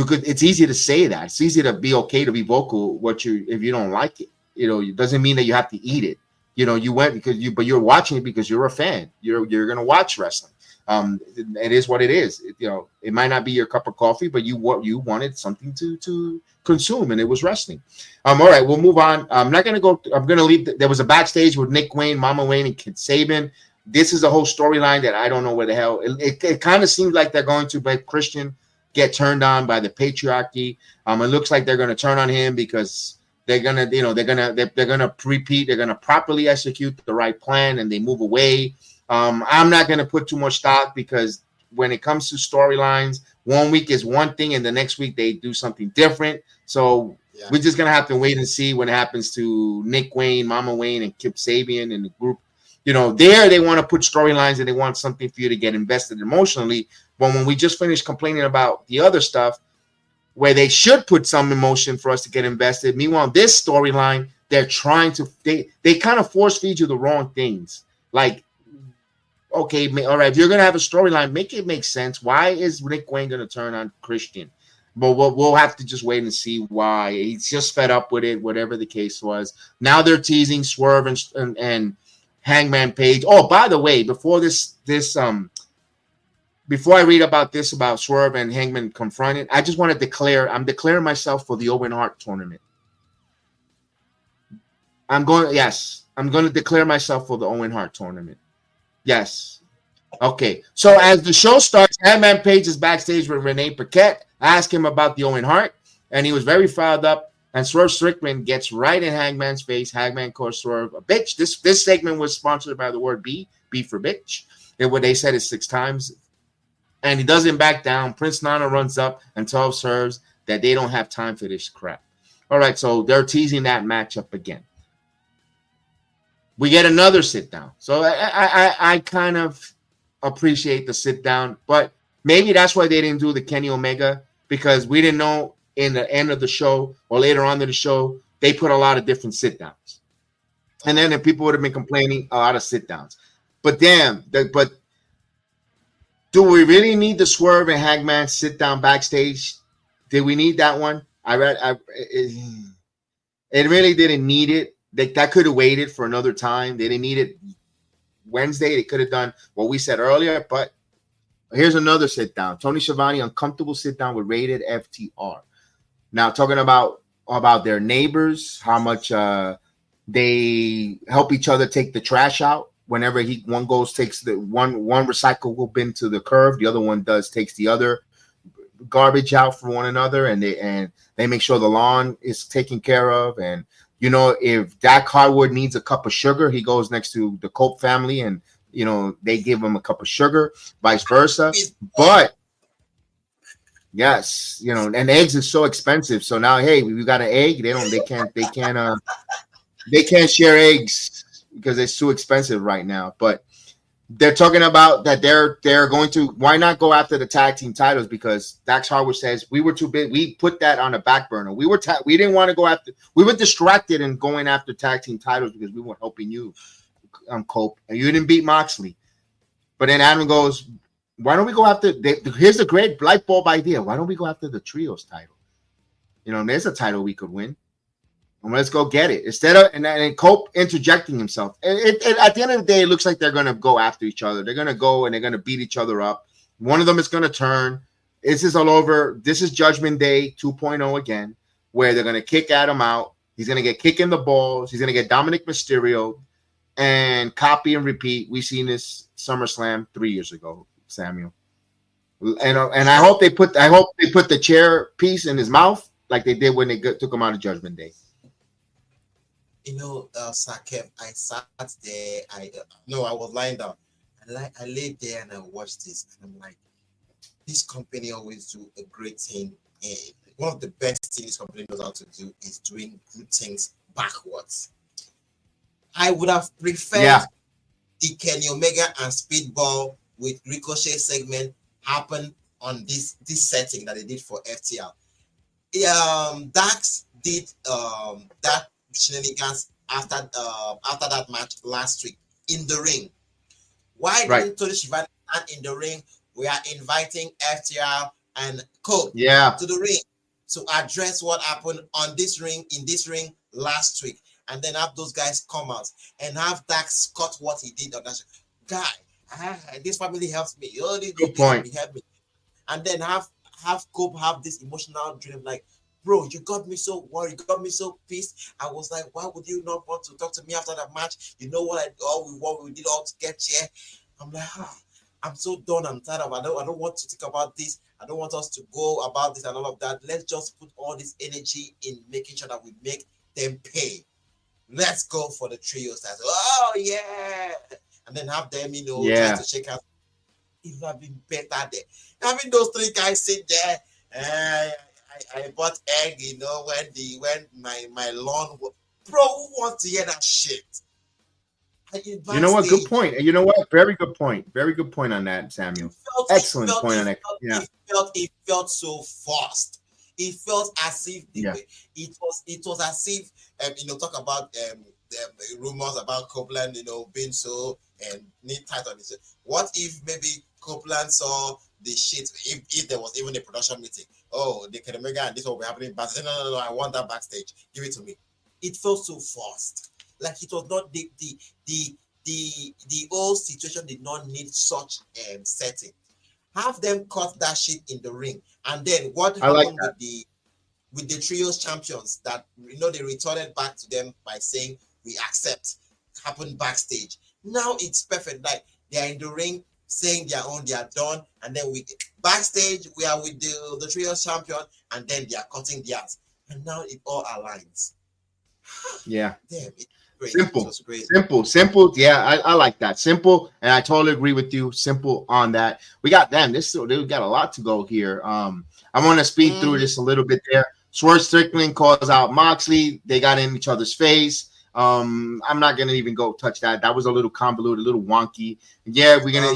could. It's easy to say that. It's easy to be okay to be vocal. If you don't like it, you know, it doesn't mean that you have to eat it. You know, you went but you're watching it because you're a fan. You're gonna watch wrestling. It is what it is. It might not be your cup of coffee, but you wanted something to consume, and it was wrestling. All right, we'll move on. I'm not gonna go. I'm gonna leave. There was a backstage with Nick Wayne, Mama Wayne, and Kid Saban. This is a whole storyline that I don't know where the hell. It kind of seems like they're going to make Christian get turned on by the patriarchy. It looks like they're going to turn on him because they're gonna repeat. They're gonna properly execute the right plan, and they move away. I'm not going to put too much stock because when it comes to storylines, 1 week is one thing and the next week they do something different. So we're just going to have to wait and see what happens to Nick Wayne, Mama Wayne, and Kip Sabian and the group. You know, they want to put storylines and they want something for you to get invested emotionally. But when we just finished complaining about the other stuff where they should put some emotion for us to get invested, meanwhile, this storyline, they're trying to, they kind of force feed you the wrong things. Like, okay, all right, if you're going to have a storyline, make it make sense. Why is Nick Wayne going to turn on Christian? But we'll have to just wait and see why. He's just fed up with it, whatever the case was. Now they're teasing Swerve and Hangman Page. Oh, by the way, before I read about this about Swerve and Hangman confronted, I just want to declare I'm declaring myself for the Owen Hart tournament. I'm going to declare myself for the Owen Hart tournament. Yes. Okay. So as the show starts, Hangman Page is backstage with Renee Paquette. I asked him about the Owen Hart, and he was very fired up. And Swerve Strickland gets right in Hangman's face. Hangman calls Swerve a bitch. This segment was sponsored by the word B for bitch. What they said it 6 times. And he doesn't back down. Prince Nana runs up and tells Swerve that they don't have time for this crap. All right, so they're teasing that matchup again. We get another sit down. So I kind of appreciate the sit down, but maybe that's why they didn't do the Kenny Omega, because we didn't know in the end of the show or later on in the show, they put a lot of different sit downs. And then people would have been complaining a lot of sit downs. But but do we really need the Swerve and Hangman sit down backstage? Did we need that one? It really didn't need it. That could have waited for another time. They didn't need it Wednesday. They could have done what we said earlier. But here's another sit down. Tony Schiavone, uncomfortable sit down with Rated FTR. Now talking about their neighbors, how much they help each other take the trash out. Whenever one takes the one recyclable bin to the curb, the other one takes the other garbage out for one another, and they make sure the lawn is taken care of. And if Dak Harwood needs a cup of sugar, he goes next to the Cope family, and they give him a cup of sugar, vice versa. But yes, and eggs is so expensive. So now, hey, we got an egg. They can't share eggs because it's too expensive right now. But they're talking about that they're going to, why not go after the tag team titles? Because Dax Harwood says we were too big. We put that on the back burner. We didn't want to go after. We were distracted in going after tag team titles because we weren't helping you, Cope, and you didn't beat Moxley. But then Adam goes, why don't we go after? Here's the great light bulb idea. Why don't we go after the trios title? There's a title we could win. And let's go get it. Instead of and Cope interjecting himself. At the end of the day, it looks like they're going to go after each other. They're going to go and they're going to beat each other up. One of them is going to turn. This is all over. This is Judgment Day 2.0 again, where they're going to kick Adam out. He's going to get kicked in the balls. He's going to get Dominic Mysterio, and copy and repeat. We've seen this SummerSlam 3 years ago, Samuel. And I hope they put the chair piece in his mouth like they did when they took him out of Judgment Day. Sakev, I sat there. I was lying down. I laid there and I watched this, and I'm like, this company always do a great thing. And one of the best things this company knows how to do is doing good things backwards. I would have preferred the Kenny Omega and Speedball with Ricochet segment happen on this setting that they did for FTR. Dax did that shenanigans after that match last week in the ring. Why didn't Tony Schiavone stand in the ring? We are inviting FTR and Cope to the ring to address what happened in this ring last week, and then have those guys come out and have Dax cut what he did on that guy. This family helps me. Good point. He helped me, and then have Cope have this emotional dream like, bro, you got me so worried, you got me so pissed. I was like, why would you not want to talk to me after that match? You know what we did all to get here. I'm like, I'm so done. I'm tired of. I don't want to think about this. I don't want us to go about this and all of that. Let's just put all this energy in making sure that we make them pay. Let's go for the trios. That's and then have them, try to shake out. It would have been better there. Having those three guys sit there. I bought egg, when my lawn was, bro, who wants to hear that shit? You know what? Good point. You know what? Very good point. Very good point on that, Samuel. Excellent point on that. Yeah. It felt so fast. It felt as if it was as if talk about rumors about Copeland, being so knee tight on his. What if maybe Copeland saw the shit if there was even a production meeting. Oh, they can Omega and this will be happening backstage. No, I want that backstage. Give it to me. It felt so forced. Like it was not the whole situation did not need such setting. Have them cut that shit in the ring. And then what happened with the trios champions that they retorted back to them by saying we accept happened backstage. Now it's perfect. Like they are in the ring saying they are done, and then we backstage we are with the trios champion, and then they are cutting theirs, and now it all aligns. Yeah. Damn, it's great. Simple. Yeah, I like that. Simple, and I totally agree with you. Simple on that. We got we got a lot to go here. I want to speed through this a little bit there. Swerve Strickland calls out Moxley. They got in each other's face. I'm not gonna even go touch that. That was a little convoluted, a little wonky. Yeah, we're gonna,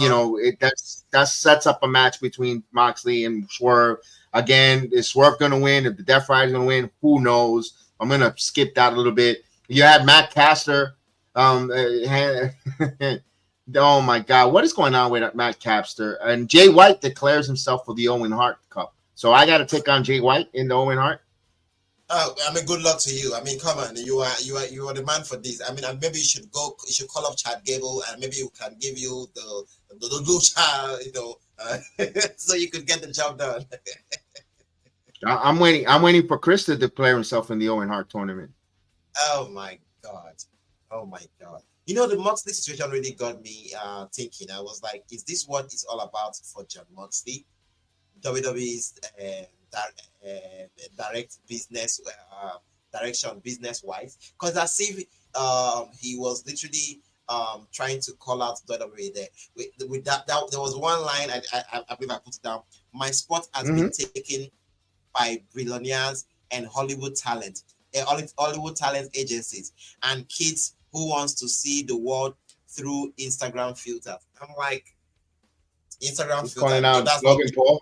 that sets up a match between Moxley and Swerve. Again, is Swerve gonna win? If the Death Rider's gonna win, who knows? I'm gonna skip that a little bit. You had Matt Caster. Oh my God, what is going on with Matt Caster? And Jay White declares himself for the Owen Hart Cup. So I got to take on Jay White in the Owen Hart. Oh, I mean, good luck to you. I mean, come on, you are the man for this. I mean, maybe you should call up Chad Gable, and maybe you can give you the lucha, so you could get the job done. I'm waiting for Chris to declare himself in the Owen Hart tournament. Oh my God. The Moxley situation really got me thinking. I was like, is this what it's all about for John Moxley? WWE's direct business direction business wise, because I see he was literally trying to call out WWE there. With that there was one line I believe I put it down. My spot has been taken by billionaires and Hollywood talent agencies and kids who wants to see the world through Instagram filters. I'm like, Instagram filters. Calling out Logan Paul.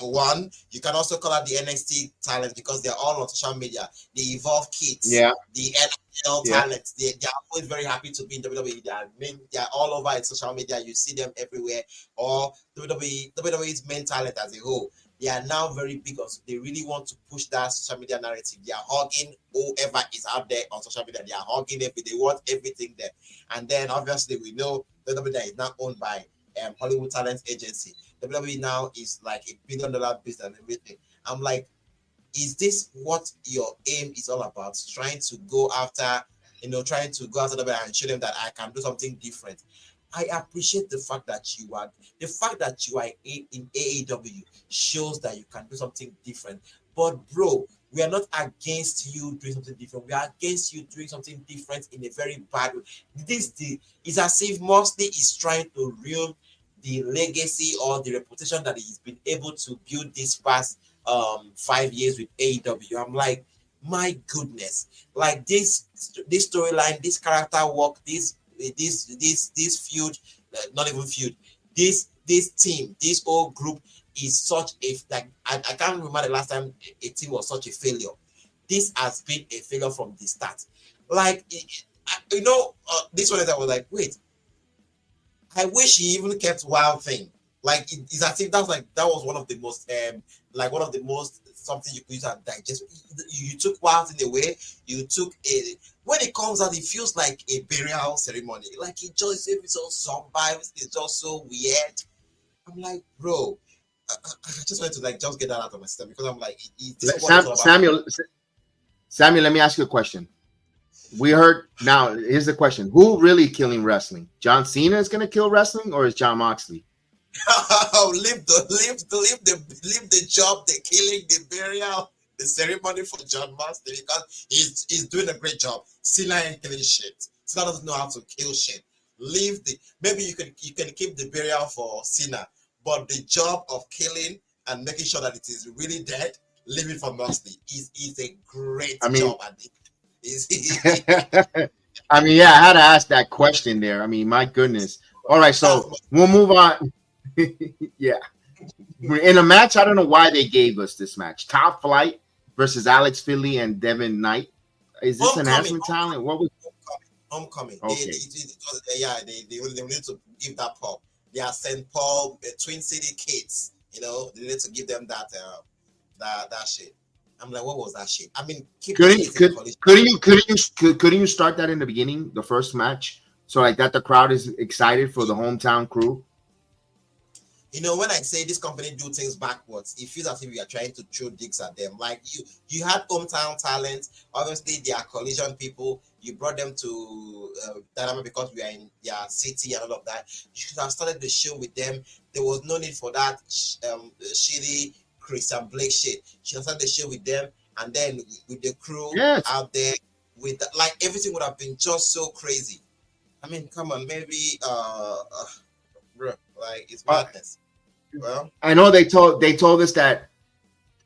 One. You can also call out the NXT talent because they're all on social media. The Evolve Kids, the NFL talents, they are always very happy to be in WWE. They are all over in social media. You see them everywhere. Or WWE's main talent as a whole. They are now very big. They really want to push that social media narrative. They are hugging whoever is out there on social media. They are hugging everything. They want everything there. And then obviously we know WWE is now owned by Hollywood Talent Agency. WWE now is like $1 billion business and everything. I'm like, is this what your aim is all about? Trying to go after WWE and show them that I can do something different. I appreciate the fact that you are in AEW shows that you can do something different. But bro, we are not against you doing something different. We are against you doing something different in a very bad way. It's as if Moxley is trying to ruin the legacy or the reputation that he's been able to build this past 5 years with AEW. I'm like, my goodness, like this storyline, this character work, this feud, not even feud, this team, this whole group is such a, like, I can't remember the last time a team was such a failure. This has been a failure from the start. Like, this one I was like, wait, I wish he even kept Wild Thing. Like, it's as if that was one of the most something you could use and digest. You took Wild Thing away. You took when it comes out, it feels like a burial ceremony. Like, it just it's so somber. It's just so weird. I'm like, bro, I just wanted to just get that out of my system because I'm like, Samuel, let me ask you a question. We heard, now here's the question: who really killing wrestling? John Cena is gonna kill wrestling, or is John Moxley? leave the job, the killing, the burial, the ceremony for John Moxley because he's doing a great job. Cena ain't killing shit. Cena doesn't know how to kill shit. Maybe you can keep the burial for Cena, but the job of killing and making sure that it is really dead, leave it for Moxley. Is a great job at it. I mean, yeah, I had to ask that question there. I mean, my goodness. All right, so we'll move on. Yeah. In a match, I don't know why they gave us this match. Top Flight versus Alex Finley and Devin Knight. Is this enhancement talent? What was Homecoming? Okay. They need to give that pop. They are St. Paul Twin City kids. You know, they need to give them that shit. I'm like, what was that shit? I mean, keep the shit in college. Couldn't you start that in the beginning, the first match, so like that the crowd is excited for the hometown crew? You know, when I say this company do things backwards, it feels as if you are trying to throw dicks at them. Like you had hometown talent. Obviously, they are collision people. You brought them to Dynamo because we are in their city and all of that. You should have started the show with them. There was no need for that shitty Christian Blake shit. You should have started the show with them, and then with the crew out there, with like everything would have been just so crazy. I mean, come on, maybe bro, like it's madness. Well, I know they told us that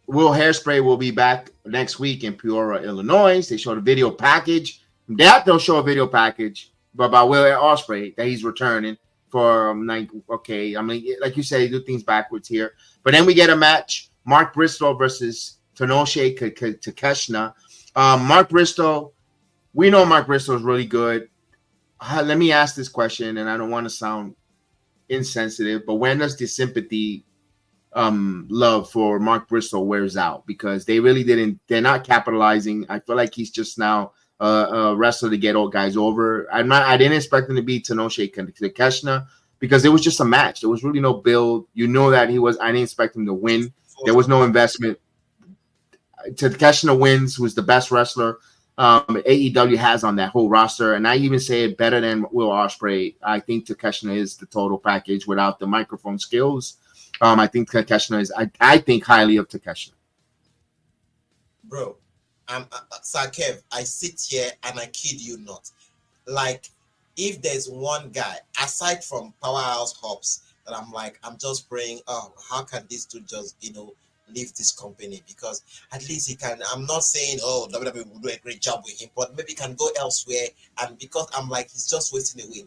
Will Hairspray will be back next week in Peoria, Illinois. They showed a video package. They'll show a video package, but about Will Ospreay that he's returning for like okay. I mean, like you said, they do things backwards here. But then we get a match: Mark Bristol versus Tenoshi Takeshita. Mark Bristol, we know Mark Bristol is really good. Let me ask this question, and I don't want to sound insensitive, but when does the sympathy love for Mark Bristol wears out? Because they're not capitalizing. I feel like he's just now a wrestler to get old guys over. I didn't expect him to be Tenoshi Takeshita because it was just a match. There was really no build. You know that I didn't expect him to win. There was no investment. Takeshita wins, who's the best wrestler AEW has on that whole roster, and I even say it better than Will Ospreay. I think Takeshita is the total package without the microphone skills. I think Takeshita is. I think highly of Takeshita. Bro, Sir Kev, I sit here and I kid you not. Like, if there's one guy aside from Powerhouse Hobbs that I'm just praying, oh, how can these two just leave this company, because at least he can. I'm not saying WWE will do a great job with him, but maybe he can go elsewhere. And because I'm like, he's just wasting away.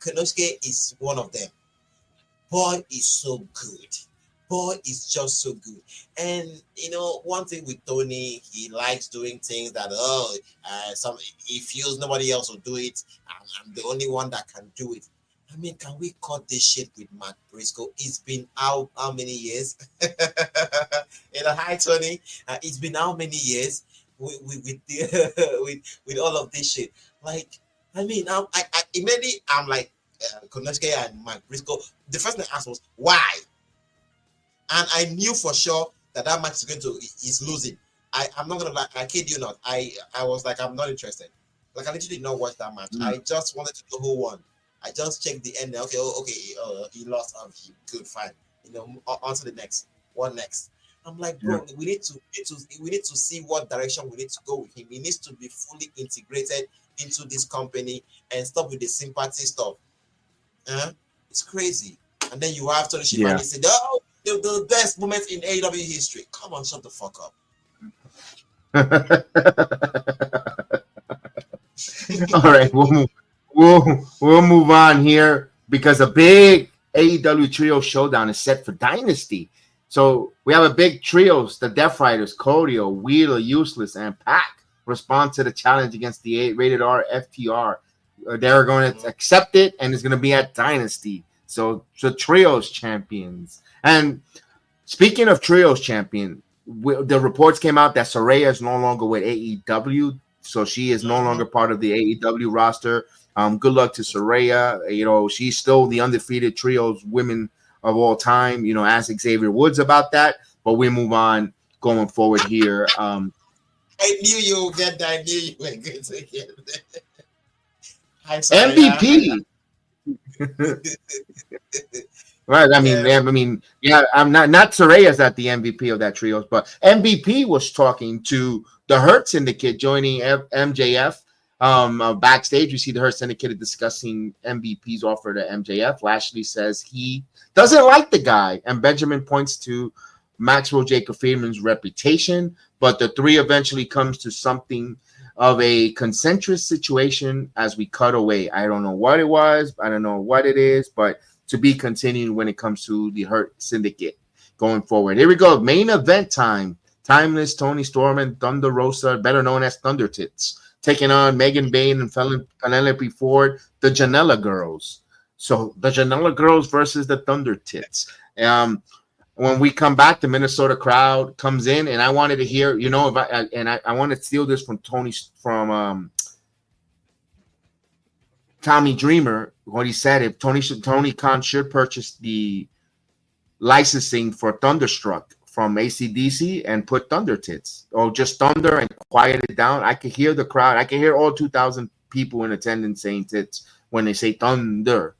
Konosuke is one of them. Boy is so good. Boy is just so good. And one thing with Tony, he likes doing things that he feels nobody else will do it. I'm the only one that can do it. I mean, can we cut this shit with Matt Briscoe? It's been how many years? Hi, Tony. It's been how many years with all of this shit? Like, I mean, I immediately I'm like, Konosuke and Matt Briscoe. The first thing I asked was why, and I knew for sure that match is losing. I'm not gonna lie. I kid you not. I was like, I'm not interested. Like, I literally did not watch that match. I just wanted to know who won. I just checked the end. Okay, he lost. Good, fine. On to the next. What next? I'm like, bro, we need to see what direction we need to go with him. He needs to be fully integrated into this company and stop with the sympathy stuff. It's crazy. And then you have Tony Schiavone say, "Oh, the best moments in AEW history." Come on, shut the fuck up. All right, we'll move on here because a big AEW trio showdown is set for Dynasty. So we have a big trios: the Death Riders, Codio, Wheeler, Useless, and Pac respond to the challenge against the rated R FTR. They're going to accept it, and it's going to be at Dynasty. So trios champions. And speaking of trios champion, the reports came out that Saraya is no longer with AEW, so she is no longer part of the AEW roster. Good luck to Saraya. She's still the undefeated trios women of all time. Ask Xavier Woods about that. But we move on going forward here. I knew you would get that. I knew you were going to get that. MVP. Right. I'm not Soraya's at the MVP of that trios, but MVP was talking to the Hurt Syndicate joining MJF. Backstage, we see the Hurt Syndicate discussing MVP's offer to MJF. Lashley says he doesn't like the guy, and Benjamin points to Maxwell Jacob Friedman's reputation, but the three eventually comes to something of a concentric situation as we cut away. I don't know what it was. I don't know what it is, but to be continued when it comes to the Hurt Syndicate going forward. Here we go. Main event time. Timeless, Tony Storm, and Thunder Rosa, better known as Thunder Tits, taking on Megan Bayne and Penelope Ford, the Janela Girls. So the Janela Girls versus the Thunder Tits. When we come back, the Minnesota crowd comes in, and I wanted to hear, if I want to steal this from Tommy Dreamer, what he said, if Tony Khan should purchase the licensing for Thunderstruck from AC/DC and put Thunder Tits, or just Thunder and quiet it down. I could hear the crowd. I could hear all 2,000 people in attendance saying Tits when they say Thunder.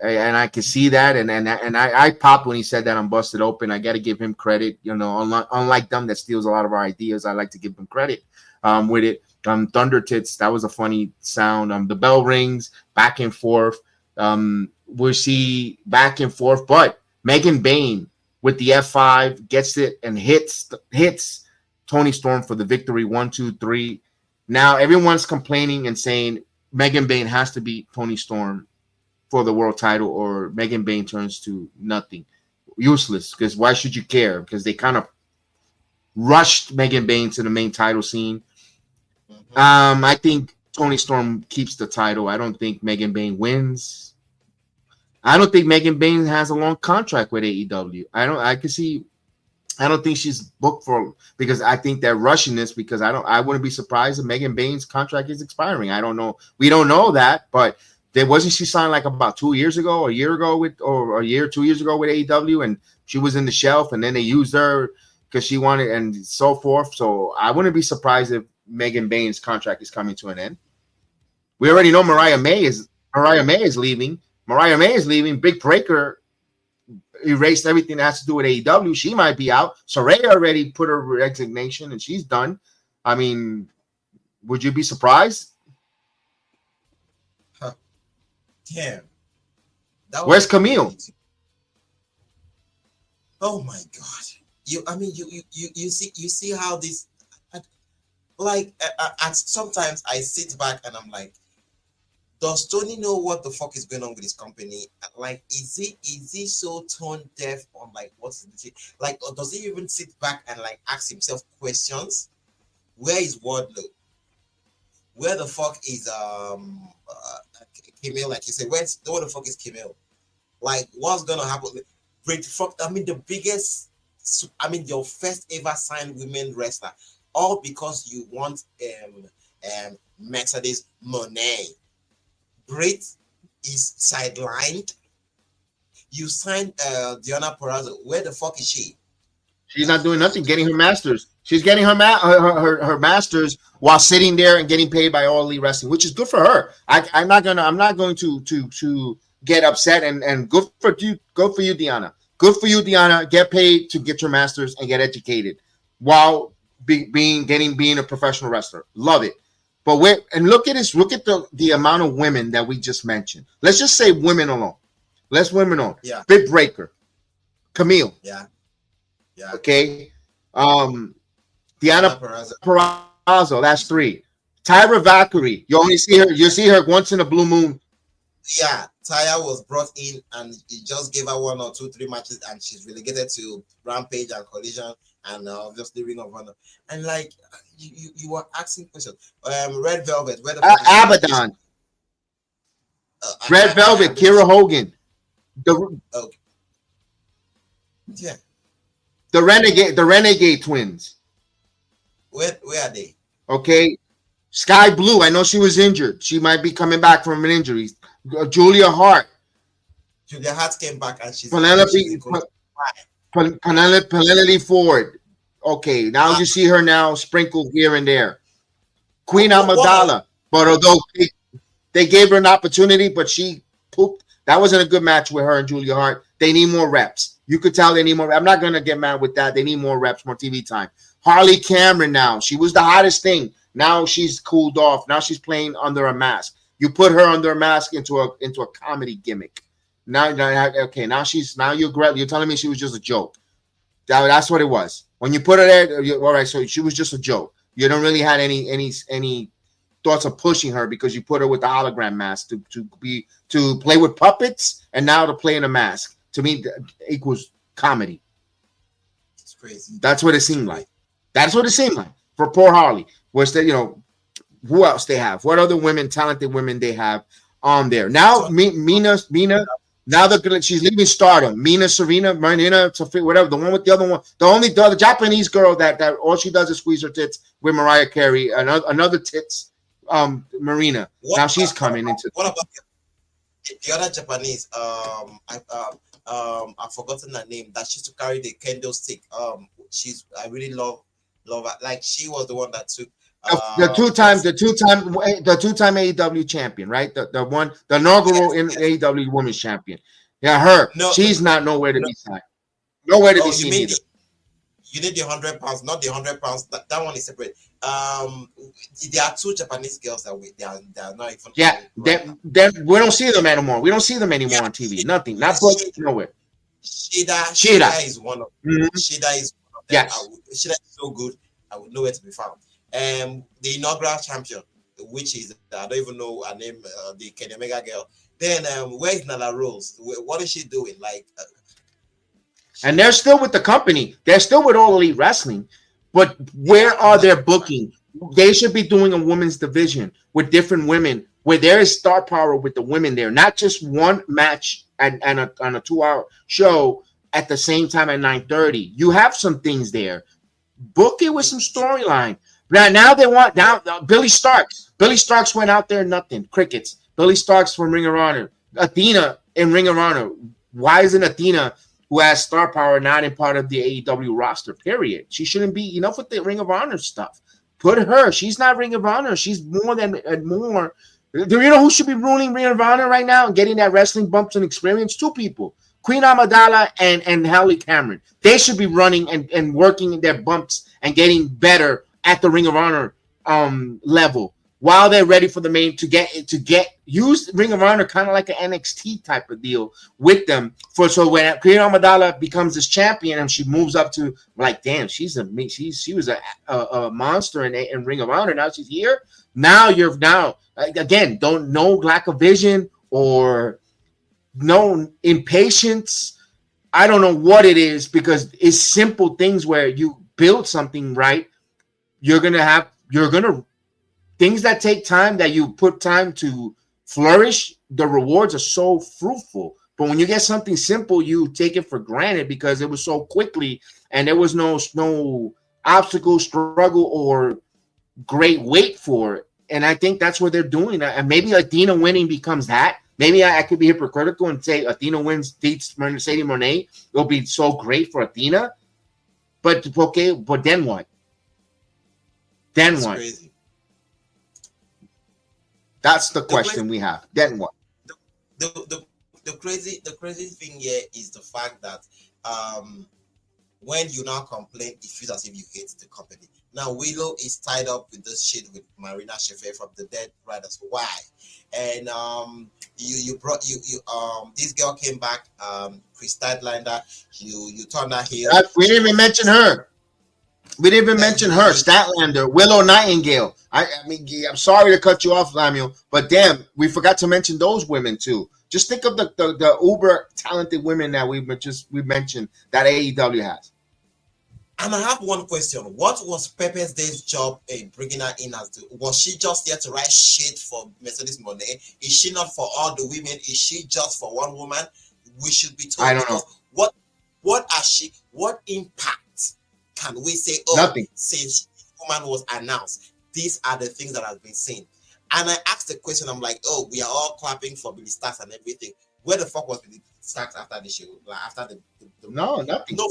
And I can see that, and I popped when he said that on Busted Open. I got to give him credit, unlike them that steals a lot of our ideas. I like to give them credit with it. Thunder Tits, that was a funny sound. The bell rings, back and forth. We'll see back and forth, but Megan Bain with the F5 gets it and hits Toni Storm for the victory. 1, 2, 3. Now everyone's complaining and saying Megan Bain has to beat Toni Storm for the world title, or Megan Bain turns to nothing, useless. Because why should you care? Because they kind of rushed Megan Bain to the main title scene. I think Toni Storm keeps the title. I don't think Megan Bain wins. I don't think Megan Bain has a long contract with AEW. I don't think she's booked for, because I think they're rushing this, because I wouldn't be surprised if Megan Bain's contract is expiring. I don't know. We don't know that, but wasn't she signed like about 2 years ago, a year ago with 2 years ago with AEW, and she was in the shelf, and then they used her because she wanted, and so forth. So I wouldn't be surprised if Megan Bain's contract is coming to an end. We already know Mariah May is leaving. Mariah May is leaving. Big Breaker erased everything that has to do with AEW. She might be out. Saraya already put her resignation, and she's done. I mean, would you be surprised? Damn. Where's Camille? Oh my God! You see how this, like, sometimes I sit back and I'm like, does Tony know what the fuck is going on with his company? Like, is he so tone deaf on like what's the, like, or does he even sit back and like ask himself questions? Where is Wardlow? Where the fuck is Camille? Like you said, where the fuck is Camille? Like, what's gonna happen? Great fuck! The biggest. Your first ever signed women wrestler, all because you want Mercedes Moné. Great is sidelined. You signed Diana Perazzo. Where the fuck is she? She's not doing nothing. Getting her masters. She's getting her masters while sitting there and getting paid by All Elite Wrestling, which is good for her. I'm not going to get upset, and good for you. Go for you, Diana. Good for you, Diana. Get paid to get your masters and get educated while being a professional wrestler. Love it. But look at this. Look at the amount of women that we just mentioned. Let's just say women alone. Let's women on. Yeah. Big Breaker, Camille. Yeah. Yeah. Okay. Diana Perazzo. That's 3. Tyra Valkyrie. You see her once in a blue moon. Yeah, Taya was brought in and he just gave her 1 or 2, 3 matches, and she's relegated to Rampage and Collision and obviously Ring of Honor. And like you were asking questions. Red Velvet, where the Abaddon. Red Velvet, Kira Hogan. Yeah. The Renegade twins. Where are they? Okay. Sky Blue. I know she was injured. She might be coming back from an injury. Julia Hart. Julia Hart came back and she's Penelope Ford. Okay, now you see her now sprinkled here and there. Queen Amidala. But although they gave her an opportunity, but she pooped. That wasn't a good match with her and Julia Hart. They need more reps. You could tell they need more. I'm not going to get mad with that. They need more reps, more TV time. Harley Cameron now. She was the hottest thing. Now she's cooled off. Now she's playing under a mask. You put her under a mask into a comedy gimmick. Now you're telling me she was just a joke. That's what it was. When you put her there, all right. So she was just a joke. You don't really had any thoughts of pushing her because you put her with the hologram mask to play with puppets and now to play in a mask. To me, equals comedy. It's crazy. That's what it seemed like. That's what it seemed like for poor Harley. Where's who else they have? What other talented women they have? on there. Now Mina, now she's leaving Stardom. Marina, Sophia, whatever. The one with the other one, the other Japanese girl that all she does is squeeze her tits with Mariah Carey. Another tits, Marina. Now she's coming into. What about the other Japanese? I've forgotten her name. That she used to carry the kendo stick. I really love her. Like she was the one that took. The two-time AEW champion, right? The inaugural AEW Women's Champion. Yeah, her. No, she's not nowhere to be seen. Nowhere to be seen either. You need the 100 pounds, not the 100 pounds. That one is separate. There are two Japanese girls that they are not even. Yeah, we don't see them anymore. We don't see them anymore on TV. Nothing. Not nowhere. Shida is one of them. Mm-hmm. Shida is one of them. Yes. Shida is so good. I would know where to be found. The inaugural champion, which is I don't even know her name, the Kenny Omega girl. Then where is Nala Rose? What is she doing? Like, and they're still with the company. They're still with All Elite Wrestling, but where are their booking? They should be doing a women's division with different women, where there is star power with the women there, not just one match and on a 2-hour show at the same time at 9:30. You have some things there. Book it with some storyline. Now they want Billy Starks. Billy Starks went out there, nothing. Crickets. Billy Starks from Ring of Honor. Athena in Ring of Honor. Why isn't Athena, who has star power, not in part of the AEW roster? Period. She shouldn't be. Enough with the Ring of Honor stuff. Put her. She's not Ring of Honor. She's more than more. Do you know who should be ruling Ring of Honor right now and getting that wrestling bumps and experience? Two people. Queen Amidala and Halle Cameron. They should be running and working their bumps and getting better at the Ring of Honor level while they're ready for the main to use Ring of Honor kind of like an NXT type of deal with them so when Queen Amidala becomes this champion and she moves up to like damn she was a monster in Ring of Honor. Now she's here. Now again, don't know lack of vision or no impatience. I don't know what it is, because it's simple things where you build something right. You're gonna things that take time, that you put time to flourish. The rewards are so fruitful, but when you get something simple, you take it for granted because it was so quickly and there was no obstacle, struggle, or great wait for it. And I think that's what they're doing. And maybe Athena winning becomes that. Maybe I could be hypocritical and say Athena wins, beats Mercedes Moné. It'll be so great for Athena. But okay, but then what? Then what? Crazy. That's the question we have. Then what? The crazy thing here is the fact that when you now complain, it feels as if you hate the company. Now Willow is tied up with this shit with Marina Shafir from the Dead Riders. Why? And this girl came back, Chris Statlander. You turned her heel. We didn't even mention her. Statlander, Willow Nightingale. I mean, I'm sorry to cut you off, Samuel, but damn, we forgot to mention those women too. Just think of the uber talented women that we mentioned that AEW has. And I have one question. What was Pepe's Day's job in bringing her in as was she just there to write shit for Mercedes Moné? Is she not for all the women? Is she just for one woman? We should be told. I don't know. What impact can we say, nothing, since woman was announced? These are the things that have been seen. And I asked the question, I'm like, we are all clapping for Billy Starks and everything. Where the fuck was Billy Starks after the show? Like after the no, nothing. No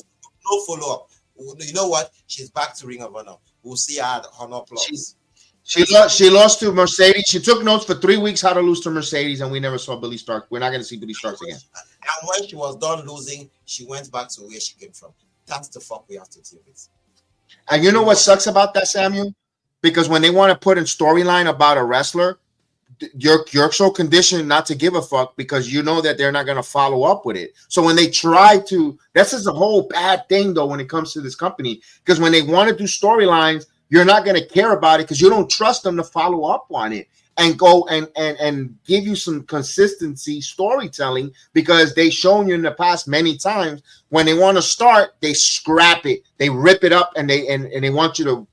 follow-up. You know what? She's back to Ring of Honor. We'll see her at Honor Plus. She lost to Mercedes. She took notes for 3 weeks how to lose to Mercedes, and we never saw Billy Starks. We're not going to see Billy Starks again. And when she was done losing, she went back to where she came from. That's the fuck we have to deal with. And you know what sucks about that, Samuel? Because when they want to put in storyline about a wrestler, you're so conditioned not to give a fuck because you know that they're not going to follow up with it. So when they try to, this is a whole bad thing though when it comes to this company, because when they want to do storylines, you're not going to care about it because you don't trust them to follow up on it and go and give you some consistency storytelling, because they've shown you in the past many times when they want to start, they scrap it, they rip it up, and they want you to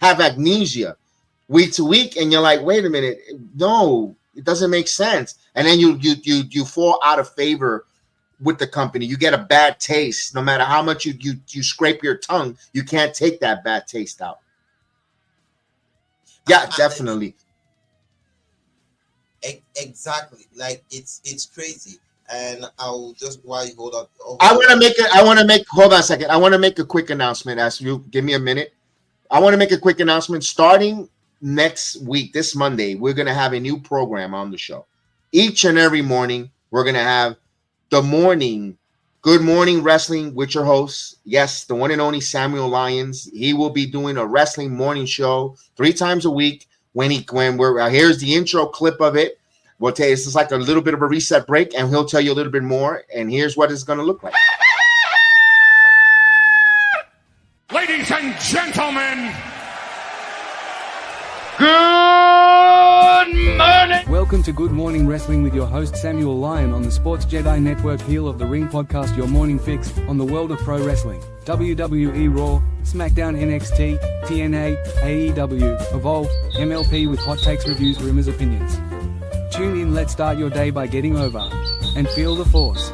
have amnesia week to week, and you're like, wait a minute, no, It doesn't make sense. And then you fall out of favor with the company. You get a bad taste. No matter how much you scrape your tongue, you can't take that bad taste out. Yeah, definitely. Exactly. Like it's crazy. And I'll just while you hold up. Hold on a second. I want to make a quick announcement. As you give me a minute. I want to make a quick announcement. Starting next week, this Monday, we're going to have a new program on the show. Each and every morning, we're going to have the Good Morning Wrestling with your host. Yes, the one and only Samuel Lyons. He will be doing a wrestling morning show 3 times a week. Here's the intro clip of it. We'll tell you, it's just like a little bit of a reset break, and he'll tell you a little bit more. And here's what it's going to look like. Ladies and gentlemen, good morning. Welcome to Good Morning Wrestling with your host Samuel Lyon on the Sports Jedi Network Heel of the Ring podcast, your morning fix on the world of pro wrestling. WWE Raw, SmackDown, NXT, TNA, AEW, Evolve, MLP with hot takes, reviews, rumors, opinions. Tune in, let's start your day by getting over and feel the force.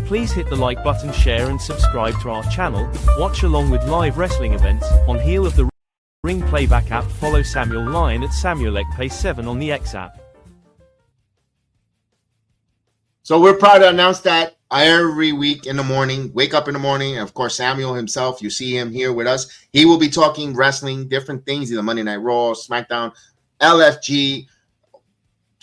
Please hit the like button, share and subscribe to our channel. Watch along with live wrestling events on Heel of the Ring playback app. Follow Samuel Lyon at SamuelEkPay7 on the X app. So we're proud to announce that every week in the morning, wake up in the morning. Of course, Samuel himself, you see him here with us. He will be talking wrestling, different things, either Monday Night Raw, SmackDown, LFG,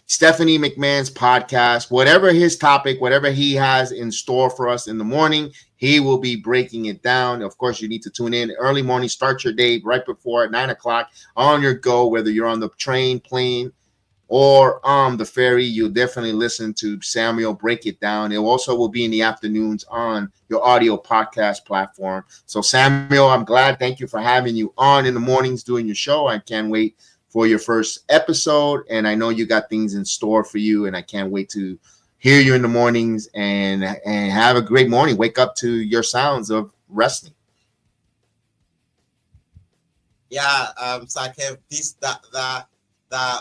Stephanie McMahon's podcast, whatever his topic, whatever he has in store for us in the morning, he will be breaking it down. Of course, you need to tune in early morning, start your day right before at 9 o'clock on your go, whether you're on the train, plane, or on the ferry. You'll definitely listen to Samuel break it down. It also will be in the afternoons on your audio podcast platform. So Samuel, I'm glad. Thank you for having you on in the mornings doing your show. I can't wait for your first episode, and I know you got things in store for you, and I can't wait to hear you in the mornings and have a great morning. Wake up to your sounds of wrestling. Yeah, Sakev, that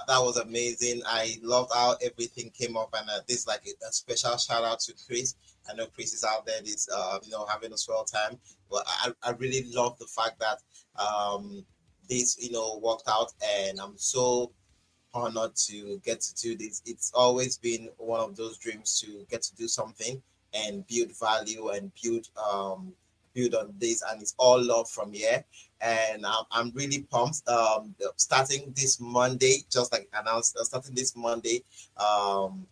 was amazing. I loved how everything came up, and this like a special shout out to Chris. I know Chris is out there, this having a swell time, but I really love the fact that this worked out, and I'm so honored to get to do this. It's always been one of those dreams to get to do something and build value and build on this, and it's all love from here. And I'm really pumped. Starting this Monday, just like announced, starting this Monday, I'm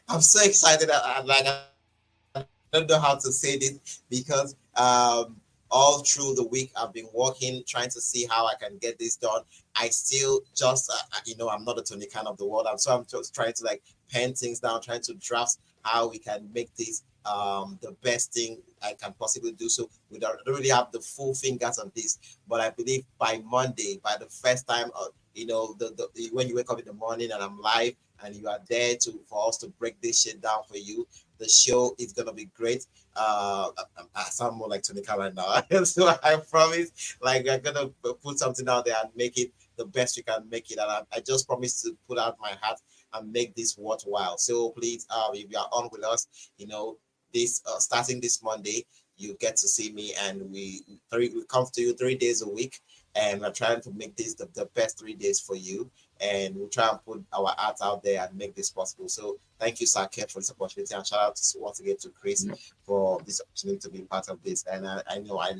I'm so excited. I don't know how to say this because all through the week I've been working, trying to see how I can get this done. I still just I'm not a Tony Khan of the world. I'm just trying to like pen things down, trying to draft how we can make this the best thing I can possibly do. So we don't really have the full fingers on this, but I believe by Monday, by the first time, when you wake up in the morning and I'm live and you are there for us to break this shit down for you, the show is gonna be great. I sound more like Tony Khan right now, so I promise, like, I'm gonna put something out there and make it the best we can make it. And I just promise to put out my heart and make this worthwhile. So please, if you are on with us, this starting this Monday, you get to see me, and we come to you 3 days a week, and we're trying to make this the best 3 days for you, and we'll try and put our art out there and make this possible. So thank you, Sir Kev, for this opportunity, and shout out once again to Chris for this opportunity to be part of this. And I know I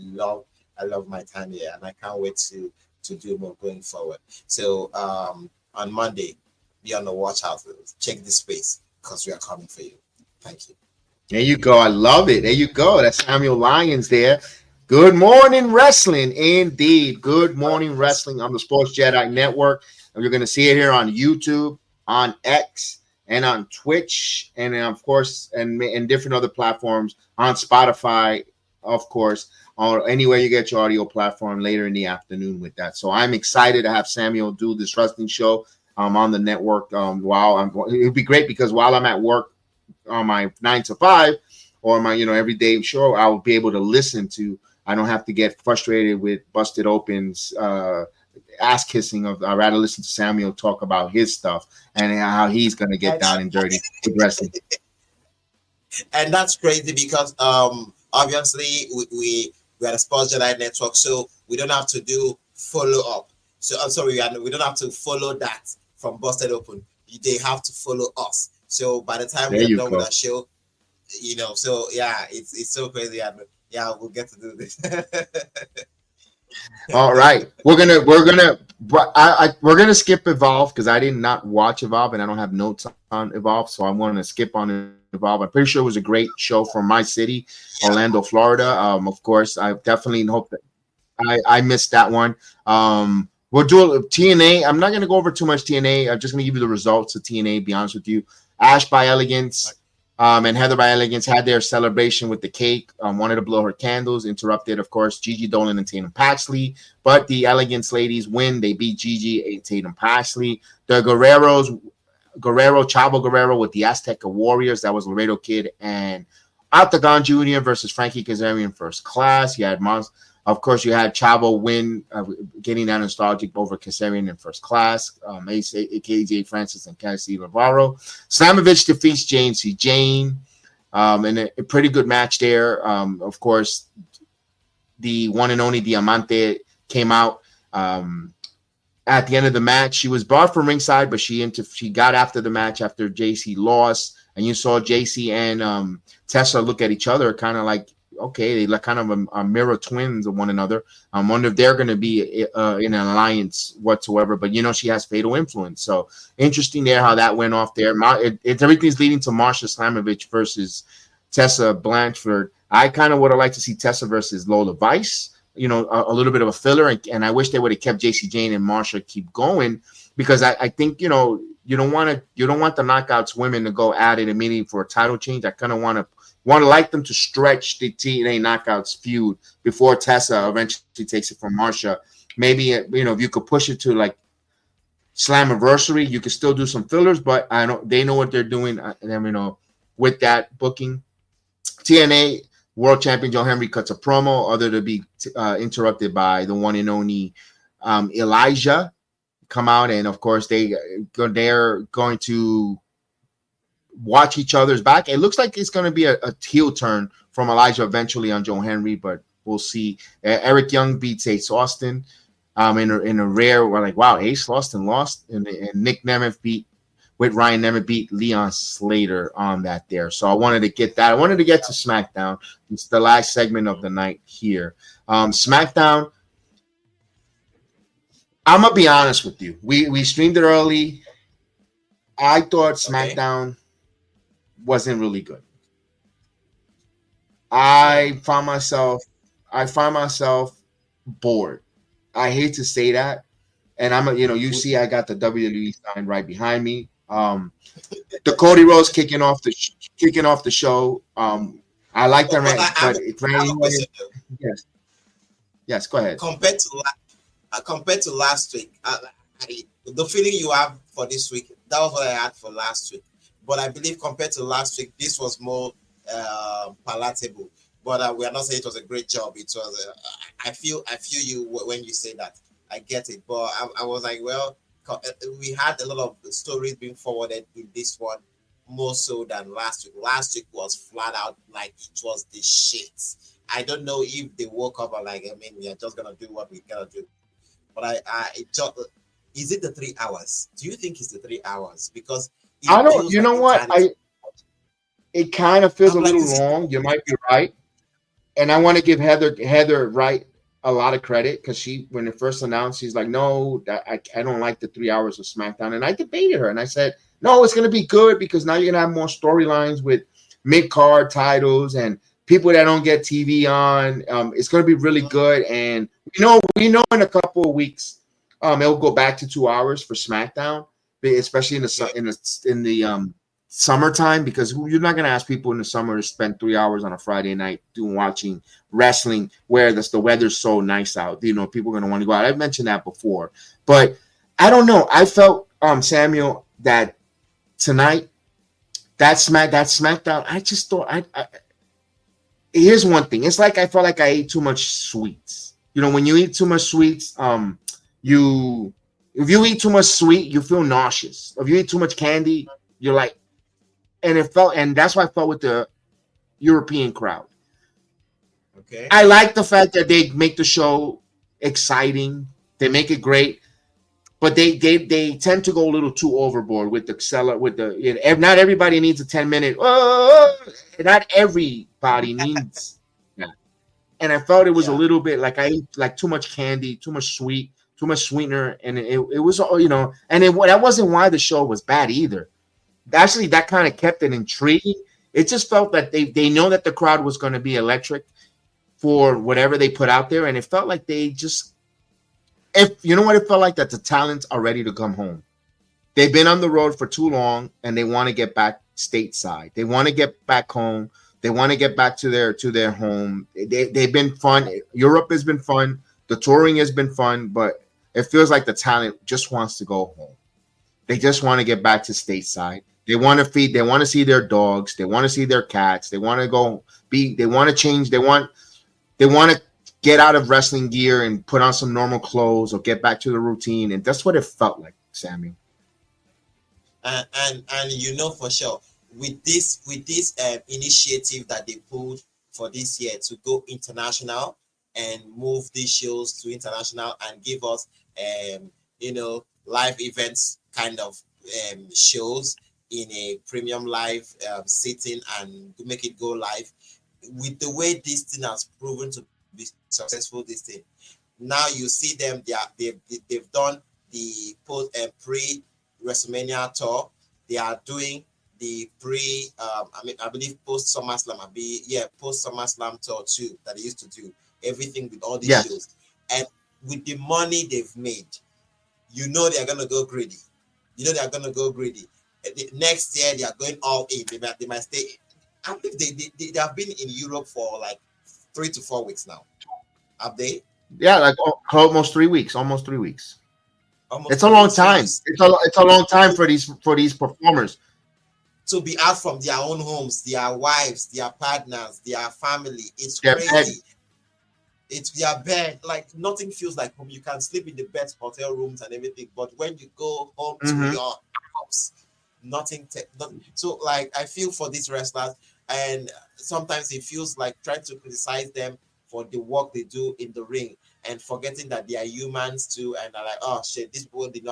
love my time here, and I can't wait to do more going forward. So on Monday, be on the watch out. Check this space because we are coming for you. Thank you. There you go. I love it. There you go. That's Samuel Lyons there. Good morning, wrestling. Indeed. Good morning, wrestling on the Sports Jedi Network. And you're going to see it here on YouTube, on X, and on Twitch, and of course, and different other platforms, on Spotify, of course, or anywhere you get your audio platform later in the afternoon with that. So I'm excited to have Samuel do this wrestling show on the network. It would be great because while I'm at work on my 9 to 5 or my everyday show, I will be able to listen to. I don't have to get frustrated with Busted Open's ass kissing of. I'd rather listen to Samuel talk about his stuff and how he's gonna get down and dirty with wrestling. And that's crazy because obviously we are a Sports Jedi Network, so we don't have to do follow up. So I'm sorry, we don't have to follow that from Busted Open. They have to follow us. So by the time we're done with our show, so yeah, it's so crazy. And yeah, we'll get to do this. All right, we're gonna skip Evolve because I did not watch Evolve and I don't have notes on Evolve, so I'm going to skip on Evolve. I'm pretty sure it was a great show from my city, Orlando, Florida. Of course, I definitely hope that I missed that one. We'll do TNA. I'm not going to go over too much TNA. I'm just going to give you the results of TNA. Be honest with you, Ash by Elegance and Heather by Elegance had their celebration with the cake. Wanted to blow her candles. Interrupted, of course, Gigi Dolan and Tatum Paxley. But the Elegance ladies win. They beat Gigi and Tatum Paxley. The Chavo Guerrero with the Azteca Warriors. That was Laredo Kid and Octagon Jr. versus Frankie Kazarian First Class. You had of course, you had Chavo win, getting that nostalgic over Kazarian in First Class. KJ Francis and Cassie Navarro. Slamovich defeats Jane C. Jane. And a pretty good match there. Of course, the one and only Diamante came out at the end of the match. She was brought from ringside, but she got after the match after JC lost. And you saw JC and Tessa look at each other kind of like, okay, they like kind of a mirror twins of one another. I wonder if they're going to be in an alliance whatsoever. But, she has fatal influence. So interesting there how that went off there. Everything's leading to Marsha Slamovich versus Tessa Blanchard. I kind of would have liked to see Tessa versus Lola Vice, a little bit of a filler. And I wish they would have kept JC Jane and Marsha keep going because I think, you don't want the Knockouts women to go at it immediately for a title change. I kind of want to like them to stretch the TNA Knockouts feud before Tessa eventually takes it from Marsha. Maybe if you could push it to like Slammiversary, you could still do some fillers, but they know what they're doing. And with that booking, TNA World Champion Joe Henry cuts a promo, other to be interrupted by the one and only Elijah. Come out, and of course they're going to watch each other's back. It looks like it's going to be a heel turn from Elijah eventually on Joe Henry, but we'll see. Eric Young beats Ace Austin in a rare. We're like, wow, Ace Austin lost, and Nick Nemeth beat Leon Slater on that there. So I wanted to get that. I wanted to get to SmackDown. It's the last segment of the night here. SmackDown. I'm gonna be honest with you. We streamed it early. I thought SmackDown wasn't really good. I find myself bored. I hate to say that, and you see, I got the WWE sign right behind me. The Cody Rhodes kicking off the show. I like that, but yes, go ahead. Compared to last week, the feeling you have for this week, that was what I had for last week. But I believe compared to last week, this was more palatable. But we are not saying it was a great job. It was. I feel you when you say that. I get it. But I was like, well, we had a lot of stories being forwarded in this one, more so than last week. Last week was flat out like it was the shit. I don't know if they woke up and like, I mean, we are just gonna do what we gotta do. But is it the 3 hours? Do you think it's the 3 hours? Because I don't. You know what? It kind of feels a little long. You might be right, and I want to give Heather Wright a lot of credit because when it first announced, she's like, no, I don't like the 3 hours of SmackDown, and I debated her, and I said, no, it's going to be good because now you're going to have more storylines with mid-card titles and people that don't get TV on. It's going to be really good, and we know in a couple of weeks, it'll go back to 2 hours for SmackDown, especially in the summertime, because you're not going to ask people in the summer to spend 3 hours on a Friday night watching wrestling where the weather's so nice out. People are going to want to go out. I've mentioned that before, but I don't know. I felt, Samuel, that tonight, that SmackDown, I just thought, here's one thing. It's like I felt like I ate too much sweets. When you eat too much sweets, if you eat too much sweet, you feel nauseous. If you eat too much candy, you're like, and that's why I felt with the European crowd. Okay. I like the fact that they make the show exciting. They make it great, but they tend to go a little too overboard with the seller. Not everybody needs a 10-minute. Not everybody needs that. And I felt it was a little bit like I ate like too much candy, too much sweetener, and it was and that wasn't why the show was bad either. Actually, that kind of kept it intriguing. It just felt that they know that the crowd was going to be electric for whatever they put out there, and it felt like it felt like that the talents are ready to come home. They've been on the road for too long, and they want to get back stateside. They want to get back home. They want to get back to their home. They've been fun. Europe has been fun. The touring has been fun, but it feels like the talent just wants to go home. They just want to get back to stateside. They want to feed. They want to see their dogs. They want to see their cats. They want to They want to change. They want to get out of wrestling gear and put on some normal clothes or get back to the routine. And that's what it felt like, Sammy. And for sure with this initiative that they pulled for this year to go international and move these shows to international and give us live events kind of shows in a premium live setting and make it go live. With the way this thing has proven to be successful, this thing now you see them. They've done the pre WrestleMania tour. They are doing the I believe post SummerSlam. Post SummerSlam tour too that they used to do everything with all these shows. And with the money they've made, they're gonna go greedy. Next year they are going all in. They might stay. I believe they have been in Europe for like 3 to 4 weeks now. Have they? Yeah, like almost 3 weeks. Almost 3 weeks. It's a long time. It's a long time for these performers to be out from their own homes, their wives, their partners, their family. It's crazy. It's their bed. Like nothing feels like home. You can sleep in the best hotel rooms and everything, but when you go home to your house, nothing. So like I feel for these wrestlers, and sometimes it feels like trying to criticize them for the work they do in the ring and forgetting that they are humans too, and they're like, oh shit, these people they've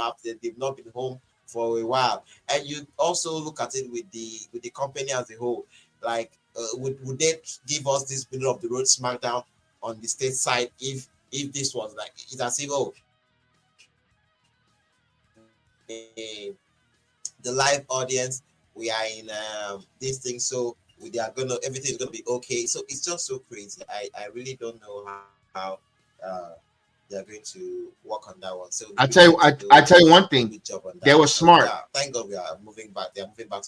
not been home for a while. And you also look at it with the company as a whole. Like, would they give us this middle of the road SmackDown on the state side if this was like it's as if the live audience, we are in this thing, so everything's gonna be okay. So it's just so crazy. I really don't know how they're going to work on that one. So I tell you one thing. They were smart. Yeah, thank God we are moving back. They're moving back.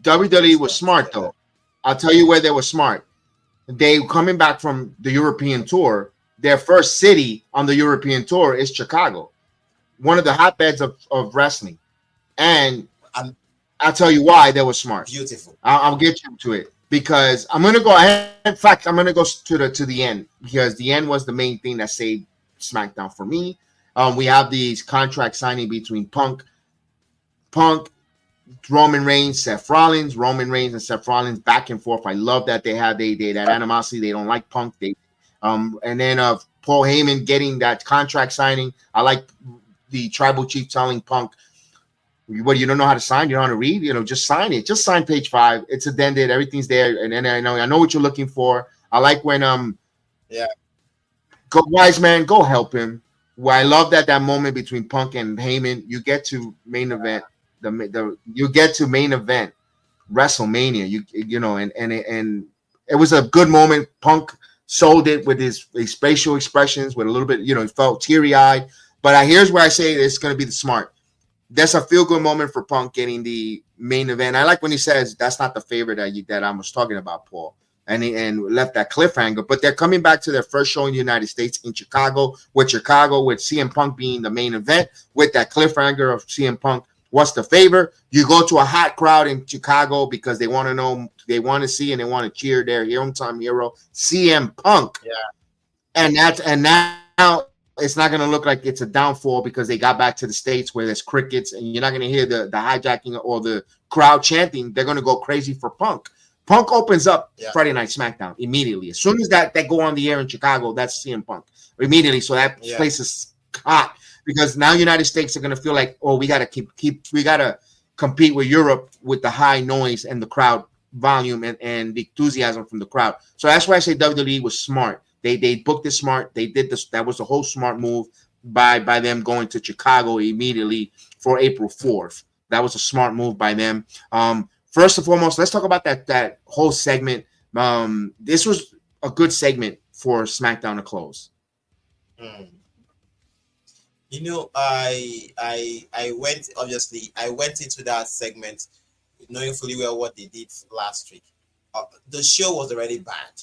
WWE was smart though. I'll tell you where they were smart. They coming back from the European tour. Their first city on the European tour is Chicago, one of the hotbeds of wrestling. And I'll tell you why they were smart. Beautiful. I'll get you to it because I'm going to go ahead. In fact, I'm going to go to the end because the end was the main thing that saved SmackDown for me. We have these contract signing between Punk, Roman Reigns, Seth Rollins, and Seth Rollins back and forth. I love that they have that animosity. They don't like Punk. And then Paul Heyman getting that contract signing. I like the tribal chief telling Punk, "What, you don't know how to sign? You don't know how to read? Just sign it. Just sign page 5. It's addended. Everything's there. And then I know what you're looking for." I like when go wise man, go help him. Well, I love that moment between Punk and Heyman. You get to main event. You get to main event WrestleMania. And it was a good moment. Punk sold it with his facial expressions, with a little bit, he felt teary eyed. But here's where I say it's going to be the smart. That's a feel good moment for Punk getting the main event. I like when he says that's not the favorite that I was talking about, Paul. And left that cliffhanger. But they're coming back to their first show in the United States in Chicago, with CM Punk being the main event, with that cliffhanger of CM Punk. What's the favor? You go to a hot crowd in Chicago because they want to know, they want to see, and they want to cheer their hometown hero, CM Punk. Yeah. And now it's not going to look like it's a downfall because they got back to the States where there's crickets, and you're not going to hear the hijacking or the crowd chanting. They're going to go crazy for Punk. Punk opens up Friday Night SmackDown immediately. As soon as that they go on the air in Chicago, that's CM Punk immediately. So that place is hot because now United States are going to feel like, oh, we got to we got to compete with Europe with the high noise and the crowd volume and the enthusiasm from the crowd. So that's why I say WWE was smart. They booked it smart. They did this. That was a whole smart move by them going to Chicago immediately for April 4th. That was a smart move by them. First and foremost, let's talk about that whole segment. This was a good segment for SmackDown to close. I went into that segment knowing fully well what they did last week. The show was already bad.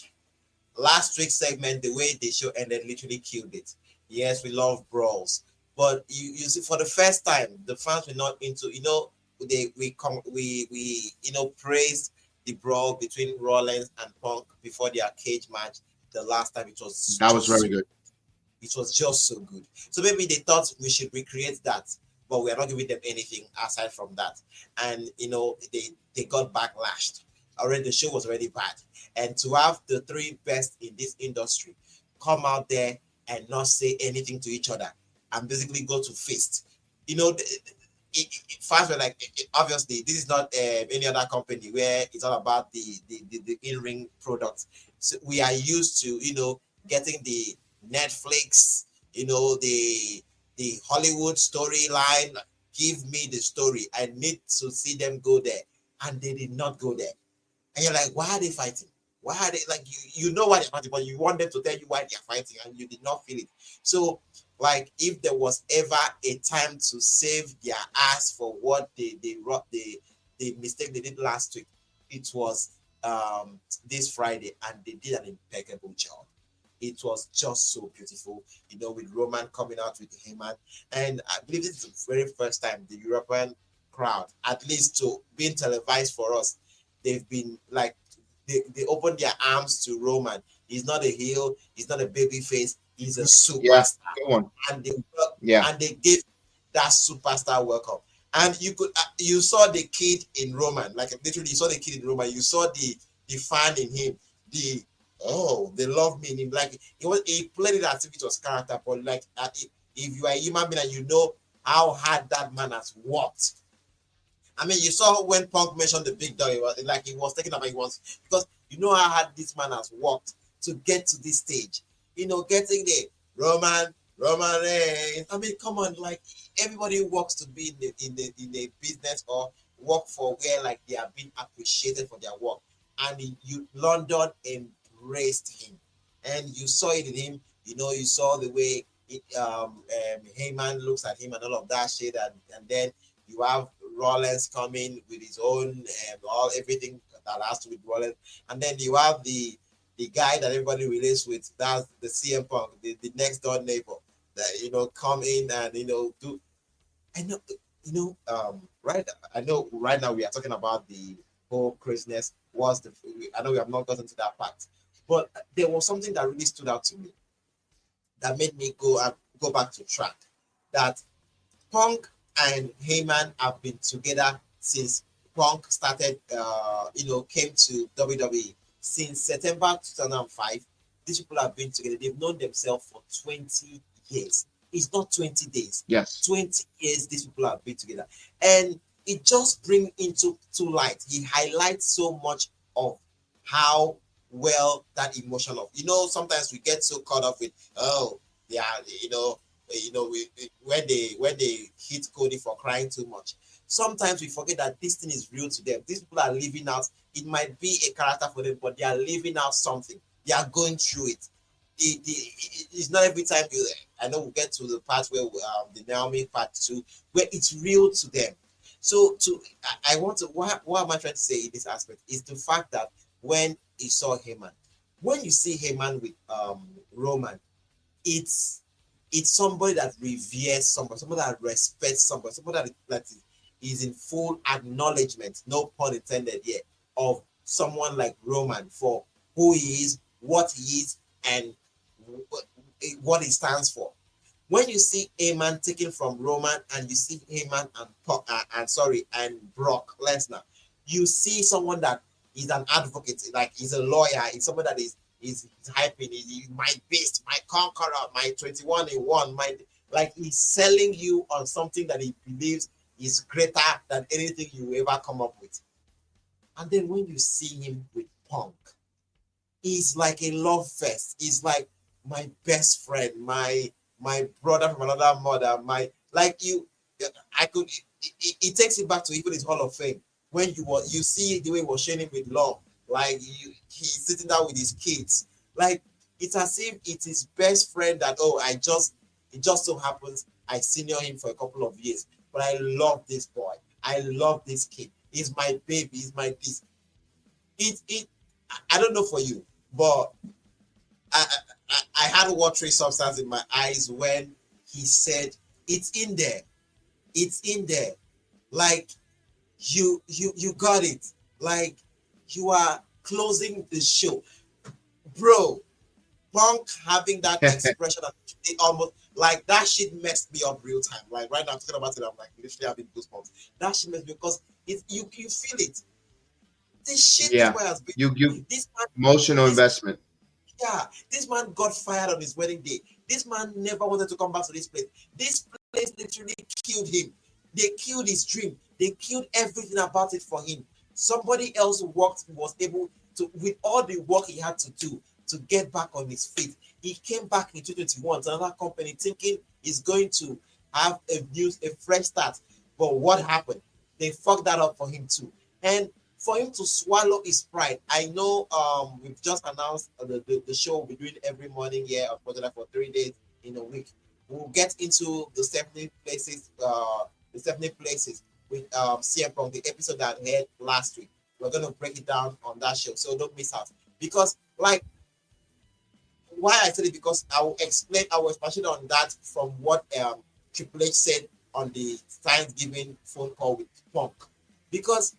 Last week's segment, the way the show ended, literally killed it. Yes, we love brawls, but you see, for the first time, the fans were not into. We praised the brawl between Rollins and Punk before their cage match. The last time it was very good. It was just so good. So maybe they thought we should recreate that, but we are not giving them anything aside from that. And they got backlashed. Already the show was already bad, and to have the 3 best in this industry come out there and not say anything to each other and basically go to fist, fans were like, obviously this is not any other company where it's all about the in-ring products. So we are used to getting the Netflix, the Hollywood storyline. Give me the story. I need to see them go there, and they did not go there. And you're like, why are they fighting? Why are they like you know why they're fighting, but you want them to tell you why they're fighting, and you did not feel it. So, like, if there was ever a time to save their ass for what the mistake they did last week, it was this Friday, and they did an impeccable job. It was just so beautiful, with Roman coming out with Heyman. And I believe this is the very first time the European crowd, at least to being televised for us, they've been like, they opened their arms to Roman. He's not a heel, he's not a baby face, he's a superstar. And they gave that superstar welcome. And you saw the kid in Roman, like literally you saw the kid in Roman, you saw the fan in him, they love me in him. Like he played it as if it was character, but like if you are a human being and you know how hard that man has worked. I mean, you saw when Punk mentioned the big dog, he was taking up, because you know how hard this man has worked to get to this stage. Getting the Roman Reigns. I mean, come on, like everybody works to be in the business or work for where like they are being appreciated for their work. And London embraced him, and you saw it in him. You saw the way Heyman looks at him and all of that shit, and then you have Rollins coming with his own everything that has to do with Rollins, and then you have the guy that everybody relates with, that's the CM Punk, the next door neighbor that come in and do. I know right now we are talking about the whole craziness. I know we have not gotten to that part, but there was something that really stood out to me that made me go back to track. That Punk and Heyman have been together since Punk started, came to WWE. Since September 2005, these people have been together. They've known themselves for 20 years. It's not 20 days. Yes. 20 years these people have been together. And it just brings into light. He highlights so much of how well that emotion of, sometimes we get so caught up with, when they hit Cody for crying too much. Sometimes we forget that this thing is real to them. These people are living out. It might be a character for them, but they are living out something. They are going through it. It's not every time I know we'll get to the part where the Naomi part 2, where it's real to them. So what am I trying to say in this aspect is the fact that when he saw Heyman, when you see Heyman with Roman, it's somebody that reveres somebody that respects somebody that is in full acknowledgement, no pun intended here, of someone like Roman for who he is, what he is, and what he stands for. When you see Heyman taken from Roman and you see Heyman and Brock Lesnar, you see someone that is an advocate, like he's a lawyer, he's someone that is hyping, my beast, my conqueror, my 21 in 1, like he's selling you on something that he believes is greater than anything you ever come up with. And then when you see him with Punk, he's like a love fest. He's like my best friend, my brother from another mother, it takes it back to even his Hall of Fame. When you see the way he was sharing him with love, like he's sitting down with his kids, like it's as if it's his best friend that it just so happens I senior him for a couple of years, but I love this boy, I love this kid, he's my baby, he's my this. I don't know for you, but I had watery substance in my eyes when he said it's in there, like you got it, like you are closing the show, bro. Punk having that expression of almost like that shit messed me up real time. Like right now I'm talking about it, I'm like literally having goosebumps. That shit messed me because you feel it. This shit is where has been. This man, emotional investment. Yeah, this man got fired on his wedding day. This man never wanted to come back to this place. This place literally killed him. They killed his dream. They killed everything about it for him. Somebody else was able to, with all the work he had to do to get back on his feet. He came back in 2021 to another company thinking he's going to have a fresh start. But what happened? They fucked that up for him too. And for him to swallow his pride, I know we've just announced the show we'll be doing every morning here for 3 days in a week. We'll get into the 70 places, with CM from the episode that I had last week. We're going to break it down on that show, so don't miss out. Because, like, why I said it, because I will expand on that from what Triple H said on the Thanksgiving phone call with Punk. Because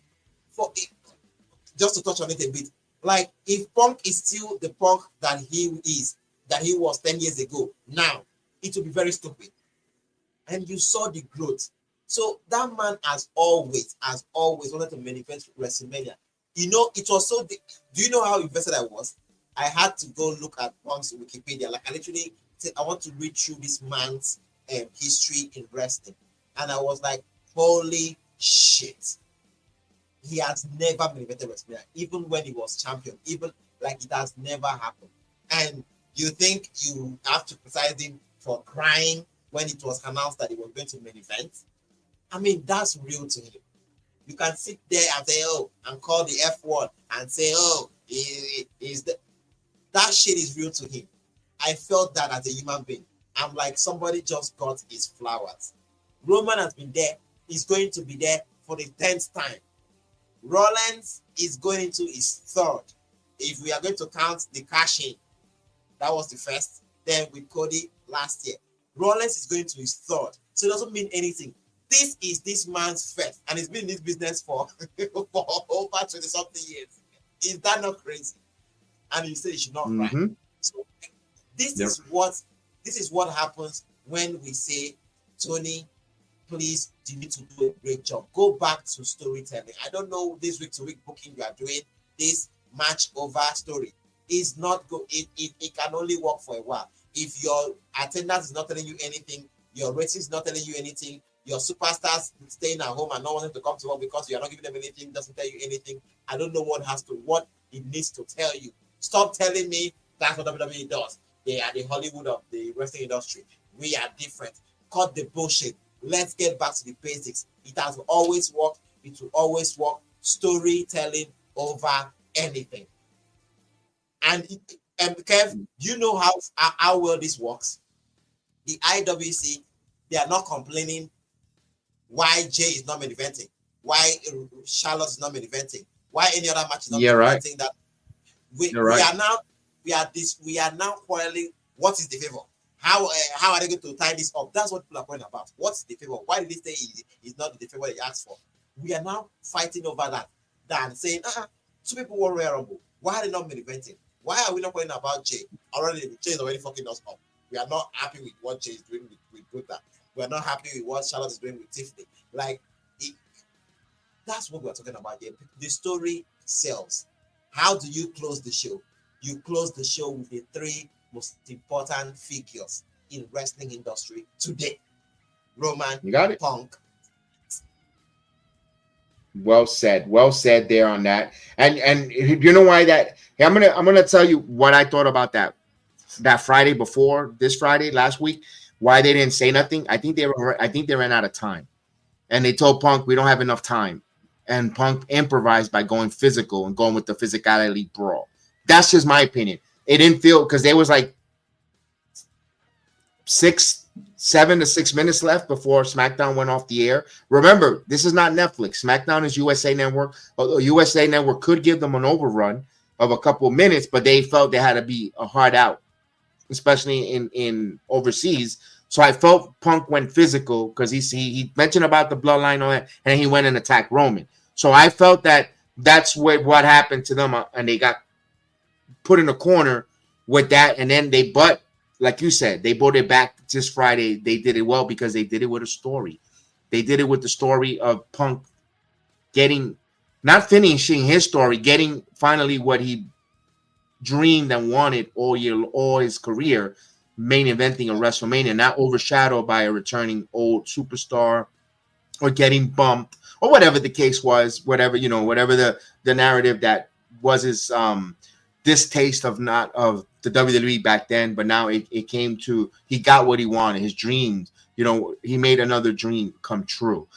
just to touch on it a bit, like if Punk is still the Punk that he was 10 years ago, now it will be very stupid. And you saw the growth. So that man has always wanted to manifest WrestleMania. You know, it was so. Do you know how invested I was? I had to go look at Punk's Wikipedia. Like I literally said, I want to read through this man's history in wrestling, and I was like, holy shit. He has never been better WrestleMania, even when he was champion, even like it has never happened. And you think you have to criticize him for crying when it was announced that he was going to main event? I mean, that's real to him. You can sit there and say, and call the F word and say, that shit is real to him. I felt that as a human being. I'm like, somebody just got his flowers. Roman has been there. He's going to be there for the 10th time. Rollins is going into his 3rd. If we are going to count the cash-in, that was the first. Then with Cody last year. Rollins is going to his 3rd. So it doesn't mean anything. This is this man's first. And he's been in this business for over 20-something years. Is that not crazy? And you say he should not cry. So this is what happens when we say Tony please, you need to do a great job. Go back to storytelling. I don't know this week to week booking you are doing. This match over story is not good. It can only work for a while. If your attendance is not telling you anything, your rating is not telling you anything, your superstars staying at home and not wanting to come to work because you are not giving them anything, doesn't tell you anything. I don't know what it needs to tell you. Stop telling me that's what WWE does. They are the Hollywood of the wrestling industry. We are different. Cut the bullshit. Let's get back to the basics. It has always worked. It will always work. Storytelling over anything. And Kev, you know how well this works. The IWC, they are not complaining why Jay is not main eventing, why Charlotte is not main eventing, why any other match is not main eventing. That we are now quarreling. What is the favor? How are they going to tie this up? That's what people are calling about. What's the favor? Why did they say it's not the favor they asked for? We are now fighting over that. Than saying, two people were wearable. Why are they not main eventing? Why are we not calling about Jay? Jay is already fucking us up. We are not happy with what Jay is doing with Gunther. We are not happy with what Charlotte is doing with Tiffany. That's what we're talking about here. The story sells. How do you close the show? You close the show with the three most important figures in wrestling industry today. Roman, you got it. Punk. Well said there on that. And you know why that I'm gonna tell you what I thought about that Friday before this Friday last week. Why they didn't say nothing? I think they ran out of time, and they told Punk we don't have enough time, and Punk improvised by going physical and going with the physicality brawl. That's just my opinion. It didn't feel because there was like 7 to 6 minutes left before SmackDown went off the air. Remember, this is not Netflix. SmackDown is USA Network. Although USA Network could give them an overrun of a couple of minutes, but they felt they had to be a hard out, especially in overseas. So I felt Punk went physical because he mentioned about the bloodline on that, and he went and attacked Roman. So I felt that's what happened to them, and they got put in a corner with that, and then like you said, they brought it back this Friday. They did it well because they did it with a story. They did it with the story of Punk not finishing his story, getting finally what he dreamed and wanted all his career, main eventing a WrestleMania, not overshadowed by a returning old superstar or getting bumped or whatever the case was, whatever the narrative that was his distaste of the WWE back then, but now it came to he got what he wanted, his dreams. He made another dream come true.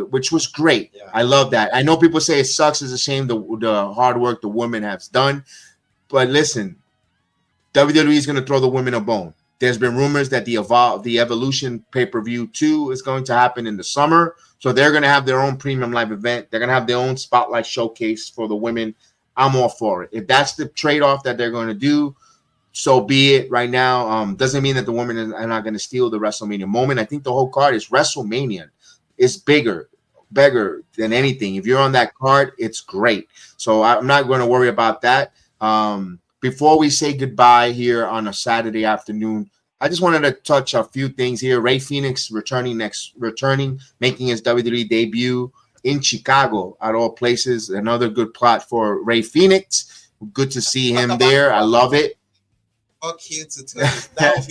Which was great. Yeah. I love that. I know people say it sucks. It's a shame the hard work the women have done, but listen, WWE is going to throw the women a bone. There's been rumors that the Evolution pay-per-view 2 is going to happen in the summer, so they're going to have their own premium live event. They're going to have their own spotlight showcase for the women. I'm all for it. If that's the trade-off that they're going to do, so be it. Right now, doesn't mean that the women are not going to steal the WrestleMania moment. I think the whole card is WrestleMania. It's bigger than anything. If you're on that card, it's great. So I'm not going to worry about that. Before we say goodbye here on a Saturday afternoon, I just wanted to touch a few things here. Rey Fenix returning, making his WWE debut in Chicago, at all places. Another good plot for Rey Fenix. Good to see him there. I love it. Fuck you to that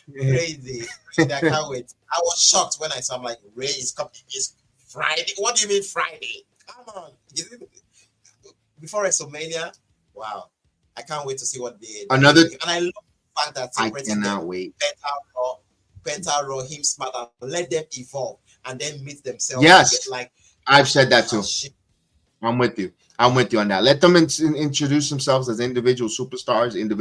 would be crazy. I can't wait. I was shocked when I saw him, like, Ray is coming. It's Friday. What do you mean Friday? Come on. Before WrestleMania, wow. I can't wait to see what they and I love the fact that I cannot wait. Penta Raw, him smart, and let them evolve and then meet themselves. Yes, like I've said that too. I'm with you on that. Let them introduce themselves as individual superstars, and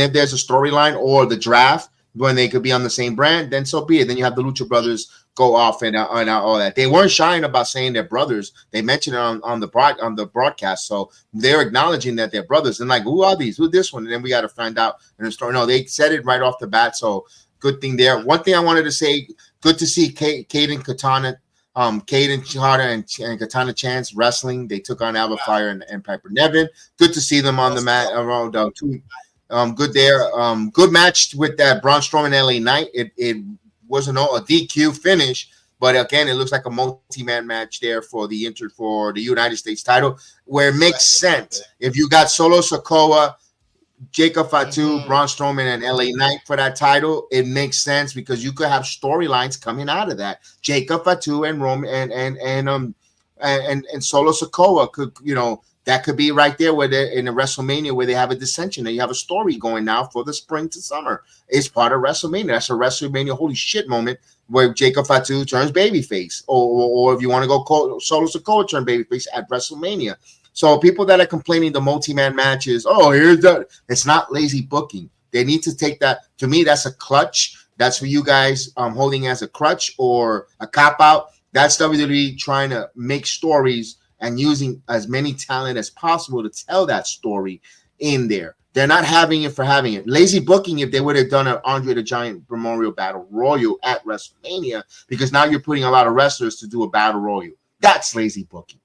if there's a storyline or the draft when they could be on the same brand, then so be it. Then you have the Lucha Brothers go off and all that. They weren't shying about saying they're brothers. They mentioned it on the broadcast, so they're acknowledging that they're brothers. And like, who are these? Who's this one? And then we got to find out in the story. No, they said it right off the bat. So good thing there. One thing I wanted to say: good to see Kaden Katana. Caden Carter and Katana Chance wrestling. They took on Alba Fire and Piper Nevin. Good to see them on the mat around Good there. Good match with that Braun Strowman LA Knight. It wasn't a DQ finish, but again, it looks like a multi-man match there for the United States title, where it makes sense if you got Solo Sikoa, Jacob Fatu, Braun Strowman, and LA Knight for that title. It makes sense because you could have storylines coming out of that. Jacob Fatu and Roman and Solo Sikoa could, that could be right there where they're in a WrestleMania where they have a dissension and you have a story going now for the spring to summer. It's part of WrestleMania. That's a WrestleMania holy shit moment where Jacob Fatu turns babyface, or if you want to go Solo Sikoa turn babyface at WrestleMania. So people that are complaining the multi-man matches, it's not lazy booking. They need to take that. To me, that's a clutch. That's for you guys holding as a crutch or a cop-out. That's WWE trying to make stories and using as many talent as possible to tell that story in there. They're not having it for having it. Lazy booking if they would have done an Andre the Giant Memorial Battle Royal at WrestleMania, because now you're putting a lot of wrestlers to do a Battle Royal. That's lazy booking.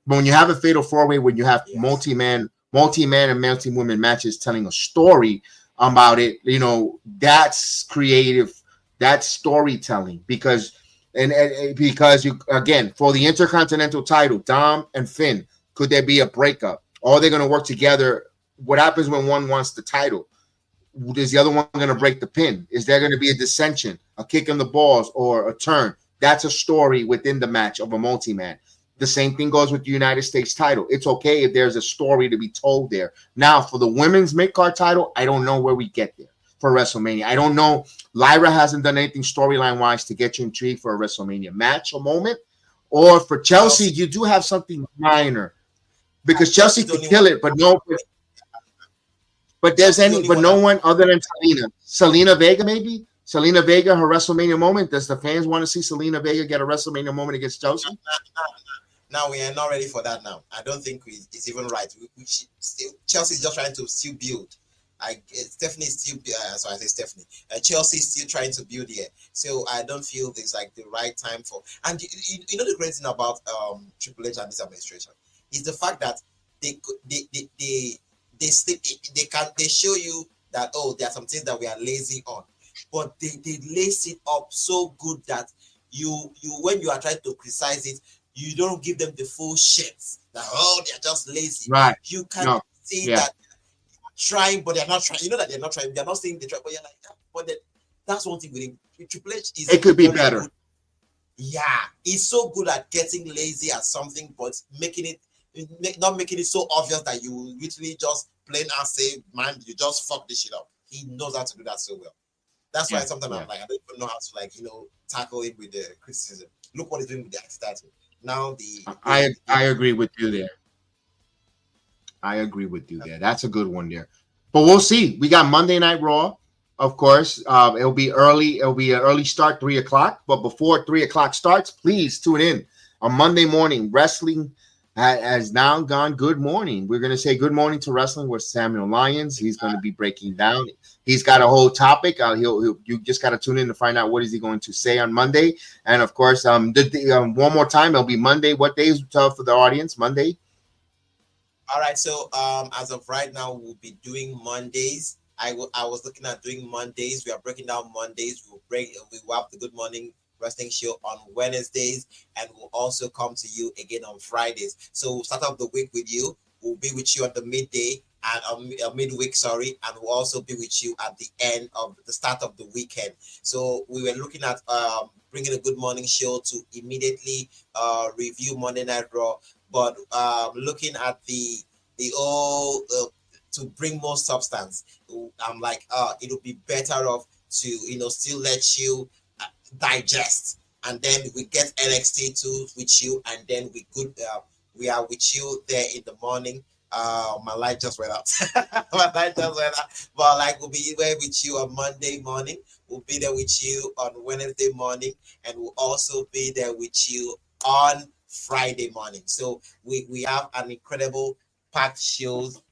But when you have a fatal four-way, when you have multi-man and multi-woman matches telling a story about it, that's creative. That's storytelling because you, again, for the Intercontinental title, Dom and Finn, could there be a breakup? Or are they going to work together? What happens when one wants the title? Is the other one going to break the pin? Is there going to be a dissension, a kick in the balls, or a turn? That's a story within the match of a multi-man. The same thing goes with the United States title. It's okay if there's a story to be told there. Now, for the women's mid-card title, I don't know where we get there for WrestleMania. I don't know. Lyra hasn't done anything storyline-wise to get you intrigued for a WrestleMania match or moment. Or for Chelsea, you do have something minor. Because Chelsea could kill it, but no. But no one other than Selena Vega, maybe? Selena Vega, her WrestleMania moment. Does the fans want to see Selena Vega get a WrestleMania moment against Chelsea? Now we are not ready for that. Now I don't think it's even right. Chelsea is just trying to still build. Stephanie is still. Sorry, I say Stephanie. Chelsea is still trying to build here. So I don't feel this like the right time for. And the great thing about Triple H and this administration is the fact that they show you that there are some things that we are lazy on, but they lace it up so good that you when you are trying to criticize it, you don't give them the full shit that they're just lazy. Right. You can see that they're trying, but they're not trying. You know that they're not trying. They're not saying they try, but you're like that. But that's one thing with him. Triple H is. It could be better. Good. Yeah, he's so good at getting lazy at something, but not making it so obvious that you literally just plain and say, man, you just fuck this shit up. He knows how to do that so well. That's why sometimes I'm like, I don't even know how to tackle it with the criticism. Look what he's doing with the title. Now I agree with you there. That's a good one there. But we'll see. We got Monday Night Raw, of course. It'll be early. It'll be an early start, 3:00. But before 3:00 starts, please tune in on Monday morning. Wrestling has now gone good morning. We're going to say good morning to wrestling with Samuel Lyons. He's going to be breaking down. He's got a whole topic. You just got to tune in to find out what is he going to say on Monday. And of course, one more time, it'll be Monday. What day is tough for the audience? Monday. All right. So as of right now, we'll be doing Mondays. I was looking at doing Mondays. We are breaking down Mondays. We will have the Good Morning Wrestling show on Wednesdays, and we'll also come to you again on Fridays. So we'll start off the week with you. We'll be with you at the midday and midweek, and we'll also be with you at the end of the start of the weekend. So we were looking at bringing a Good Morning show to immediately review Monday Night Raw, but looking at the to bring more substance, I'm like, it'll be better off to still let you digest, and then we get NXT too with you, and then we are with you there in the morning. My light just went out. But we'll be there with you on Monday morning. We'll be there with you on Wednesday morning, and we'll also be there with you on Friday morning. So we have an incredible packed shows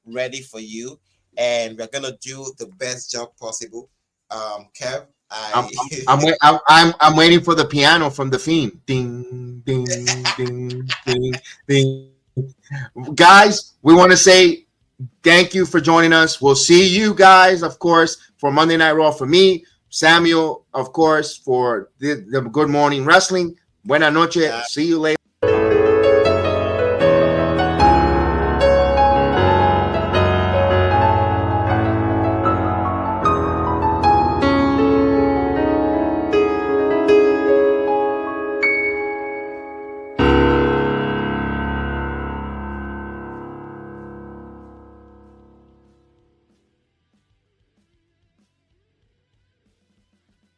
ready for you, and we're gonna do the best job possible. Kev, I'm waiting for the piano from the Fiend. Ding, ding, ding, ding, ding. Guys, we want to say thank you for joining us. We'll see you guys, of course, for Monday Night Raw. For me, Samuel, of course, for the Good Morning Wrestling. Buenas noches. See you later.